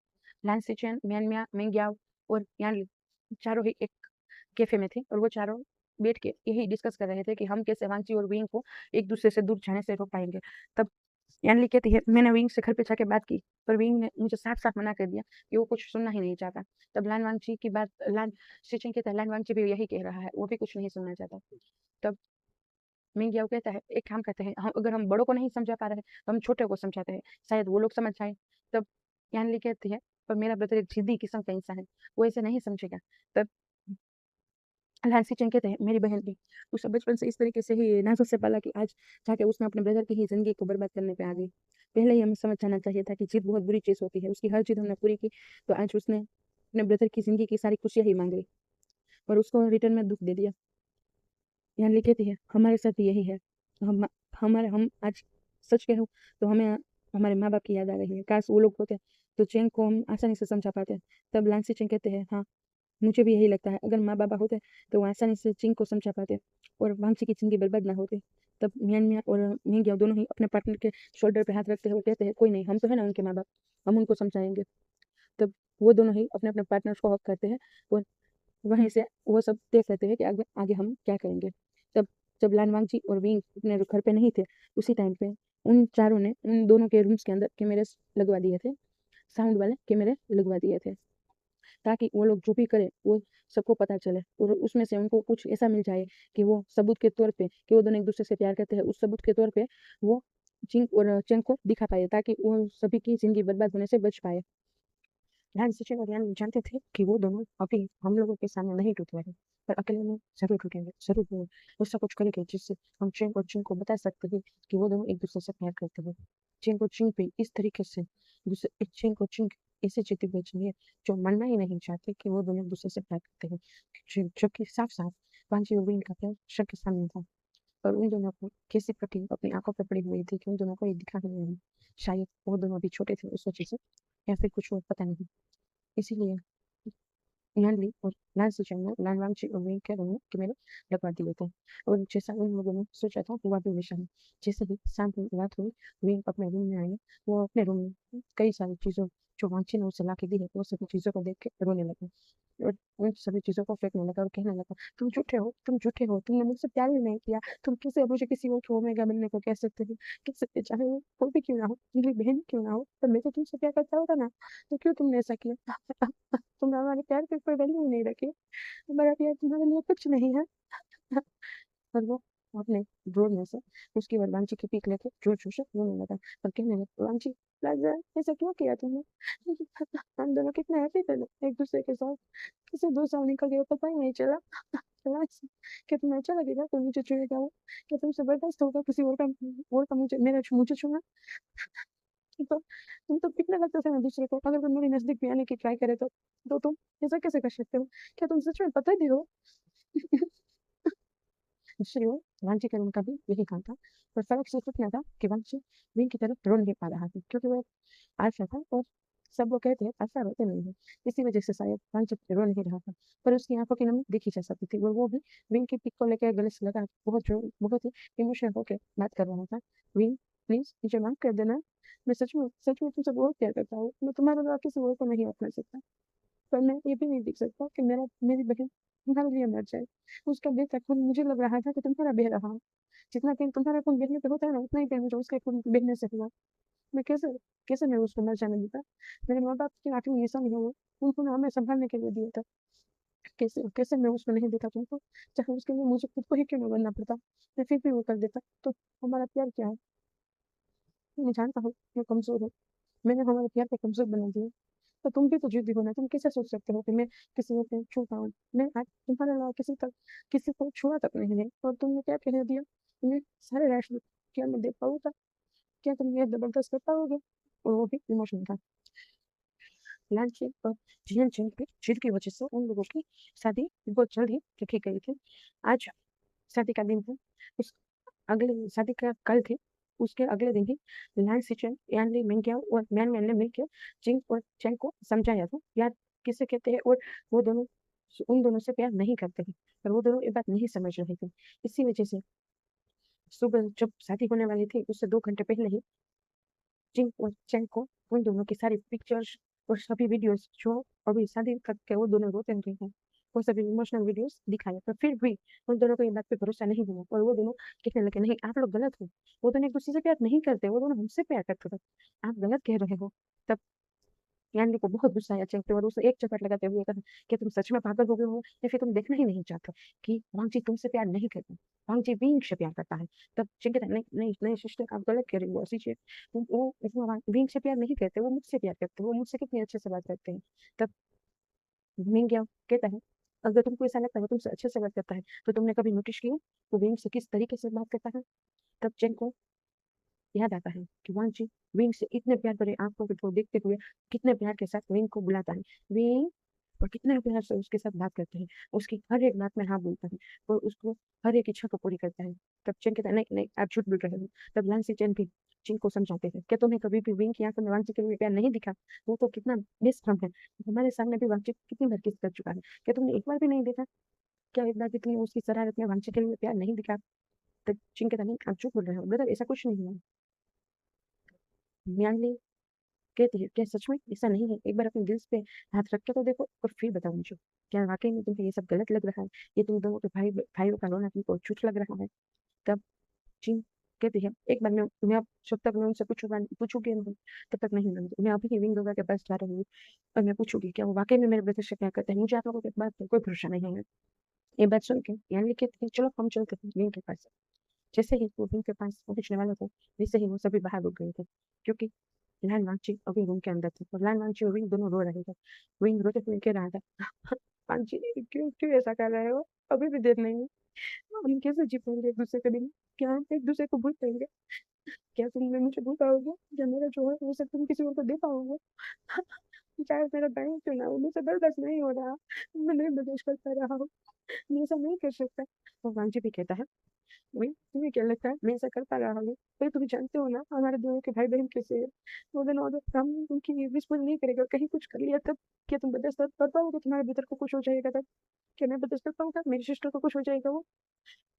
लान सिचन, म्यानमार, मिंग्याओ और यानली चारों ही एक कैफे में थे और वो चारों बैठ के यही डिस्कस कर रहे थे कि हम कैसे वांची और विंग को एक दूसरे से दूर जाने से रोक पाएंगे। तब यानली कहती है, मैंने विंग से घर पे जाके बात की, पर विंग ने मुझे साफ-साफ मना कर दिया कि वो कुछ सुनना ही नहीं चाहता। तब लान वांगची की बात लान शिचिंग कहता है, लान वांगची भी यही कह रहा है, वो भी कुछ नहीं सुनना चाहता। तब मिंग याओ कहता है, एक काम करते हैं, हम अगर हम बड़ों को नहीं समझा पा रहे हैं, तो हम छोटे को समझाते हैं, शायद वो लोग समझ जाएँ। तब यानली कहती है, पर मेरा ब्रदर एक ज़िद्दी किस्म का इंसान है, वो ऐसे नहीं समझेगा। तब लांसी चंग कहते हैं, मेरी बहन भी उसे बचपन से इस तरीके से ही नाज़ुक से पाला कि आज जाके उसने अपने ब्रदर की ही ज़िंदगी को बर्बाद करने पे आ गई। पहले ही हमें समझ जाना चाहिए था कि जिद बहुत बुरी चीज़ होती है, उसकी हर जिद हमने पूरी की, तो आज उसने अपने ब्रदर की ज़िंदगी की सारी खुशियाँ ही माँग ली और उसको रिटर्न में दुःख दे दिया। यानी कहती है, हमारे साथ भी यही है। हम हम आज सच कहूँ तो हमें हमारे माँ-बाप की याद आ रही है। काश वो लोग होते तो चेंग को हम आसानी से समझा पाते। तब लांसी चेंग कहते हैं, हाँ, मुझे भी यही लगता है, अगर माँ-बाप होते तो वो आसानी से चिंग को समझा पाते और वांगची की ज़िंदगी बर्बाद ना होती। तब मियान मियाँ और मिंग याओ दोनों ही अपने पार्टनर के शोल्डर पे हाथ रखते हुए कहते हैं, कोई नहीं, हम तो है ना उनके माँ-बाप, हम उनको समझाएँगे। तब वो दोनों ही अपने-अपने पार्टनर्स को हग करते हैं और वहीं से वो सब देख लेते हैं कि आगे आगे हम क्या करेंगे। तब जब लान वांगची और विंग अपने घर पे नहीं थे, उसी टाइम पे उन चारों ने उन दोनों के रूम्स के अंदर कैमरेस लगवा दिए थे, साउंड वाले कैमरे लगवा दिए थे। ताकि वो लोग जो भी करें वो सबको पता चले और उसमें से उनको कुछ ऐसा मिल जाए कि वो सबूत के तौर पे कि वो दोनों एक दूसरे से प्यार करते हैं, उस सबूत के तौर पे वो चिंग और चेंग को दिखा पाए ताकि वो सभी की जिंदगी बर्बाद होने से बच पाए। ध्यान सचिन और ध्यान जानते थे कि वो दोनों अभी हम लोगों के सामने नहीं टूट रहे, पर अकेले में जरूर टूटेंगे, जरूर वो ऐसा कुछ करेंगे जिससे हम चेंग और चिंग को बता सकते हैं कि वो दोनों एक दूसरे से प्यार करते हैं। चेंग और चिंग पे इस तरीके से दूसरे चेंग और चिंग ऐसे जीते हुए चाहिए जो मानना ही नहीं चाहते कि वो दोनों एक दूसरे से प्यार करते हैं, जबकि साफ साफ वांजी और विन का प्यार सबके सामने था। और उन दोनों को कैसी प्रति अपनी आंखों पर पड़ी हुई थी कि उन दोनों को ये दिखा ही नहीं। शायद वो दोनों अभी छोटे थे उस वजह से, या फिर कुछ और पता नहीं। इसीलिए न्यानली और लाल ने लाल वांगची और वेंग के दोनों कैमरे लगवा दिए थे और जैसा उन लोगों ने सोचा था हुआ भी वैसा ही। जैसे ही शाम की रात हुई, वेंग अपने रूम में आए। वो अपने रूम में कई सारी चीज़ों जो वांची ने उसे ला के दी है, वो सभी चीज़ों को देख के रोने लगा और उन सभी चीज़ों को फेंकने लगा और कहने लगा, तुम झूठे हो, तुम झूठे हो, तुमने मुझसे प्यार ही नहीं किया। तुम कैसे अब मुझे किसी और के ओमेगा बनने को कह सकते हो? कह सकते, चाहे वो कोई भी क्यों ना हो, मेरी बहन क्यों ना हो, पर मैं तो तुमसे प्यार करता होता ना, तो क्यों तुमने ऐसा किया? तुमने हमारे प्यार की कोई वैल्यू ही नहीं रखी। हमारा प्यार तुम्हारे लिए कुछ नहीं है। और वो अपने ड्रॉर में से उसकी वरदांची की पीक लेके जोर-जोर से रोने लगा और कहने लगा, "वांची, राजा, ऐसा क्यों किया तुमने? हम दोनों कितने हैप्पी थे ना एक-दूसरे के साथ। कैसे 2 साल निकल गए पता ही नहीं चला। वांची, क्या तुम्हें अच्छा लगेगा कोई मुझे छुएगा वो? क्या तुमसे बर्दाश्त होगा किसी और का मुझे छूना? तुम तो पिटने लगते थे ना दूसरे को, अगर कोई मेरे नज़दीक भी आने की ट्राई करे तो। तो तुम ऐसा कैसे कर सकते हो? क्या तुम सच में पता भी हो?" दूसरी ओर वांची का उनका भी यही काम था, पर फ़र्क सिर्फ इतना था कि वांची विन की तरफ रो नहीं पा रहा था क्योंकि वो आल्फ़ा था और सब लोग कहते हैं अल्फ़ा रोते नहीं हैं। इसी वजह से शायद वांची रो नहीं रहा था, पर उसकी आँखों की नमी देखी जा सकती थी और वो भी विन की पिक को लेकर गले से लगा बहुत ही इमोशनल होके बात कर रहा था। "विन, प्लीज़ मुझे माफ़ कर देना। मैं सच में तुमसे बहुत प्यार करता हूँ। मैं तुम्हारे अलावा किसी और को नहीं अपना सकता। पर मैं ये भी नहीं देख सकता कि मेरी बहन तुम्हारे लिए मर जाए। उसका बेटा खून मुझे लग रहा था कि तुम्हारा बह रहा हो। जितना पेन तुम्हारा खून बहने पे होता है ना, उतना ही पेन मुझे उसके खून बहने से हुआ। मैं कैसे कैसे मैं उसको मर जाने देता? मेरे माँ-बाप की आखिरी निशानी है वो। उनको ना हमें सँभालने के लिए दिया था। कैसे कैसे मैं उसको नहीं देता तुमको? चाहे उसके लिए मुझे खुद को ही क्यों ना बनना पड़ता, मैं फिर भी वो कर देता। तो हमारा प्यार क्या है? मैं जानता हूँ मैं कमज़ोर हूँ। मैंने हमारे प्यार को कमज़ोर बना दिया। तो तुम भी तो ज़िद्दी हो ना, तुम कैसे सोच सकते हो कि मैं किसी और को छू पाऊँ? मैं आज तुम्हारे अलावा किसी को छुआ तक नहीं है और तुमने क्या कह दिया? तुम्हें सारे रास्ते क्या मैं देख पाऊँगा? क्या तुम ये ज़बरदस्त कर पाओगे? और वो भी इमोशनल था। लालचन और जियनचंद की जिद की वजह से उन लोगों की शादी बहुत जल्द ही रखी गई थी। आज शादी का दिन था। उस अगले शादी का कल थी। उसके अगले दिन ही लान सिचन, यानली मिंगियाओ और मैन ने मिलकर जिंग और चैंग को समझाया था। यार किसे कहते हैं और वो दोनों उन दोनों से प्यार नहीं करते थे। पर वो दोनों ये बात नहीं समझ रहे थे। इसी वजह से सुबह जब शादी होने वाली थी उससे 2 घंटे पहले ही जिंग और चैंग को उन दोनों की सारी पिक्चर्स और सभी वीडियोस जो अभी शादी तक के वो दोनों रोते हुए हैं वो सभी इमोशनल वीडियोस दिखाए, पर फिर भी उन दोनों को ये बात पे भरोसा नहीं हुआ और वो दोनों कहने लगे, नहीं आप लोग गलत हो, वो दोनों एक दूसरे से प्यार नहीं करते, वो दोनों हमसे प्यार करते थे, आप गलत कह रहे हो। तब यान्नी को बहुत गुस्सा आया चेंग पे और उसे एक चपेट लगाते हुए कहा कि तुम सच में पागल हो गए हो या फिर तुम देखना ही नहीं चाहते कि वांगजी तुमसे प्यार नहीं करता, वांगजी विंग से प्यार करता है। तब चिंग कहता है, नहीं नहीं नहीं सिस्टर आप गलत कह रही हो, ऐसी चीज वो विंग से प्यार नहीं करते, वो मुझसे प्यार करते, वो मुझसे कितने अच्छे से बात करते हैं। तब विंग क्या कहता है, अगर तुमको ऐसा लगता है वो तुमसे अच्छे से बात करता है तो तुमने कभी नोटिस किया वो विंग से किस तरीके से बात करता है। तब चिंग को याद आता है कि वांगजी विंग से इतने प्यार भरे आंखों को देखते हुए कितने प्यार के साथ विंग को बुलाता है, विंग, और कितने प्यार से उसके साथ बात करते हैं, उसकी हर एक बात में हाँ बोलता है और उसको हर एक इच्छा को पूरी करता है। तब चेन कहता है, नहीं नहीं आप झूठ बोल रहे हो। तब लांसी चेन भी चिन को समझाते हैं, क्या तुम्हें कभी भी विंग की आंखों में वांगजी के लिए प्यार नहीं दिखा, वो तो कितना बेस्टफ्रेंड है, हमारे सामने भी वांगजी कितनी बार किस कर चुका है, क्या तुमने एक बार भी नहीं देखा, क्या एक बार भी तुमने उसकी शरारत में वांगजी के लिए प्यार नहीं दिखा। तब चिन कहता, नहीं आप झूठ बोल रहे हो ब्रदर, ऐसा कुछ नहीं है। म्यांगली कहती है, क्या सच में ऐसा नहीं है, एक बार अपने दिल पे हाथ रख के तो देखो और फिर बताओ मुझे, क्या वाकई में तुम्हें ये सब गलत लग रहा है, ये तुम दोनों के भाइयों का रोना तुमको झूठ लग रहा है। तब चीन कहती है, एक बार मैं अब जब तक मैं उनसे पूछूंगी नहीं तब तक नहीं मानूंगी, मैं अभी ही विंग के पास जा रही हूँ और मैं पूछूंगी क्या वो वाकई में मेरे ब्रदर से प्यार करते हैं, मुझे आप लोगों की बात पर कोई भरोसा नहीं है। ये बात सुन के यानी कहती है, चलो हम चलते हैं विंग के पास। जैसे ही वो विंग के पास पहुंचने वाले थे वैसे ही वो सभी बाहर रुक गए थे, क्योंकि लाल वांगची अभी रूम के अंदर थे और लाल वांगची और विंग दोनों रो रहे थे। विंग रोते हुए कह रहा था, वांगची क्यों क्यों ऐसा कर रहे हो, अभी भी देर नहीं है, हम कैसे जी पाएंगे एक दूसरे के बिना, क्या हम एक दूसरे को भूल पाएंगे, क्या तुम मुझे भूल पाओगे, क्या मेरा जो है वो सब तुम किसी और को दे पाओगे। चाहे मेरा बैंक क्यों ना हो, मुझसे बर्दाश्त नहीं हो रहा, मैं नहीं बर्दाश्त कर पा रहा हूँ, मैं ऐसा नहीं कर सकता। और वांगची भी कहता है, वही तुम्हें क्या लगता है मैं ऐसा कर पा रहा हूँ, पर तुम जानते हो ना हमारे दोनों के भाई बहन कैसे है, वो दोनों अगर हम उनकी विश पूरी नहीं करेगा, कहीं कुछ कर लिया तब क्या तुम बर्दाश्त कर पाओगे, तुम्हारे भीतर को कुछ हो जाएगा तब, क्या मैं बर्दाश्त कर पाऊंगा, मेरी सिस्टर को कुछ हो जाएगा वो,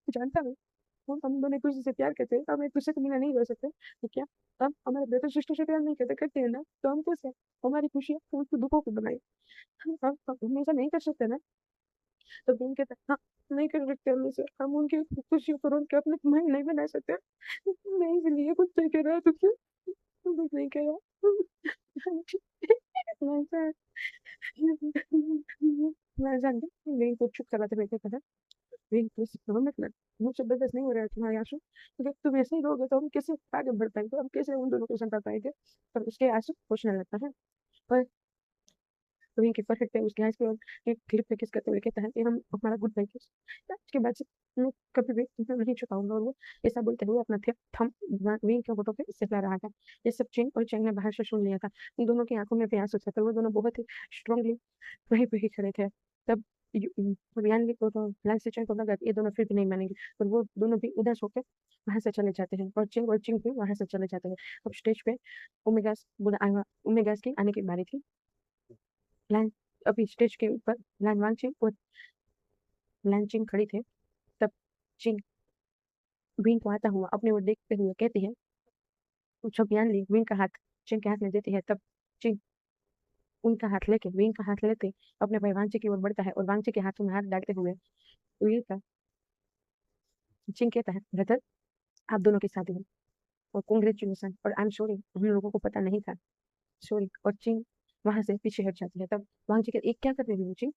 जानता है हम दोनों एक दूसरे से प्यार करते हैं, हम एक दूसरे के बिना नहीं रह सकते, तो क्या हम हमारे ब्रदर सिस्टर से प्यार नहीं करते करते हैं ना, तो हम कैसे हमारी खुशियाँ उनके दुखों को बनाए, हम ऐसा नहीं कर सकते ना। तो बहन कहता है, हाँ नहीं कर सकते हम इसे, हम उनकी खुशियों को रोक के अपने मन नहीं बना सकते, मैं इसलिए कुछ नहीं कह रहा तुझसे, तू कुछ नहीं कह रहा। मैं जानती हूँ मेरी तो चुप करवाते बैठे थे, मेरी तो सिर्फ मत लग, मुझसे बर्दाश्त नहीं हो रहा है तुम्हारे आंसू, तो जब तुम ऐसे ही रहोगे तो हम कैसे आगे बढ़ पाएंगे, हम कैसे उन दोनों को संभाल पाएंगे। पर उसके आंसू पोछने लगता है, पर वहीं के परफेक्ट है उसके आइस पे और एक क्लिप पे किस करते हुए कहता है कि हम हमारा गुड बाय किस, उसके बाद से मैं कभी भी तुम्हें नहीं छुपाऊंगा, और वो ऐसा बोलते हुए अपना थम विंग के होठों पे सिपरा रहा था। ये सब चिंग और चैंग ने बाहर से सुन लिया था, उन दोनों की आंखों में भी आंसू थे, पर वो दोनों बहुत ही स्ट्रांगली वहीं पे ही खड़े थे। तब यान को तो लाल से चैंग को लगा कि ये दोनों फिर भी नहीं मानेंगे, पर वो दोनों भी उदास होकर वहां से चले जाते हैं और चिंग भी वहां से चले जाते हैं। अब स्टेज पे ओमेगास की आने की बारी थी। लैन अभी स्टेज के ऊपर लैनवांगचिन और लैनचिन खड़ी थे। तब चिन विंग को आता हुआ अपने ओर देखते हुए कहती है, जब यान ली विंग का हाथ चिन के हाथ में देती है, तब चिन उनका हाथ लेके विंग का हाथ लेते अपने भाई वांगची की ओर बढ़ता है और वांगची के हाथों में हाथ डालते हुए विंग का चिन कहता है, ब्रदर आप दोनों की शादी है और कॉन्ग्रेचुलेसन और आई एम सॉरी हम लोगों को पता नहीं था, सॉरी। और चिन वहां से पीछे हट जाती है। तब वांगची कहती, एक क्या कर रही हो चिन।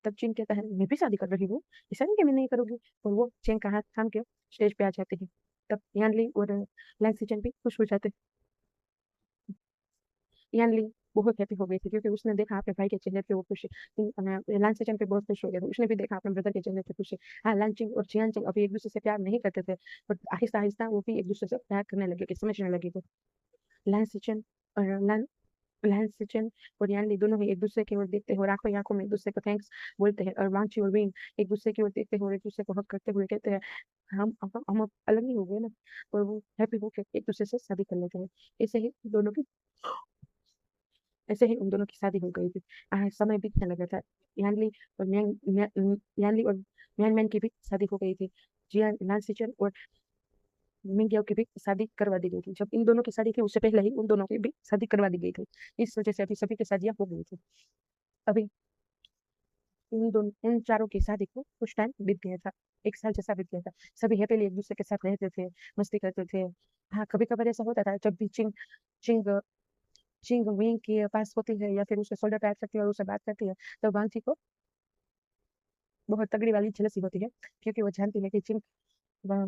तब चिन कहता है, मैं भी शादी कर रही हूँ, ऐसा नहीं कि मैं नहीं करूंगी, और वो चिन का हाथ थाम के स्टेज पे आ जाते हैं। तब यानली और लैंगसिचन भी खुश हो जाते हैं। यानली बहुत हैप्पी हो गई थी क्योंकि उसने देखा अपने भाई के चेहरे पे वो खुशी, लैंगसिचन पे बहुत खुश हो गया था, उसने भी देखा अपने ब्रदर के चेहरे पे खुशी। हाँ लैंचिंग और जियानचिंग अभी एक दूसरे से प्यार नहीं करते थे, पर आहिस्ता आहिस्ता वो भी एक दूसरे से प्यार करने लगे कि समझने लगे थे। लैंगसिचन और लैंस सिचन और यानली दोनों ही एक दूसरे की ओर देखते हुए आंखों ही आंखों में एक दूसरे को थैंक्स बोलते हैं, और वांगची और विंग एक दूसरे की ओर देखते हुए एक दूसरे को हक करते हुए कहते हैं, हम अब अलग नहीं हो गए ना, और वो हैप्पी होकर एक दूसरे से शादी कर लेते हैं। ऐसे ही दोनों की ऐसे ही उन दोनों की शादी हो गई थी। समय बीतने लगा था। यानली और यानली और म्यानमैन की भी शादी हो गई थी। जियान लांसिचन और मिंगियाओ की भी शादी करवा दी गई थी। जब इन दोनों की शादी थी उससे पहले ही उन दोनों की भी शादी करवा दी गई थी। इस वजह से अभी सभी की शादियां हो गई थी। अभी इन चारों की शादी को कुछ टाइम बीत गया था। 1 साल जैसा बीत गया था। सभी हैप्पीली एक-दूसरे के साथ रहते थे, मस्ती करते थे। हाँ, कभी-कभार ऐसा होता था जब भी चिंग चिंग विंग के पास होती है या फिर उसके शोल्डर पे हाथ रखती है और उससे बात करती है, तो वांची को बहुत तगड़ी वाली जेलसी होती है, क्योंकि वो जानती है कि चिंग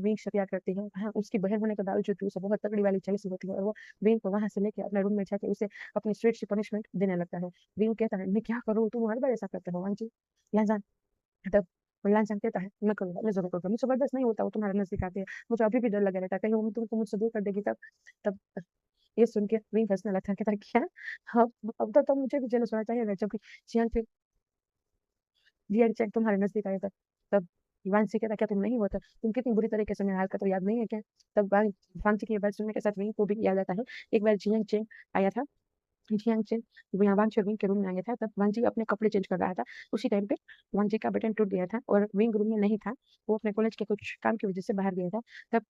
विंग से प्यार करती है। हाँ, उसकी बहन होने के बावजूद भी उसे बहुत तगड़ी वाली जेलसी होती है और वो विंग को वहाँ से लेके अपने रूम में जाके उसे अपनी स्वीट सी पनिशमेंट देने लगता है। विंग कहता है, "मैं क्या करूँ? तुम हर बार ऐसा करते हो वांची।" लाजान तब लाजान कहता है, "मैं करूँगा, मैं ज़रूर करूँगा। मुझसे बर्दाश्त नहीं होता वो तुम्हारा नज़दीक आती है। मुझे अभी भी डर लगा रहता है, कहीं वो तुमको मुझसे दूर कर देगी तब।" तब ये सुन के विंग हँसने लगता है, कहता है, "क्या? अब तो मुझे भी जेलस होना चाहिए ना, जबकि चियांग फिर रियल चेक तुम्हारे नज़दीक आया था।" तब वांछी कहता, "क्या तुम नहीं होता? तुम कितनी बुरी तरीके से मेरा हाल करते हो, याद नहीं है क्या?" तब वांछी की ये बात सुनने के साथ विंग को भी याद आता है। एक बार जियांग चेंग आया था। जियांग चेंग वांछी और विंग के रूम में आया था, तब वांछी अपने कपड़े चेंज कर रहा था। उसी टाइम पे वांछी का बटन टूट गया था और विंग रूम में नहीं था। वो अपने कॉलेज के कुछ काम की वज़ह से बाहर गया था। तब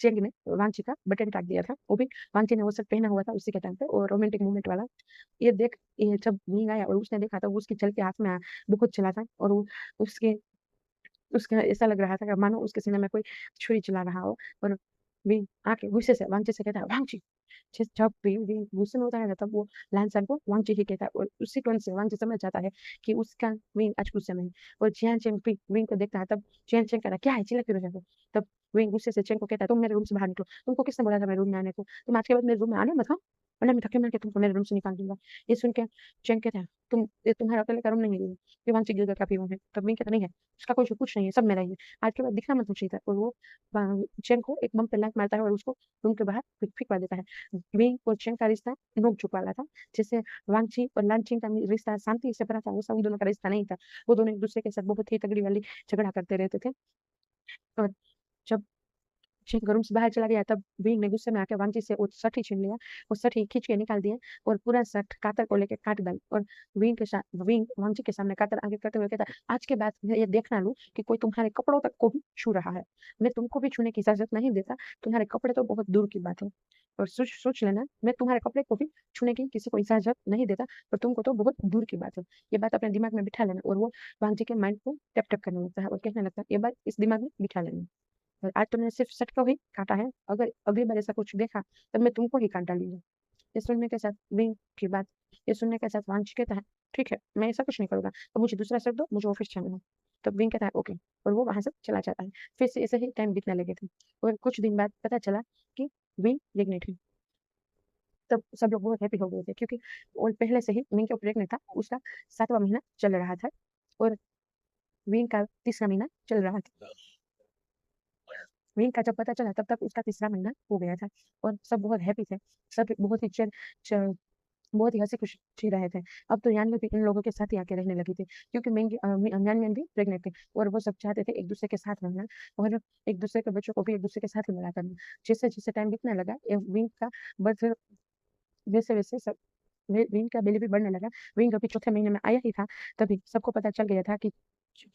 चेंग ने वांछी का बटन काट दिया था। वो भी वांछी ने वो शर्ट पहना हुआ था उसी के टाइम पे और रोमांटिक मोमेंट वाला। ये जब विंग आया और उसने देखा तो उसकी छल के हाथ में बहुत चला था और वो उसके उसका ऐसा लग रहा था कि मानो उसके सीने में कोई छुरी चला रहा हो और विंग आके गुस्से से वांगची से कहता है, "वांगची।" जब भी विंग गुस्से में होता है ना तब वो लैन-सैन को वांगची ही कहता है और उसी टोन से वांगची समझ जाता है कि उसका विंग आज गुस्से में है और जियान चेंग भी विंग को देखता है तब जियान चेंग कहता है, "क्या है? चिल्ला क्यों रहे हो?" तब विंग गुस्से से चेंग को कहता है, "तुम मेरे रूम से बाहर निकलो। तुमको किसने बोला था मेरे रूम में आने को? तुम आज के बाद मेरे रूम में आना मत हाँ, वरना मैं धक्के मार के तुमको मेरे रूम से निकाल दूँगा।" ये सुन के चेंग कहता है, ये तुम्हारा अकेले का रूम नहीं है ये वांगची गिर का रूम है। तब विंग कहता, "नहीं है, उसका कोई कुछ नहीं है, सब मेरा ही है। आज के बाद दिखना मत मुझे इधर।" और वो चेंग को एक बम पे लात मारता है और उसको रूम के बाहर फेंकवा देता है। विंग और चेंग का रिश्ता नोक-झोंक वाला था। जैसे वांगची और लानचिंग का रिश्ता शांति से भरा था, वैसा उन दोनों का रिश्ता नहीं था। वो दोनों एक-दूसरे के साथ बहुत ही तगड़ी वाली झगड़ा करते रहते थे और जब चेंग रूम से बाहर चला गया तब विंग ने गुस्से में आके वांगची से वो सठी छीन लिया। वो सठी खींच के निकाल दिया और पूरा सठ कातर को लेके काट डाली और विंग वांगची के सामने कातर आगे करते हुए कहता, "आज के बाद मैं ये देखना लूँ कि कोई तुम्हारे कपड़ों तक को भी छू रहा है। मैं तुमको भी छूने की इजाज़त नहीं देता। तुम्हारे कपड़े तो बहुत दूर की बात है और सोच सोच लेना मैं तुम्हारे कपड़े को भी छूने की किसी को इजाज़त नहीं देता और तुमको तो बहुत दूर की बात है। ये बात अपने दिमाग में बिठा लेना।" और वो वांगची के माइंड को टैप-टैप करने लगता है और कहने लगता है, "ये बात इस दिमाग में बिठा लेना।" और आज तुमने सिर्फ़ शर्ट को ही काटा है, अगर अगली बार ऐसा कुछ देखा, तब मैं तुमको ही काट डालूँगा। ये सुनने के साथ विंग की बात ये सुनने के साथ वांछी कहता है, "ठीक है, मैं ऐसा कुछ नहीं करूँगा, अब मुझे दूसरा शर्ट दो, मुझे ऑफ़िस जाना है।" तब विंग कहता है, "ओके" और वो वहाँ से चला जाता है। फिर से ऐसे ही टाइम बीतने लगे थे और कुछ दिन बाद पता चला कि विंग प्रेग्नेंट है। तब सब लोग बहुत हैप्पी हो गए थे क्योंकि वो पहले से ही विंग जो प्रेग्नेंट था, उसका 7वाँ महीना चल रहा था और विंग का तीसरा महीना चल रहा था। विंग का जब पता चला तब तक उसका तीसरा महीना हो गया था और सब बहुत हैप्पी थे। सब बहुत ही चिल च बहुत ही हँसी-खुशी रहे थे। अब तो यान्यू भी इन लोगों के साथ ही आके रहने लगी थी क्योंकि यान्यू भी प्रेग्नेंट थी और वो सब चाहते थे एक-दूसरे के साथ रहना और एक-दूसरे के बच्चों को भी एक-दूसरे के साथ ही बड़ा करना। जैसे-जैसे टाइम बीतने लगा विंग का बर्थ वैसे-वैसे सब विंग का बेली भी बढ़ने लगा। विंग अभी चौथे महीने में आया ही था, तभी सबको पता चल गया था कि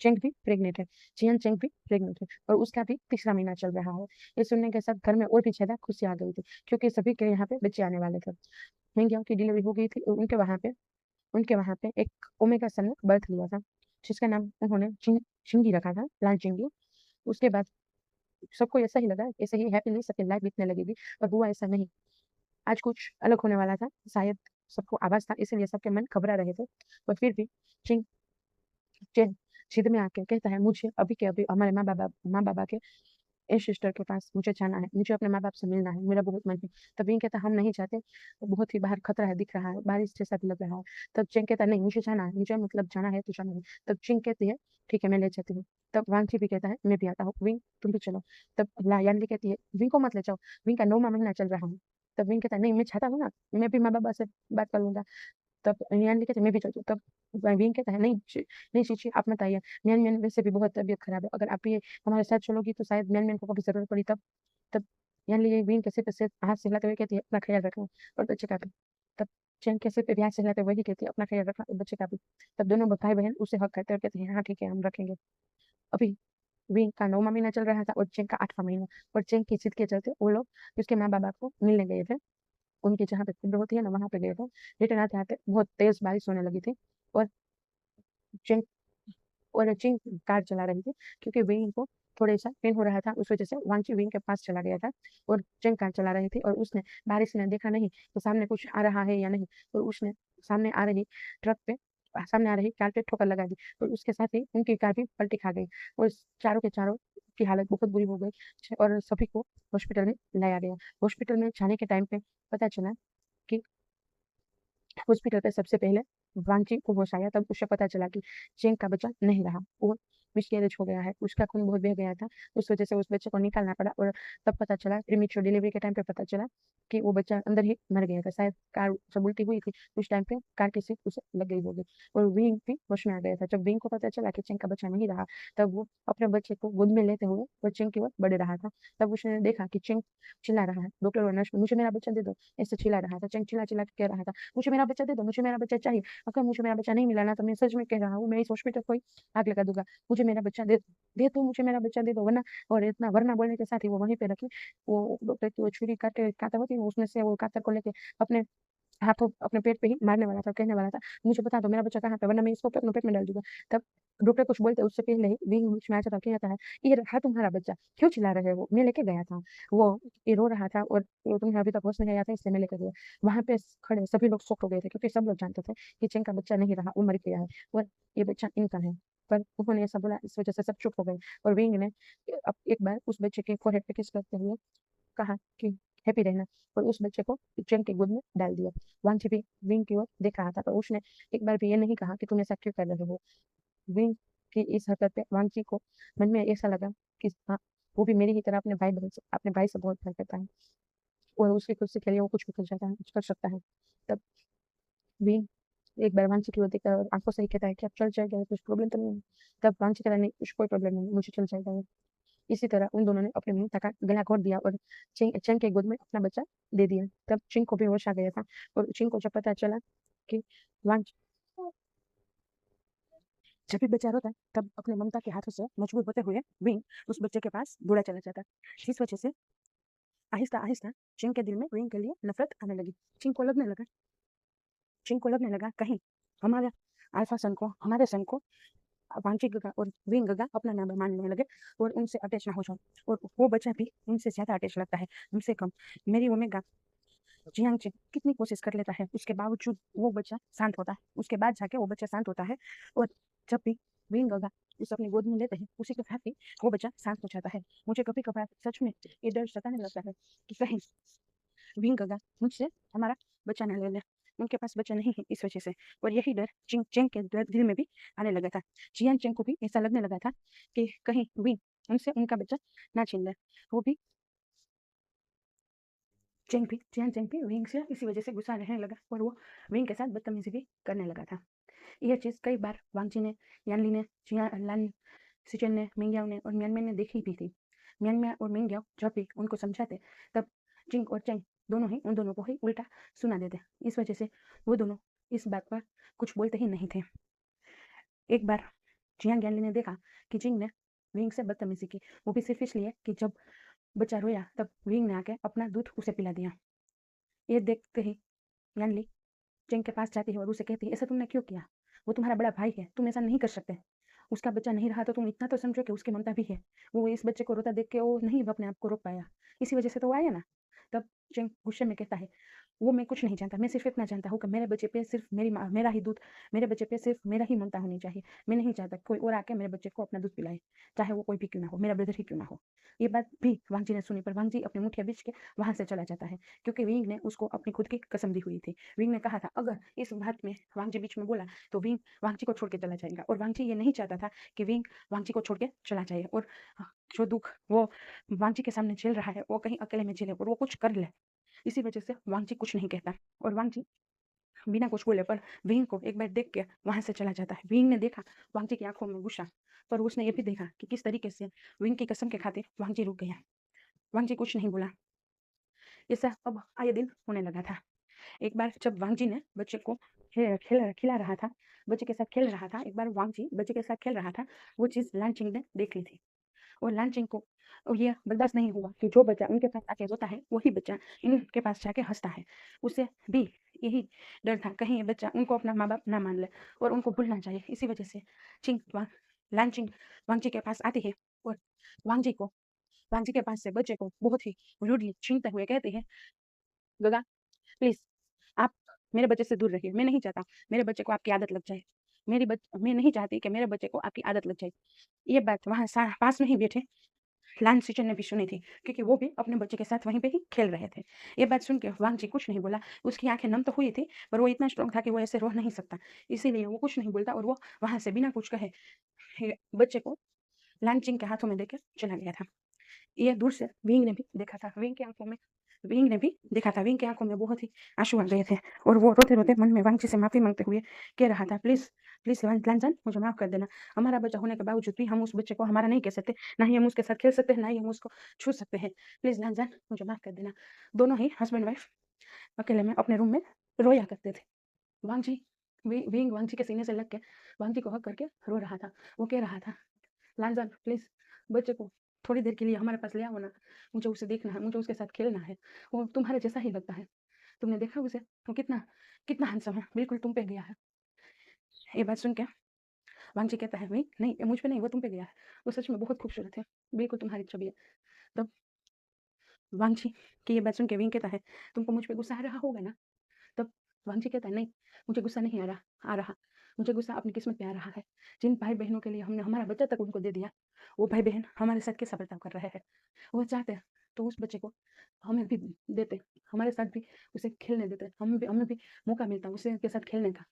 चेंग भी प्रेग्नेंट है। चियन चेंग भी प्रेग्नेंट है और उसका भी तीसरा महीना चल रहा है। ये सुनने के साथ घर में और भी ज़्यादा खुशी आ गई थी क्योंकि सभी के यहाँ पे बच्चे आने वाले थे। मिंग की डिलीवरी हो गई थी और उनके वहाँ पे एक ओमेगा सन ने बर्थ लिया था, जिसका नाम उन्होंने चिंगी रखा था, लाल चिंगी। उसके बाद सबको ऐसा ही लगा, ऐसे ही हैप्पीली सबकी लाइफ बीतने लगेगी, पर हुआ ऐसा नहीं। आज कुछ अलग होने वाला था, शायद सबको आभास था, इसीलिए सबके मन घबरा रहे थे। पर फिर भी चिंग चिन जिद में आके कहता है, "मुझे अभी के अभी हमारे माँ-बाबा के सिस्टर के पास मुझे जाना है, मुझे अपने माँ-बाप से मिलना है, मेरा बहुत मन है।" तब विंग कहता है, "हम नहीं जाते, बहुत ही बाहर खतरा है, दिख रहा है, बारिश जैसा भी लग रहा है।" तब चिंग कहता है, "नहीं, मुझे जाना है, मुझे मतलब जाना है तो जाना है।" तब चिंग कहती है, "ठीक है, मैं ले जाती हूँ।" तब वांग भी कहता है, "मैं भी आता हूँ, विंग तुम भी चलो।" तब यान्ली कहती है, "विंग को मत ले जाओ, विंग का 9वाँ महीना चल रहा है।" तब विंग कहता है, "नहीं, मैं चाहता हूँ ना, मैं भी माँ-बाबा से बात कर लूँगा।" तब यान्ली कहती है, "मैं भी चलती हूँ।" तब विंग कहता है, नहीं चीची आप मत आइए, म्यान-म्यान वैसे भी बहुत तबीयत खराब है, अगर आप ये हमारे साथ चलोगी तो शायद म्यान-म्यान को कभी ज़रूरत पड़ी तब।" तब यान्ली विंग के सिर पे से हाथ सहलाते हुए कहती है, "अपना ख़्याल रखना और बच्चे का भी।" तब चैन के सिर पे भी हाथ सहलाते हुए वही कहती है, "अपना ख़्याल रखना और बच्चे का भी।" तब दोनों भाई-बहन उसे हग करते हैं और कहते हैं, "हाँ, ठीक है, हम रखेंगे।" अभी विंग का 9वाँ महीना चल रहा था और चेंग का 8वाँ महीना और चेंग की जिद के चलते वो लोग उसके माँ-बाप को मिलने गए थे। उनके जहाँ पे कुंड होती है ना, वहाँ पे गए थे। रिटर्न आते-आते बहुत तेज़ बारिश होने लगी थी और चिंग और चिंग कार चला रही थी, क्योंकि विंग को थोड़ा-सा पेन हो रहा था, उस वज़ह से वांगची विंग के पास चला गया था और चिंग कार चला रही थी और उसने बारिश में देखा नहीं कि सामने कुछ आ रहा है या नहीं, और उसने सामने आ रही ट्रक पे सामने आ रही कार पे ठोकर लगा दी और उसके साथ ही उनकी कार भी पलटी खा गई और चारों के चारों की हालत बहुत बुरी हो गई और सभी को हॉस्पिटल में लाया गया। हॉस्पिटल में जाने के टाइम पे पता चला कि हॉस्पिटल पे सबसे पहले वांगची को होश आया, तब उसे पता चला कि चेंग का बच्चा नहीं रहा, वो मिसकैरेज हो गया है, उसका खून बहुत बह गया था, उस वजह से उस बच्चे को निकालना पड़ा और तब पता चला प्रीमेच्योर डिलीवरी के टाइम पे पता चला कि वो बच्चा अंदर ही मर गया था। शायद कार जब उल्टी हुई थी, उस टाइम पे कार की सीट उसे लग गई होगी और विंग भी होश में आ गया था। जब विंग को पता चला कि चेंग का बच्चा नहीं रहा, तब वो अपने बच्चे को गोद में लेते हुए वो चेंग की ओर बढ़ रहा था। तब उसने देखा कि चेंग चिल्ला रहा है, डॉक्टर और नर्स मुझे मेरा बच्चा दे दो, ऐसे चिल्ला रहा था। चेंग चिल्ला-चिल्ला के कह रहा था, मुझे मेरा बच्चा दे दो, मुझे मेरा बच्चा चाहिए। अगर मुझे मेरा बच्चा नहीं मिला ना, तो मैं सच में कह रहा हूँ, मैं इस हॉस्पिटल को ही आग लगा दूँगा। मुझे मेरा बच्चा दे दो, मुझे मेरा बच्चा दे दो, वरना और इतना वरना बोलने के साथ ही वो वहीं पे रखी, वो डॉक्टर की वो छुरी काँटा होती है, उसमें से वो कातर को लेके अपने हाथों अपने पेट पे ही मारने वाला था, कहने वाला था, मुझे बता दो मेरा बच्चा कहाँ पे है, वरना मैं इसको अपने पेट में डाल दूँगा। तब डॉक्टर कुछ बोलते उससे पहले ही विंग बीच में आ जाता, कहता है, "ये रहा तुम्हारा बच्चा, क्यों चिल्ला रहे हो? मैं लेके गया था। वो ये रो रहा था और वो तुम्हें अभी तक होश नहीं आया था, इसलिए मैं लेकर गया।" वहाँ पे खड़े सभी लोग शॉक हो गए थे, क्योंकि सब लोग जानते थे कि चिंग का बच्चा नहीं रहा, वो मर गया है और ये बच्चा इनका है। पर उन्होंने ऐसा बोला, इस वजह से सब चुप हो गए और विंग ने अब एक बार उस बच्चे के फोrehead पे किस करते हुए कहा कि हैप्पी रहना और उस बच्चे को चैन की गोद में डाल दिया। वांछी भी विंग की ओर देख रहा था, पर उसने एक बार भी ये नहीं कहा कि तुम ऐसा क्यों कर रहे हो। विंग की इस हरकत पे वांछी को मन में ऐसा लगा कि हाँ, वो भी मेरी ही तरह अपने भाई से बहुत प्यार करता है और उसकी खुशी के लिए वो कुछ भी कर जाता है, कुछ कर सकता है। तब विंग एक बार वांछी की ओर देखकर आँखों से ही कहता है कि अब चल जाएगा, कुछ प्रॉब्लम तो नहीं है? तब वांछी कहता है, नहीं, कुछ कोई प्रॉब्लम नहीं है, मुझे चल जाएगा। इसी तरह उन दोनों ने अपने मुंह तक गला घोट दिया और चिंग के गोद में अपना बच्चा दे दिया। तब चिंग को भी होश आ गया था और चिंग को जब पता चला कि वांच जब भी बच्चा रोता है, तब अपने ममता के हाथों से मजबूर होते हुए विंग उस बच्चे के पास दौड़ा चला जाता, जिस वजह से आहिस्ता आहिस्ता चिंग के दिल में विंग के लिए नफरत आने लगी। चिंग को लगने लगा कहीं हमारा अल्फा सन को हमारे सन को वांछित गगा और विंग गगा अपना नाम मानने लगे और उनसे अटैच ना हो जाऊं, और वो बच्चा भी उनसे ज्यादा अटैच लगता है, उनसे कम। मेरी ओमेगा जियांग कितनी कोशिश कर लेता है, उसके बावजूद वो बच्चा शांत होता है, उसके बाद जाके वो बच्चा शांत होता है और जब भी विंग गगा उसे अपनी गोद में लेते हैं, उसी के साथ ही वो बच्चा शांत हो जाता है। मुझे कभी कभार सच में ये डर सताने लगता है कि कहीं विंग गगा मुझसे हमारा बच्चा न ले ले। उनके पास बच्चा नहीं है इस वजह से, और यही डर चिंग चेंग के दिल में भी आने लगा था। जियान चेंग को भी ऐसा लगने लगा था कि कहीं विंग उनसे उनका बच्चा ना छीन ले। वो भी जियान चेंग भी विंग से इसी वजह से गुस्सा रहने लगा और वो विंग के साथ बदतमीजी भी करने लगा था। यह चीज़ कई बार वांगची ने, यानली ने, लान सिचन ने, मिंगयाओ ने और म्यांमार ने देखी भी थी। म्यांमार और मिंगयाओ जब भी उनको समझाते, तब चिंग और चेंग दोनों ही उन दोनों को ही उल्टा सुना देते। इस वजह से वो दोनों इस बात पर कुछ बोलते ही नहीं थे। एक बार जियांग ज्ञानली ने देखा कि चिंग ने विंग से बदतमीजी की, वो भी सिर्फ इसलिए कि जब बच्चा रोया तब विंग ने आके अपना दूध उसे पिला दिया। ये देखते ही यानली चिंग के पास जाती है और उसे कहती है, ऐसा तुमने क्यों किया? वो तुम्हारा बड़ा भाई है, तुम ऐसा नहीं कर सकते। उसका बच्चा नहीं रहा तो तुम इतना तो समझो कि उसकी ममता भी है। वो इस बच्चे को रोता देख के वो नहीं अपने आप को रोक पाया, इसी वजह से तो वो आया ना। तब चिंग गुस्से में कहता है, वो मैं कुछ नहीं जानता, मैं सिर्फ इतना जानता हूँ कि मेरे बच्चे पे सिर्फ मेरा ही दूध, मेरे बच्चे पे सिर्फ मेरा ही ममता होनी चाहिए। मैं नहीं चाहता कोई और आके मेरे बच्चे को अपना दूध पिलाए, चाहे वो कोई भी क्यों ना हो, मेरा ब्रदर ही क्यों ना हो। ये बात भी वांगजी ने सुनी, पर वांगजी अपनी मुठिया बीच के वहां से चला जाता है, क्योंकि विंग ने उसको अपनी खुद की कसम दी हुई थी। विंग ने कहा था अगर इस बात में वांगजी बीच में बोला तो विंग वांगजी को छोड़ के चला जाएगा, और वांगजी ये नहीं चाहता था कि विंग वांगजी को छोड़ के चला जाए और जो दुख वो वांगजी के सामने झेल रहा है वो कहीं अकेले में झेले और वो कुछ कर ले। इसी वजह से वांगजी कुछ नहीं कहता और वांगजी बिना कुछ बोले पर विंग को एक बार देख के वहां से चला जाता है। विंग ने देखा वांगजी की आंखों में गुस्सा, पर उसने ये भी देखा कि किस तरीके से विंग की कसम के खातिर वांगजी रुक गया। वांगजी कुछ नहीं बोला। ऐसा अब आए दिन होने लगा था। एक बार जब वांगजी ने बच्चे को खिला रहा था, बच्चे के साथ खेल रहा था, एक बार वांगजी बच्चे के साथ खेल रहा था, वो चीज लानचिंग ने देख ली थी। और लालचंग को ये बर्दाश्त नहीं हुआ कि जो बच्चा उनके पास आके रोता है वही बच्चा इनके पास जाके हंसता है। उसे भी यही डर था कहीं ये बच्चा उनको अपना माँ बाप ना मान ले और उनको भूलना चाहिए। इसी वजह से चिंग लालचिंग वांगजी के पास आती है और वांगजी को वांगजी के पास से बच्चे को बहुत ही रूडली छीनते हुए कहते हैं, गगा प्लीज आप मेरे बच्चे से दूर रहिए। मैं नहीं चाहता मेरे बच्चे को आपकी आदत लग जाए। मैं नहीं चाहती कि मेरे बच्चे को आपकी आदत लग जाए। ये बात वहाँ पास में ही बैठे लान सिचन ने भी सुनी थी क्योंकि वो भी अपने बच्चे के साथ वहीं पे ही खेल रहे थे। ये बात सुन के वांगजी कुछ नहीं बोला। उसकी आंखें नम तो हुई थी पर वो इतना स्ट्रांग था कि वो ऐसे रो नहीं सकता। इसीलिए वो कुछ नहीं बोलता और वो वहां से बिना कुछ कहे बच्चे को लानचिंग के हाथों में देकर चला गया था। ये दूर से विंग ने भी देखा था। विंग ने भी देखा था। विंग की आंखों में बहुत ही आंसू आ गए थे और वो रोते रोते मन में वांगची से माफी मांगते हुए कह रहा था, प्लीज प्लीज लांजान मुझे माफ कर देना। हमारा बच्चा होने के बावजूद भी हम उस बच्चे को हमारा नहीं कह सकते, ना ही हम उसके साथ खेल सकते हैं, ना ही हम उसको छू सकते हैं। प्लीज लांजान मुझे माफ कर देना। दोनों ही हस्बैंड वाइफ अकेले में अपने रूम में रोया करते थे। वांगजी विंग वांगजी के सीने से लग के वांगजी को हक करके रो रहा था। वो कह रहा था, लांजान प्लीज बच्चे को थोड़ी देर के लिए हमारे पास ले आओ ना। मुझे उसे देखना है, मुझे उसके साथ खेलना है। वो तुम्हारे जैसा ही लगता है। तुमने देखा उसे, वो कितना कितना हैंडसम है, बिल्कुल तुम पे गया है। ये बात सुन के वांगजी कहता है, नहीं नहीं मुझ पे नहीं, वो तुम पे गया है। वो सच में बहुत खूबसूरत है, बिल्कुल तुम्हारी छवि है। तब वांगजी की ये बात सुन के विंग कहता है, तुमको मुझ पे गुस्सा आ रहा होगा ना। तब वांगजी कहता है, नहीं मुझे गुस्सा नहीं आ रहा। मुझे गुस्सा अपनी किस्मत पे आ रहा है। जिन भाई बहनों के लिए हमने हमारा बच्चा तक उनको दे दिया, वो भाई बहन हमारे साथ कैसा बर्ताव कर रहे हैं। वो चाहते हैं तो उस बच्चे को हमें भी देते, हमारे साथ भी उसे खेलने देते, हमें भी मौका मिलता उसे के साथ खेलने का।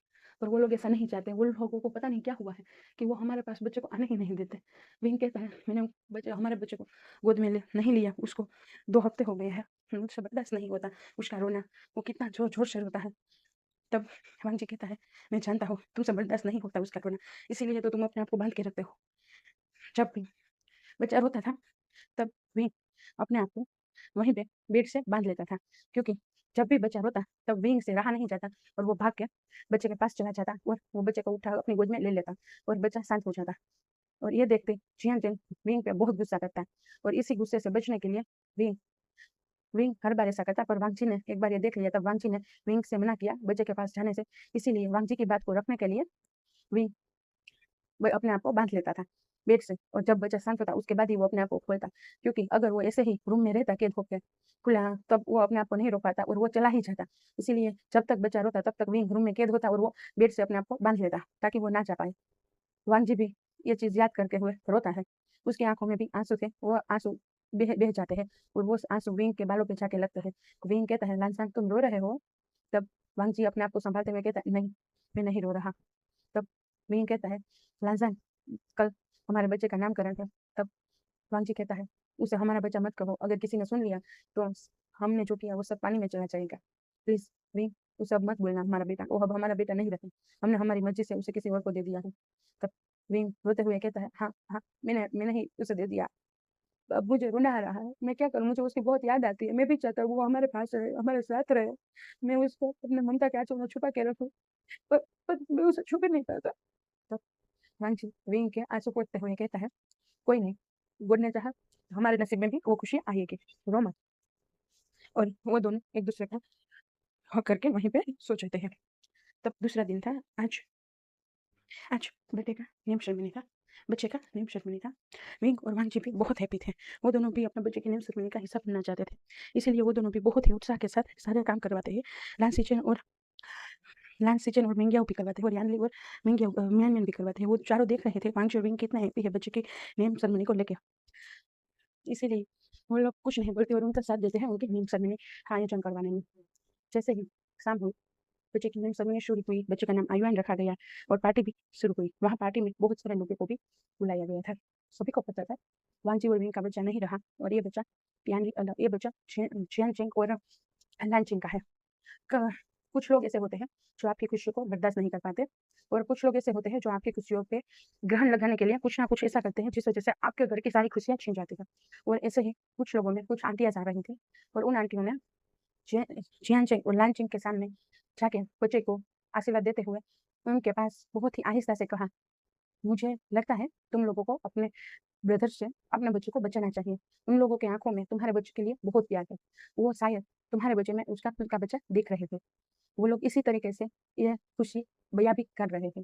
पर वो लोग ऐसा नहीं चाहते। वो लोगों को पता नहीं क्या हुआ है कि वो हमारे पास बच्चे को आने ही नहीं देते। विंग कहता है, मैंने हमारे बच्चे को गोद में नहीं लिया, उसको 2 हफ्ते हो गए हैं। मुझसे बर्दाश्त नहीं होता उसका रोना। वो कितना जोर जोर से रोता है। तब वांगजी कहता है, मैं जानता हूँ तुमसे बर्दाश्त नहीं होता उसका रोना, इसीलिए तो तुम अपने आप को बांध के रखते हो। जब भी बच्चा रोता था तब भी अपने आप को वहीं पे बेड से बांध लेता था, क्योंकि जब भी बच्चा रोता तब विंग से रहा नहीं जाता और वो भाग के बच्चे के पास चला जाता और वो बच्चे को उठा अपनी गोद में ले लेता और बच्चा शांत हो जाता। और ये देखते जियान जिन विंग पे बहुत गुस्सा करता है और इसी गुस्से से बचने के लिए विंग विंग हर बार ऐसा करता। पर वांगजी ने एक बार ये देख लिया, तब वांगजी ने विंग से मना किया बच्चे के पास जाने से। इसीलिए वांगजी की बात को रखने के लिए विंग वो अपने आप को बांध लेता था बेड से और जब बच्चा शांत होता उसके बाद ही वो अपने आप को खोलता, क्योंकि अगर वो ऐसे ही रूम में रहता कैद होकर खुला तब वो अपने आप को नहीं रोक पाता और वो चला ही जाता। इसीलिए जब तक बच्चा रोता तब तक विंग रूम में कैद होता और वो बेड से अपने आप को बांध लेता ताकि वो ना जा पाए। वांगजी भी ये चीज याद करके हुए रोता है। उसकी आंखों में भी आंसू थे, वो आंसू बह बह जाते हैं और वो आंसू विंग के बालों पे जाके लगते हैं। विंग कहता है, लांसान तुम रो रहे हो। तब वांगजी अपने आप को संभालते हुए कहता है, नहीं मैं नहीं रो रहा। तब विंग कहता है, लांसान कल हमारे बच्चे का नामकरण है। तब वांगजी कहता है, उसे हमारा बच्चा मत कहो, अगर किसी ने सुन लिया तो हमने जो किया वो सब पानी में चला जाएगा। प्लीज विंग उसे अब मत बोलना हमारा बेटा, वो अब हमारा बेटा नहीं रहे। हमने हमारी मर्जी से उसे किसी और को दे दिया है। तब विंग रोते हुए कहता है, हाँ हाँ मैंने ही उसे दे दिया। अब मुझे रोना आ रहा है, मैं क्या करूँ, मुझे उसकी बहुत याद आती है। मैं भी चाहता हूँ वो हमारे पास रहे, हमारे साथ रहे। मैं उसको अपने ममता के आंचल में छुपा के रखूँ, पर, पर मैं उसे छुप ही नहीं पाता। तब वांगजी विंग के आंसू पोंछते हुए कहता है, कोई नहीं, गुड ने चाहा हमारे नसीब में भी वो खुशी आएगी, रो मत। और वो दोनों एक दूसरे को हक करके वहीं पे सो जाते हैं। तब दूसरा दिन था। आज आज बेटे का नेम सेरेमनी था, बच्चे का नेम सेरेमनी था। विंग और वांगजी भी बहुत हैप्पी थे। वो दोनों भी अपने बच्चे की नेम सेरेमनी का हिस्सा बनना चाहते थे। इसीलिए वो दोनों भी बहुत ही उत्साह के साथ सारे काम करवाते हैं। लांग सिचन और मिंगियाओ भी करवाते हैं और यानली और मिंगियाओ म्यान म्यान भी करवाते हैं। वो चारों देख रहे थे वांगजी और विंग कितना हैप्पी है बच्चे की नेम सेरेमनी को लेके। इसीलिए वो लोग कुछ नहीं बोलते और उनका साथ देते हैं उनकी नेम सेरेमनी आयोजन करवाने में। जैसे ही शाम हुई, बच्चे की नेम सेरेमनी शुरू हुई, बच्चे का नाम आयुआन रखा गया और पार्टी भी शुरू हुई। वहाँ पार्टी में बहुत सारे लोगों को भी बुलाया गया था। सभी को पता था वांगजी और विंग का बच्चा नहीं रहा और ये बच्चा चियान चिंग और लान चिंग का है। क कुछ लोग ऐसे होते हैं जो आपकी खुशियों को बर्दाश्त नहीं कर पाते और कुछ लोग ऐसे होते हैं जो आपकी खुशियों पे ग्रहण लगाने के लिए कुछ ना कुछ ऐसा करते हैं जिस वजह से आपके घर की सारी खुशियाँ छिन जाती हैं। और ऐसे ही कुछ लोगों में कुछ आंटियाँ जा रही थी और उन आंटियों ने जियान चेंग और लान चेंग के सामने जाके बच्चे को आशीर्वाद देते हुए उनके पास बहुत ही आहिस्ता से कहा, मुझे लगता है तुम लोगों को अपने ब्रदर से अपने बच्चे को बचाना चाहिए। उन लोगों की आँखों में तुम्हारे बच्चे के लिए बहुत प्यार है। वो शायद तुम्हारे बच्चे में उसका खुद का बच्चा देख रहे थे। वो लोग इसी तरीके से ये खुशी बयाँ भी कर रहे थे।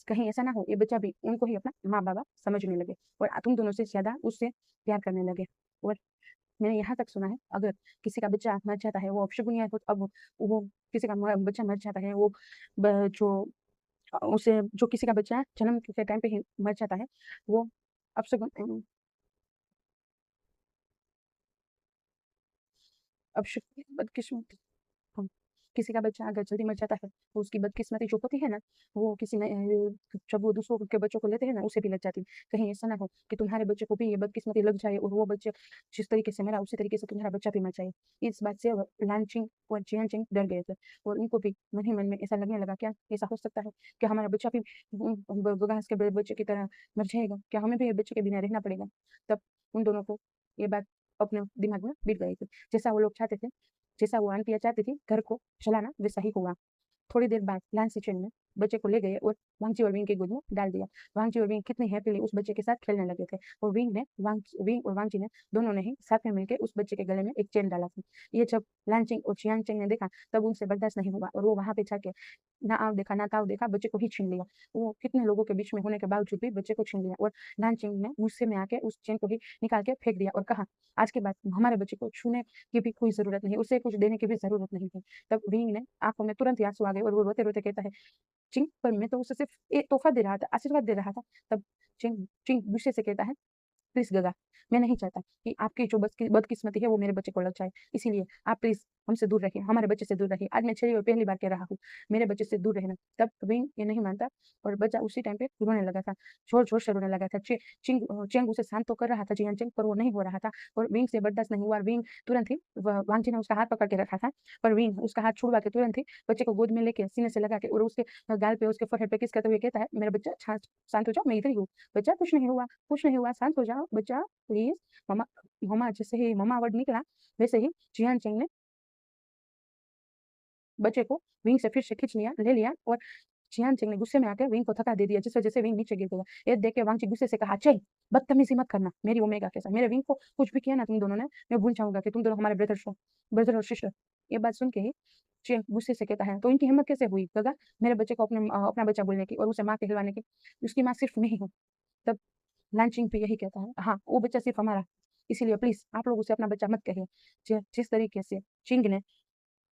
कहीं ऐसा ना हो ये बच्चा भी उनको ही अपना माँ-बाप समझने लगे और तुम दोनों से ज़्यादा उससे प्यार करने लगे। और मैंने यहाँ तक सुना है अगर किसी का बच्चा मर जाता है वो अपशगुन है तो अब वो किसी का बच्चा मर जाता है वो जो उसे जो किसी का बच्चा जन्म के टाइम पे ही मर जाता है वो अपशगुन अपशगुन बदकिस्मत हाँ, किसी का बच्चा अगर जल्दी मर जाता है तो उसकी बदकिस्मती जो होती है ना वो किसी ने जब वो दूसरों के बच्चों को लेते हैं ना उसे भी लग जाती है। कहीं ऐसा ना हो कि तुम्हारे बच्चे को भी ये बदकिस्मती लग जाए और वो बच्चे जिस तरीके से मरा उसी तरीके से तुम्हारा बच्चा भी मर जाए। इस बात से लानचिंग और जियांचिंग डर गए थे और उनको भी मन ही मन में ऐसा लगने लगा क्या ऐसा हो सकता है कि हमारा बच्चा भी बगास के बच्चे की तरह मर जाएगा? क्या हमें भी ये बच्चे के बिना रहना पड़ेगा? तब उन दोनों को ये बात अपने दिमाग में बिठ गई थी। जैसा वो लोग चाहते थे जैसा वो आंटियाँ चाहती थी घर को चलाना वैसा ही हुआ। थोड़ी देर बाद लान सिचुएन ने बच्चे को ले गए और वांगची और विंग की गोद में डाल दिया। वांगची और विंग कितने हैप्पीली उस बच्चे के साथ खेलने लगे थे और विंग और वांगची ने दोनों ने ही साथ में मिलकर उस बच्चे के गले में एक चेन डाला था। ये जब लानचिंग और चियांगचिंग ने देखा तब उनसे बर्दाश्त नहीं हुआ और वो वहां पे जाके ना आव देखा ना ताव देखा बच्चे को ही छीन लिया। वो कितने लोगों के बीच में होने के बावजूद भी बच्चे को छीन लिया और लानचिंग ने गुस्से में आके उस चेन को ही निकाल के फेंक दिया और कहा आज के बाद हमारे बच्चे को छूने की भी कोई जरूरत नहीं, उसे कुछ देने की भी जरूरत नहीं है। तब विंग ने आंखों में तुरंत ही आंसू आ गए और वो रोते रोते कहता है चिंग पर मैं तो उसे सिर्फ एक तोहफा दे रहा था, आशीर्वाद दे रहा था। तब चिंग चिंग गुस्से से कहता है प्लीज गगा मैं नहीं चाहता कि आपकी जो बदकिस्मती है वो मेरे बच्चे को लग जाए, इसीलिए आप प्लीज हमसे दूर रहिए, हमारे बच्चे से दूर रहिए। आज मैं 6 और पहली बार कह रहा हूँ मेरे बच्चे से दूर रहना। तब विंग ये नहीं मानता और बच्चा उसी टाइम पे रोने लगा था, जोर जोर से रोने लगा था। चिंग उसे शांत तो कर रहा था जियान चिंग पर वो नहीं हो रहा था और विंग से बर्दाश्त नहीं हुआ। विंग तुरंत ही वांगजी ने उसका हाथ पकड़ के रखा था पर विंग उसका हाथ छुड़वा के तुरंत ही बच्चे को गोद में लेके सीने से लगा के और उसके गाल पे उसके फोrehead पे किस करते हुए कहता है मेरा बच्चा शांत हो जाओ, मैं इधर ही हूँ। बच्चा कुछ नहीं हुआ, शांत हो जाओ बच्चा प्लीज। मम्मा मम्मा जैसे ही मम्मा वर्ड निकला वैसे ही जियान चंग ने बच्चे को विंग से फिर से खींच लिया ले लिया और जियान चंग ने गुस्से में आकर विंग को थका दे दिया जिस वजह से विंग नीचे गिर गया। ये देख के वांगची गुस्से से कहा चल बदतमीजी मत करना मेरी ओमेगा के साथ, मेरे विंग को कुछ भी किया ना तुम दोनों ने मैं भूल जाऊंगा कि तुम दोनों हमारे ब्रदर और सिस्टर। ये बात सुन के ही चिंग गुस्से से कहता है तो इनकी हिम्मत कैसे हुई गगा मेरे बच्चे को अपना बच्चा बोलने की और उसे माँ कहलवाने की, उसकी माँ सिर्फ मैं ही हूँ। तब लंचिंग पे यही कहता है हाँ वो बच्चा सिर्फ हमारा, इसीलिए प्लीज आप लोग उसे अपना बच्चा मत कहिए। जिस तरीके से चिंग ने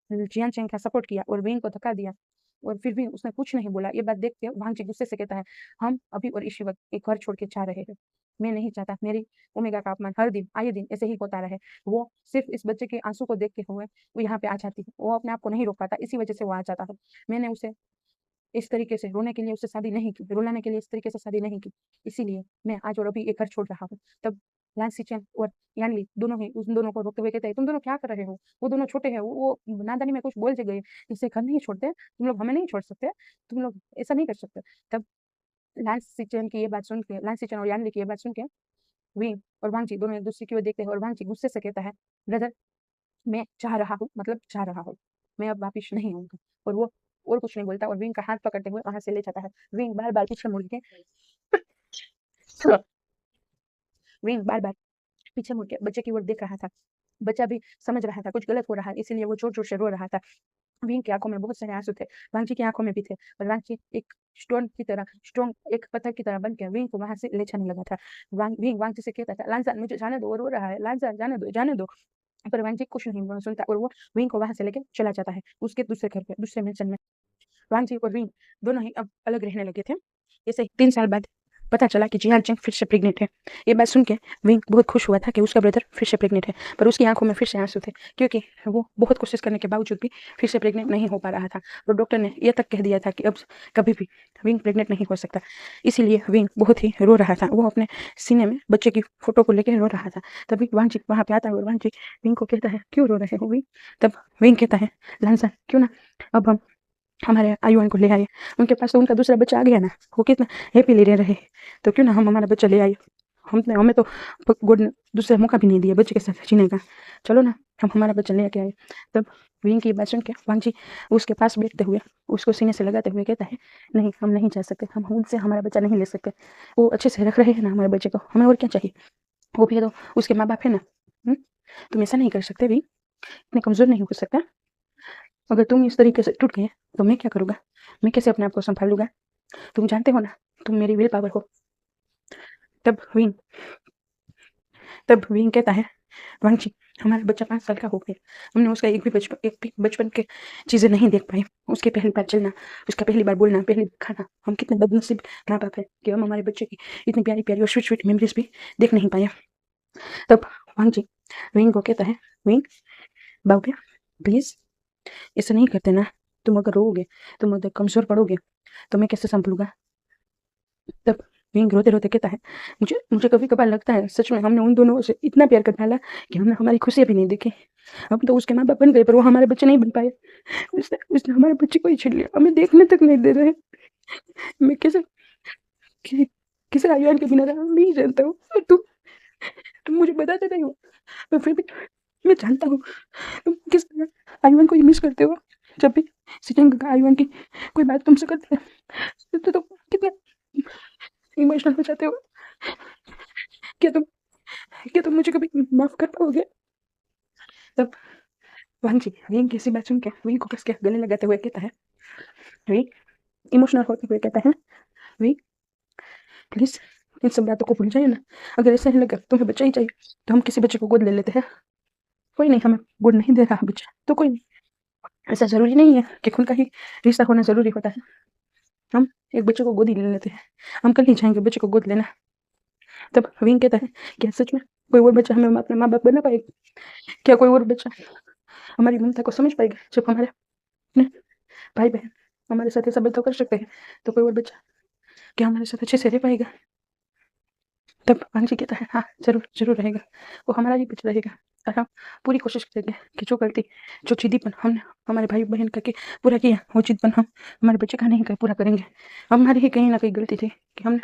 जियान चैंग का सपोर्ट किया और विंग को धक्का दिया और फिर भी उसने कुछ नहीं बोला। ये बात देख के वांगची गुस्से से कहता है हम अभी और इसी वक्त एक घर छोड़ के जा रहे हैं। मैं नहीं चाहता मेरी ओमेगा का अपमान हर दिन आए दिन ऐसे ही होता रहे। वो सिर्फ इस बच्चे के आंसू को देखते हुए वो यहाँ पे आ जाती है, वो अपने आप को नहीं रोक पाता इसी वजह से वो आ जाता है। मैंने उसे इस तरीके से रोने के लिए उससे शादी नहीं की, रुलाने के लिए इस तरीके से शादी नहीं की, इसीलिए मैं आज और अभी ये घर छोड़ रहा हूँ। तब लांसी चैन और यानली दोनों ही उन दोनों को रोकते हुए कहते हैं तुम दोनों क्या कर रहे हो? वो दोनों छोटे हैं, वो नादानी में कुछ बोल से गए, इससे घर नहीं छोड़ते, तुम लोग हमें नहीं छोड़ सकते, तुम लोग ऐसा नहीं कर सकते। तब लांसी चैन की ये बात सुन के लांसी चैन और यानली की ये बात सुन के विंग और वांगची दोनों एक दूसरे की ओर देखते हैं और वांगची गुस्से से कहता है ब्रदर मैं चाह रहा हूँ मतलब चाह रहा हूँ, मैं अब वापिस नहीं आऊँगा। और वो और कुछ नहीं बोलता और विंग का हाथ पकड़ते हुए वहाँ से ले जाता है। विंग बार-बार पीछे मुड़ के विंग बार-बार पीछे मुड़ के बच्चे की ओर देख रहा था। बच्चा भी समझ रहा था कुछ गलत हो रहा है इसीलिए वो जोर-जोर से रो रहा था। विंग की आँखों में बहुत सारे आँसू थे, वांगची की आँखों में भी थे और वांगची एक स्ट्रॉन्ग एक पत्थर की तरह बन के विंग को वहाँ से ले जाने लगा था। विंग वांगची से कहता था लांज़ा मुझे जाने दो, वो रो रहा है, लांज़ा जाने दो। पर वांगची कुछ नहीं सुनता और वो विंग को वहाँ से लेके चला जाता है उसके दूसरे घर पे, दूसरे मेंशन में। वांगजी और विंग दोनों ही अब अलग रहने लगे थे। ऐसे ही 3 साल बाद पता चला कि जियान चंग फिर से प्रेग्नेंट है। ये बात सुन के विंग बहुत खुश हुआ था कि उसका ब्रदर फिर से प्रेग्नेंट है, पर उसकी आँखों में फिर से आँसू थे क्योंकि वो बहुत कोशिश करने के बावजूद भी फिर से प्रेग्नेंट नहीं हो पा रहा था। और डॉक्टर ने ये तक कह दिया था कि अब कभी भी विंग प्रेग्नेंट नहीं हो सकता। इसीलिए विंग बहुत ही रो रहा था। वो अपने सीने में बच्चे की फ़ोटो को लेके रो रहा था। तभी वांगजी वहाँ पे आता है और वांगजी विंग को कहता है, "क्यों रो रहे हो विंग?" तब विंग कहता है, "लांज़ा क्यों ना अब हम हमारे आयुआन को ले आए, उनके पास तो उनका दूसरा बच्चा आ गया ना, वो कितना हैप्पीली रह रहे, तो क्यों ना हम हमारा बच्चा ले आए। हमें तो गॉड ने दूसरा मौका भी नहीं दिया बच्चे के साथ जीने का, चलो ना हम हमारा बच्चा लेके आए। तब विंग की बात सुन के वांग जी उसके पास बैठते हुए उसको सीने से लगाते हुए कहता है, नहीं हम नहीं जा सकते, हम उनसे हमारा बच्चा नहीं ले सकते, वो अच्छे से रख रहे हैं ना हमारे बच्चे को, हमें और क्या चाहिए, वो भी तो उसके माँ बाप है ना। तुम ऐसा नहीं कर सकते भी, इतने कमज़ोर नहीं हो सकता। अगर तुम इस तरीके से टूट गए तो मैं क्या करूँगा, मैं कैसे अपने आप को संभालूंगा, तुम जानते हो ना तुम मेरी विल पावर हो। तब विंग कहता है, वांग जी हमारा बच्चा 5 साल का हो गया, हमने उसका एक भी बचपन के चीज़ें नहीं देख पाई, उसके पहली बार चलना, उसका पहली बार बोलना, पहली बार खाना, हम कितने बदनसीब माँ बाप है कि हम हमारे बच्चे की इतनी प्यारी प्यारी और स्वीट स्वीट मेमोरीज भी देख नहीं पाए। तब वांग जी विंग को कहता है, विंग बाबू प्लीज़ ऐसा नहीं करते ना, तुम अगर रोओगे, तुम अगर कमज़ोर पड़ोगे तो मैं कैसे संभलूंगा। तब विंग रोते रोते कहता है, मुझे मुझे कभी कभार लगता है सच में हमने उन दोनों से इतना प्यार कर डाला कि हमने हमारी खुशियाँ भी नहीं देखी, हम तो उसके माँ बाप बन गए पर वो हमारे बच्चे नहीं बन पाए, उसने उसने हमारे बच्चे को ही छीन लिया, हमें देखने तक नहीं दे रहे। मैं कैसे किसी किसी आयुआन के बिना रहा नहीं जानता हूँ, और तुम मुझे बताते नहीं हो, पर फिर भी मैं जानता हूँ तुम किस तरह आयुआन को ही मिस करते हो। जब भी सिटिंग आयुआन की कोई बात तुमसे करते हैं तो कितने इमोशनल हो जाते हो, क्या तुम मुझे कभी माफ कर पाओगे। तब वांग जी विंग की ऐसी बात सुन के विंग को कस के गले लगाते हुए कहता है, विंग इमोशनल होते हुए कहता है, विंग प्लीज इन सब बातों को भूल जाइए ना, अगर ऐसा ही लगा तुम्हें बच्चा ही चाहिए तो हम किसी बच्चे को गोद ले लेते हैं, कोई नहीं हमें गोद नहीं दे रहा बच्चा तो कोई नहीं, ऐसा जरूरी नहीं है कि खून का ही रिश्ता होना जरूरी होता है, हम एक बच्चे को गोद ही ले लेते हैं, हम कल ही जाएंगे बच्चे को गोद लेना। तब विंग कहता है, क्या सच में कोई और बच्चा हमें अपने माँ बाप बना पाएगा, क्या कोई और बच्चा हमारी ममता को समझ पाएगा, जब हमारे अपने भाई बहन हमारे साथ ऐसा बर्ताव कर सकते हैं तो कोई और बच्चा क्या हमारे साथ अच्छे से रह पाएगा। तब वांग जी कहता है, हाँ जरूर जरूर रहेगा, वो हमारा ही बच्चा रहेगा, और हम पूरी कोशिश करेंगे कि जो गलती जो जिद्दीपन हमने हमारे भाई बहन करके पूरा किया वो जिद्दपन हम हमारे बच्चे का नहीं कर पूरा करेंगे। हमारी ही कहीं ना कहीं गलती थी कि हमने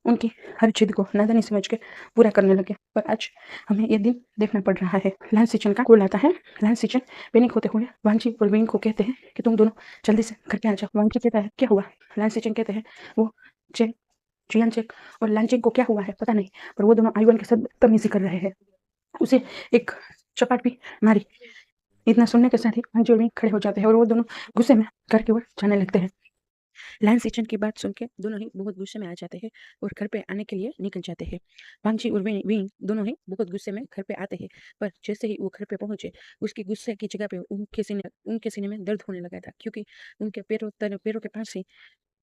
उनकी हर जिद को नादानी समझ के पूरा करने लगे, पर आज हमें ये दिन देखना पड़ रहा है। लाल सिचन का कॉल आता है, लाल सिचन पैनिक होते हुए वांगची और विंग को कहते हैं कि तुम दोनों जल्दी से घर पे आ जाओ। वांगची कहता है, क्या हुआ। लाल सिचन कहते हैं, वो चेन जियान चेक और लालचेन को क्या हुआ है पता नहीं, पर वो दोनों आयुवन के साथ बदतमीजी कर रहे हैं, उसे एक चपाट भी मारी। इतना सुनने के साथ ही वांगची और विंग खड़े हो जाते हैं और वो दोनों गुस्से में घर की ओर जाने लगते हैं। लैन सिचन की बात सुन के दोनों ही बहुत गुस्से में आ जाते हैं और घर पे आने के लिए निकल जाते हैं। वांगची और विंग दोनों ही बहुत गुस्से में घर पे आते हैं, पर जैसे ही वो घर पे पहुंचे उसकी गुस्से की जगह पे उनके सीने में दर्द होने लगा था, क्योंकि उनके पैरों के पास ही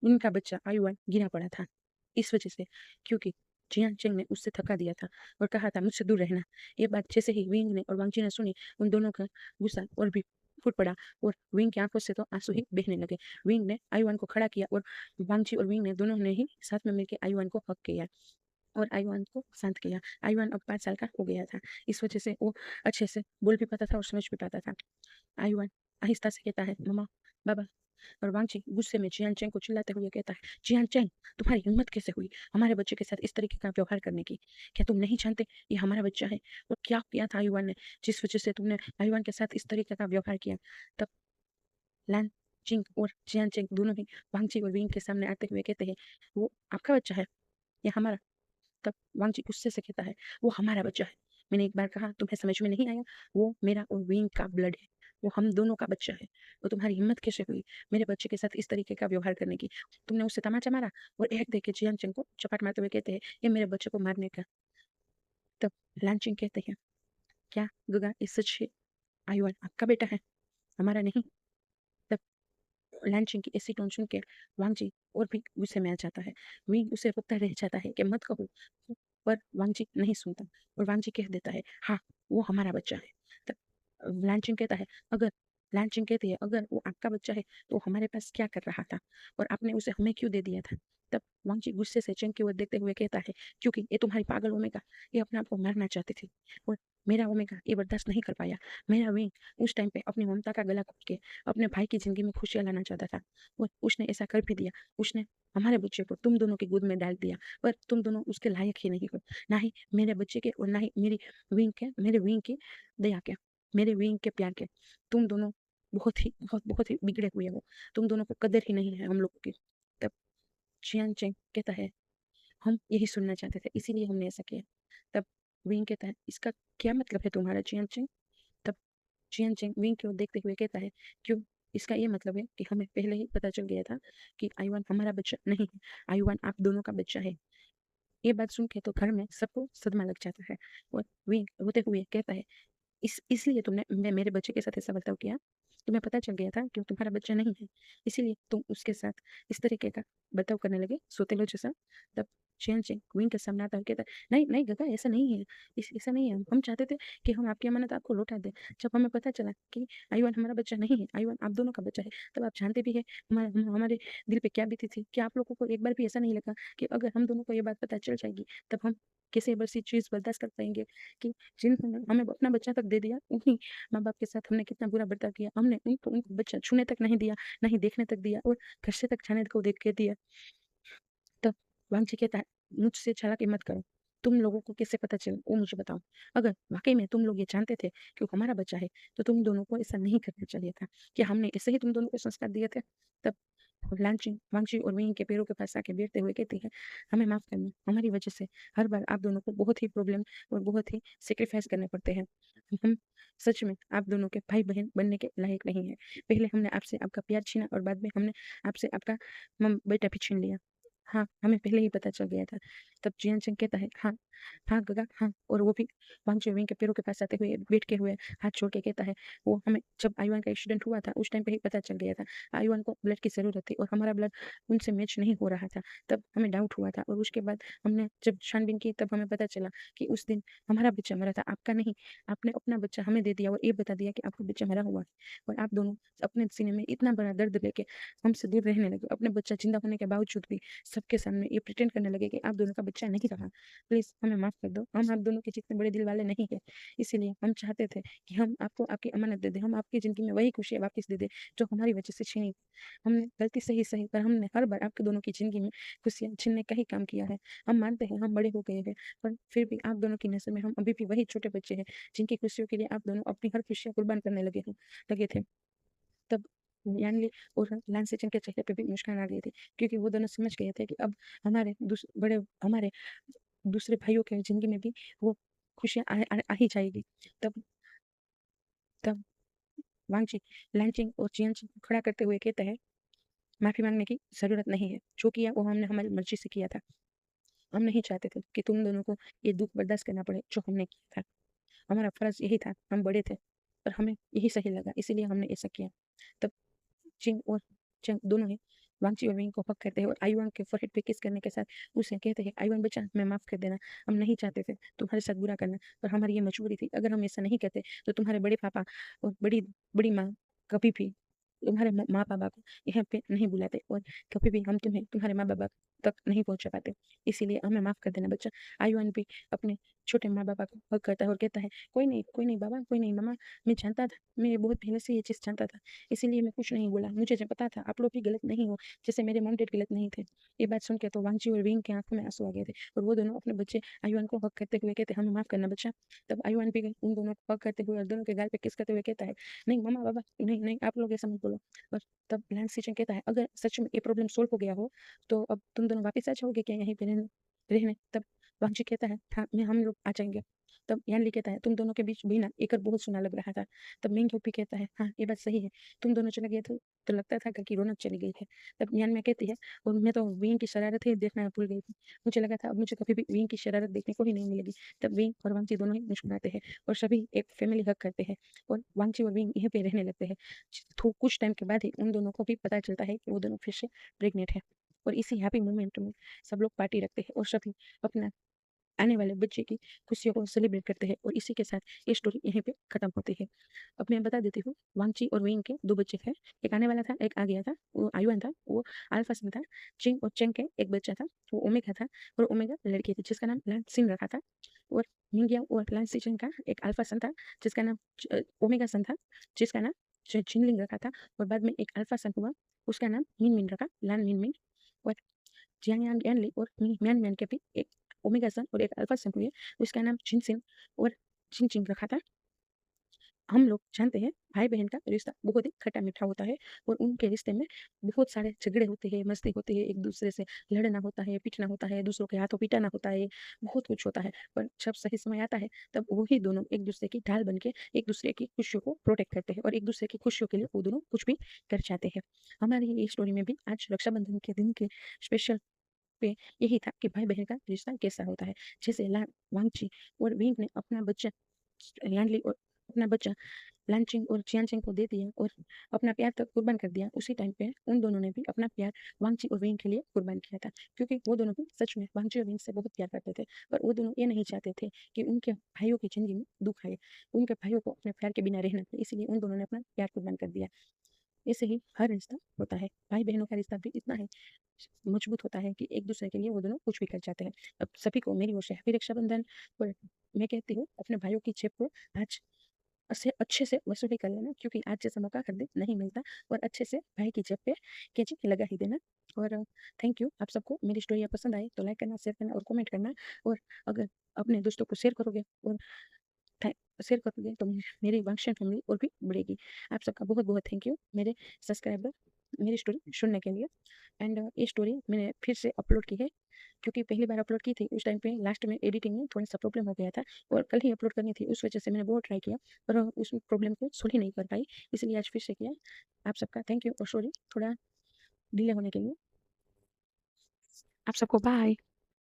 उनका बच्चा आयुआन गिरा पड़ा था। इस वजह से, क्योंकि जियान चेंग ने उससे थका दिया था और कहा था मुझसे दूर रहना। ये बात जैसे ही विंग ने और वांगची ने सुनी, उन दोनों का गुस्सा और भी फूट पड़ा और विंग की आंखों से तो आंसू ही बहने लगे। विंग ने आयुआन को खड़ा किया और वांगची और विंग ने दोनों ने ही साथ में मिलकर आयुआन को हक किया और आयुआन को शांत किया। आयुआन अब 5 साल का हो गया था, इस वजह से वो अच्छे से बोल भी पाता था और समझ भी पाता था। आयुआन आहिस्ता से कहता है, मम्मा, बाबा। और वांगची गुस्से में जियान चेंग को चिल्लाते हुए कहता है, जियान चेंग, तुम्हारी हिम्मत कैसे हुई हमारे बच्चे के साथ इस तरीके का व्यवहार करने की। क्या तुम नहीं जानते ये हमारा बच्चा है। और क्या किया था आयुआन ने, जिस वजह से तुमने आयुआन के साथ इस तरीके का व्यवहार किया। तब लैन चिंग और जियान चेंग दोनों ही वांगची और विंग के सामने आते हुए कहते हैं, वो आपका बच्चा है या हमारा। तब वांगची गुस्से से कहता है, वो हमारा बच्चा है। मैंने एक बार कहा, तुम्हें समझ में नहीं आया। वो मेरा और विंग का ब्लड है, वो हम दोनों का बच्चा है। तो तुम्हारी हिम्मत कैसे हुई मेरे बच्चे के साथ इस तरीके का व्यवहार करने की। तुमने उससे तमाचा मारा और एक देख के जियान चंग को चपाट मारते हुए कहते हैं, ये मेरे बच्चे को मारने का। तब लानचिंग कहते हैं, क्या गगा ये सच है। आयुआन आपका बेटा है, हमारा नहीं। तब लैंचिंग की ऐसी टोन सुन के वांगजी और भी गुस्से में आ जाता है। विंग उसे रोकता रह जाता है कि मत कहो, पर वांगजी नहीं सुनता और वांगजी कह देता है, हाँ वो हमारा बच्चा है। तब लैंचिंग कहता है, अगर लैंचिंग कहती है, अगर वो आपका बच्चा है तो हमारे पास क्या कर रहा था और आपने उसे हमें क्यों दे दिया था। तब वांगजी गुस्से से चेंग की ओर देखते हुए कहता है, क्योंकि ये तुम्हारी पागल ओमेगा, ये अपने आप को मारना चाहती थी और मेरा ओमेगा ये बर्दाश्त नहीं कर पाया। मेरा विंग उस टाइम पे अपनी ममता का गला घोट के अपने भाई की जिंदगी में खुशियां लाना चाहता था और उसने ऐसा कर भी दिया। उसने हमारे बच्चे को तुम दोनों की गोद में डाल दिया, पर तुम दोनों उसके लायक ही नहीं हो, ना ही मेरे बच्चे के और ना ही मेरी विंग के मेरे विंग की दया के। मेरे विंग के प्यार के। तुम दोनों बहुत ही बिगड़े हुए हो। तुम दोनों को कदर ही नहीं है हम लोगों की। तब चियान चेंग कहता है, हम यही सुनना चाहते थे, इसीलिए हमने ऐसा किया। तब विंग कहता है, इसका क्या मतलब है तुम्हारा चियान चेंग? तब चियान चेंग विंग की ओर देखते हुए कहता है, क्यों? इसका ये मतलब है कि हमें पहले ही पता चल गया था कि आयुआन हमारा बच्चा नहीं है, आयुआन आप दोनों का बच्चा है। ये बात सुन के तो घर में सबको सदमा लग जाता है। और विंग रोते हुए कहता है, इस इसलिए तुमने मेरे बच्चे के साथ ऐसा बर्ताव किया? तुम्हें पता चल गया था कि वो तुम्हारा बच्चा नहीं है, इसीलिए तुम उसके साथ इस तरीके का बर्ताव करने लगे, सोतेलो जैसा। तब चैन चैन क्वीन के सामने आता है और कहता है, नहीं नहीं गगा, ऐसा नहीं है। ऐसा नहीं है, हम चाहते थे कि हम आपकी अमानत आपको लौटा दें। जब हमें पता चला कि आयुआन हमारा बच्चा नहीं है, आयुआन आप दोनों का बच्चा है, तब आप जानते भी है हमारे दिल पे क्या बीती थी। क्या आप लोगों को एक बार भी ऐसा नहीं लगा कि अगर हम दोनों को ये बात पता चल जाएगी, तब हम किसी बड़ी चीज बर्दाश्त कर पाएंगे? कि जिन्होंने हमें अपना बच्चा तक दे दिया, उन्हीं माँ बाप के साथ हमने कितना बुरा बर्ताव किया। हमने उनको बच्चा छूने तक नहीं दिया, नहीं देखने तक दिया, और घर से तक जाने को देख के दिया। तब वांगची कहता है, मुझसे चालाकी मत करो। तुम लोगों को कैसे पता चला वो मुझे बताओ। अगर वाकई में तुम लोग ये जानते थे कि वो हमारा बच्चा है, तो तुम दोनों को ऐसा नहीं करना चाहिए था। कि हमने ऐसे ही तुम दोनों को संस्कार दिए थे? तब लांची वांगची और वहीं के पैरों के पास आके बैठते हुए कहती है, हमें माफ करना, हमारी वजह से हर बार आप दोनों को बहुत ही प्रॉब्लम और बहुत ही सेक्रीफाइस करने पड़ते हैं। हम सच में आप दोनों के भाई बहन बनने के लायक नहीं है। पहले हमने आपसे आपका प्यार छीना, और बाद में हमने आपसे आपका बेटा भी छीन लिया। हाँ, हमें पहले ही पता चल गया था। तब जियान चंग कहता है, हाँ हाँ गगा हाँ। और वो भी वांगची विंग के पैरों के पास आते हुए बैठ के हुए हाथ छोड़ के कहता है, वो हमें जब आयुआन का एक्सीडेंट हुआ था उस टाइम पे ही पता चल गया था। आयुआन को ब्लड की जरूरत थी और हमारा ब्लड उनसे मैच नहीं हो रहा था। तब हमें डाउट हुआ था, और उसके बाद हमने जब छानबीन की, तब हमें पता चला कि उस दिन हमारा बच्चा मरा था, आपका नहीं। आपने अपना बच्चा हमें दे दिया और ये बता दिया कि आपका बच्चा मरा हुआ है। और आप दोनों अपने सीने में इतना बड़ा दर्द लेके हमसे दूर रहने लगे। अपने बच्चा जिंदा होने के बावजूद भी सबके सामने ये प्रिटेंड करने लगे कि आप दोनों का बच्चा नहीं रहा। प्लीज हमें माफ कर दो, हम आप दोनों के जितने बड़े दिल वाले नहीं है। इसीलिए हम चाहते थे कि हम आपको आपकी अमानत दे दें, हम आपकी जिंदगी में वही खुशियां वापस दे दें जो हमारी वजह से छीनी। हमने गलती से ही सही, पर हमने हर बार आपके दोनों की जिंदगी में खुशियां छीनने का ही काम किया है। हम मानते हैं हम बड़े हो गए हैं, पर फिर भी आप दोनों की नजर में हम अभी भी वही छोटे बच्चे हैं जिनकी खुशियों के लिए आप दोनों अपनी हर खुशियां कुर्बान करने लगे थे। तब यानी और लांसेचन के चेहरे पे भी मुस्कान आ गई थी, क्योंकि वो दोनों समझ गए थे कि अब हमारे दूसरे भाइयों के जिंदगी में भी वो खुशियां आ ही जाएगी। तब तब वांगची लांचिंग और चियांग को खड़ा करते हुए कहता है, माफी मांगने की जरूरत नहीं है, जो किया वो हमने हमारी मर्जी से किया था। हम नहीं चाहते थे कि तुम दोनों को ये दुख बर्दाश्त करना पड़े जो हमने किया था। हमारा फर्ज यही था, हम बड़े थे, पर हमें यही सही लगा, इसीलिए हमने ऐसा किया। तब चिंग और चंग दोनों ही वांगची और विंग को हक करते हैं, और आयुआंग के फोrehead पे किस करने के साथ उसे कहते हैं, आयुआंग बच्चा मैं माफ कर देना, हम नहीं चाहते थे तुम्हारे साथ बुरा करना, पर हमारी ये मजबूरी थी। अगर हम ऐसा नहीं करते तो तुम्हारे बड़े पापा और बड़ी बड़ी माँ कभी भी तुम्हारे माँ बाबा को यहाँ पे नहीं बुलाते, और कभी भी हम तुम्हें तुम्हारे माँ बाबा तक नहीं पहुंचा पाते। इसीलिए हमें माफ कर देना बच्चा। आयुआन भी अपने छोटे माँ बाबा को हक करता है और कहता है, कोई नहीं बाबा, कोई नहीं मामा, मैं जानता था, मैं बहुत पहले से ये चीज जानता था, इसीलिए मैं कुछ नहीं बोला। मुझे जब पता था आप लोग भी गलत नहीं हो, जैसे मेरे मॉम डैड गलत नहीं थे। ये बात सुन के तो वांगची और विंग के आंखों में आंसू आ गए थे, और वो दोनों अपने बच्चे आयुआन को हक करते हुए कहते, हमें माफ करना बच्चा। तब आयुआन भी उन दोनों को हक करते हुए और दोनों के गाल पे किस करते हुए कहता है, नहीं मामा बाबा, नहीं नहीं आप लोग ऐसा मत बोलो। और तब लैंस सिचन कहता है, अगर सच में ये प्रॉब्लम सोल्व हो गया हो, तो अब तुम दोनों वापस आ जाओगे क्या यहीं पे रहने? तब वांगची कहता है, हाँ मैं हम लोग आ जाएंगे। तब यानली कहता है, तुम दोनों के बीच भी ना एक और बहुत सुना लग रहा था। तब मिंग भी कहता है, हाँ ये बात सही है, तुम दोनों चले गए थे तो लगता था कि रौनक चली गई है। तब यान में कहती है, और मैं तो विंग की शरारत ही देखना भूल गई थी, मुझे लगा था अब मुझे कभी भी विंग की शरारत देखने को ही नहीं मिलेगी। तब विंग और वांगची दोनों ही मुस्कुराते हैं, और सभी एक फैमिली हक करते हैं, और वांगची और विंग यहीं पे रहने लगते हैं। कुछ टाइम के बाद ही उन दोनों को भी पता चलता है कि वो दोनों फिर से प्रेग्नेंट है। और इसी हैप्पी मोमेंट में सब लोग पार्टी रखते हैं, और सभी अपना आने वाले बच्चे की खुशियों को सेलिब्रेट करते हैं। और इसी के साथ ये स्टोरी यहीं पे खत्म होती है। अब मैं बता देती हूँ, वांगची और विंग के दो बच्चे थे, एक आने वाला था, एक आ गया था। वो आयुआन था, वो अल्फा सन था। चिंग और चेंग के एक बच्चा था, वो ओमेगा था, और ओमेगा लड़की थी जिसका नाम लान सिन रखा था। और मिंगिया और लान सिचन का एक अल्फा सन था जिसका नाम ओमेगा सन था, जिसका नाम जिनलिंग रखा था। और बाद में एक अल्फा सन हुआ, उसका नाम मिन मिन रखा, लान मिन मिन। और जियांग यांग यानली और म्यान म्यान के भी एक ओमेगा सन और एक अल्फा सन हुए, उसका नाम जिनसिन और जिंग जिंग रखा था। हम लोग जानते हैं भाई-बहन का रिश्ता बहुत ही खट्टा-मीठा होता है और उनके रिश्ते में बहुत सारे झगड़े होते हैं, मस्ती होती है, एक-दूसरे से लड़ना होता है, पीटना होता है, दूसरों के हाथों पिटाना होता है, बहुत कुछ होता है। पर जब सही समय आता है, तब वही दोनों एक-दूसरे की ढाल बन के एक-दूसरे की खुशियों को प्रोटेक्ट करते हैं और एक-दूसरे की खुशियों के लिए वो दोनों कुछ भी कर जाते हैं। हमारी ये स्टोरी में भी आज रक्षाबंधन के दिन के स्पेशल पे यही था कि भाई-बहन का रिश्ता कैसा होता है। जैसे वांगची और विंग ने अपना बच्चा यानली और अपना बच्चा लानचिंग और चियांचिंग को दे दिया और अपना प्यार तक कुर्बान कर दिया। उसी टाइम पे उन दोनों ने भी अपना प्यार वांगची और विंग के लिए कुर्बान किया था। क्योंकि वो दोनों भी सच में वांगची और विंग से बहुत प्यार करते थे। पर वो दोनों ये नहीं चाहते थे कि उनके भाइयों की ज़िंदगी में दुःख आए। उनके भाइयों को अपने प्यार के बिना रहना था। इसीलिए उन दोनों ने अपना प्यार कुर्बान कर दिया। ऐसे ही हर रिश्ता होता है। भाई-बहनों का रिश्ता भी इतना ही मजबूत होता है कि एक-दूसरे के लिए वो दोनों कुछ भी कर जाते हैं। अब सभी को मेरी ओर से हैप्पी रक्षाबंधन और मैं कहती हूँ अपने भाइयों की जेब को आज अच्छे से वसूली कर लेना क्योंकि आज जैसा मौका हर दिन नहीं मिलता और अच्छे से भाई की जेब पे कैंची लगा ही देना। और थैंक यू आप सबको मेरी स्टोरी पसंद आई तो लाइक करना, शेयर करना और कमेंट करना और अगर अपने दोस्तों को शेयर करोगे और थै शेयर करोगे तो मेरी वांगशन फैमिली और भी बढ़ेगी। आप सबका बहुत-बहुत थैंक यू मेरे सब्सक्राइबर मेरी स्टोरी सुनने के लिए एंड ये स्टोरी मैंने फिर से अपलोड की है क्योंकि पहली बार अपलोड की थी उस टाइम पे लास्ट में एडिटिंग में थोड़ा-सा प्रॉब्लम हो गया था और कल ही अपलोड करनी थी उस वजह से मैंने बहुत ट्राई किया पर उस प्रॉब्लम को सॉल्व ही नहीं कर पाई इसलिए आज फिर से किया। आप सबका थैंक यू और सॉरी थोड़ा डिले होने के लिए। आप सबको बाय।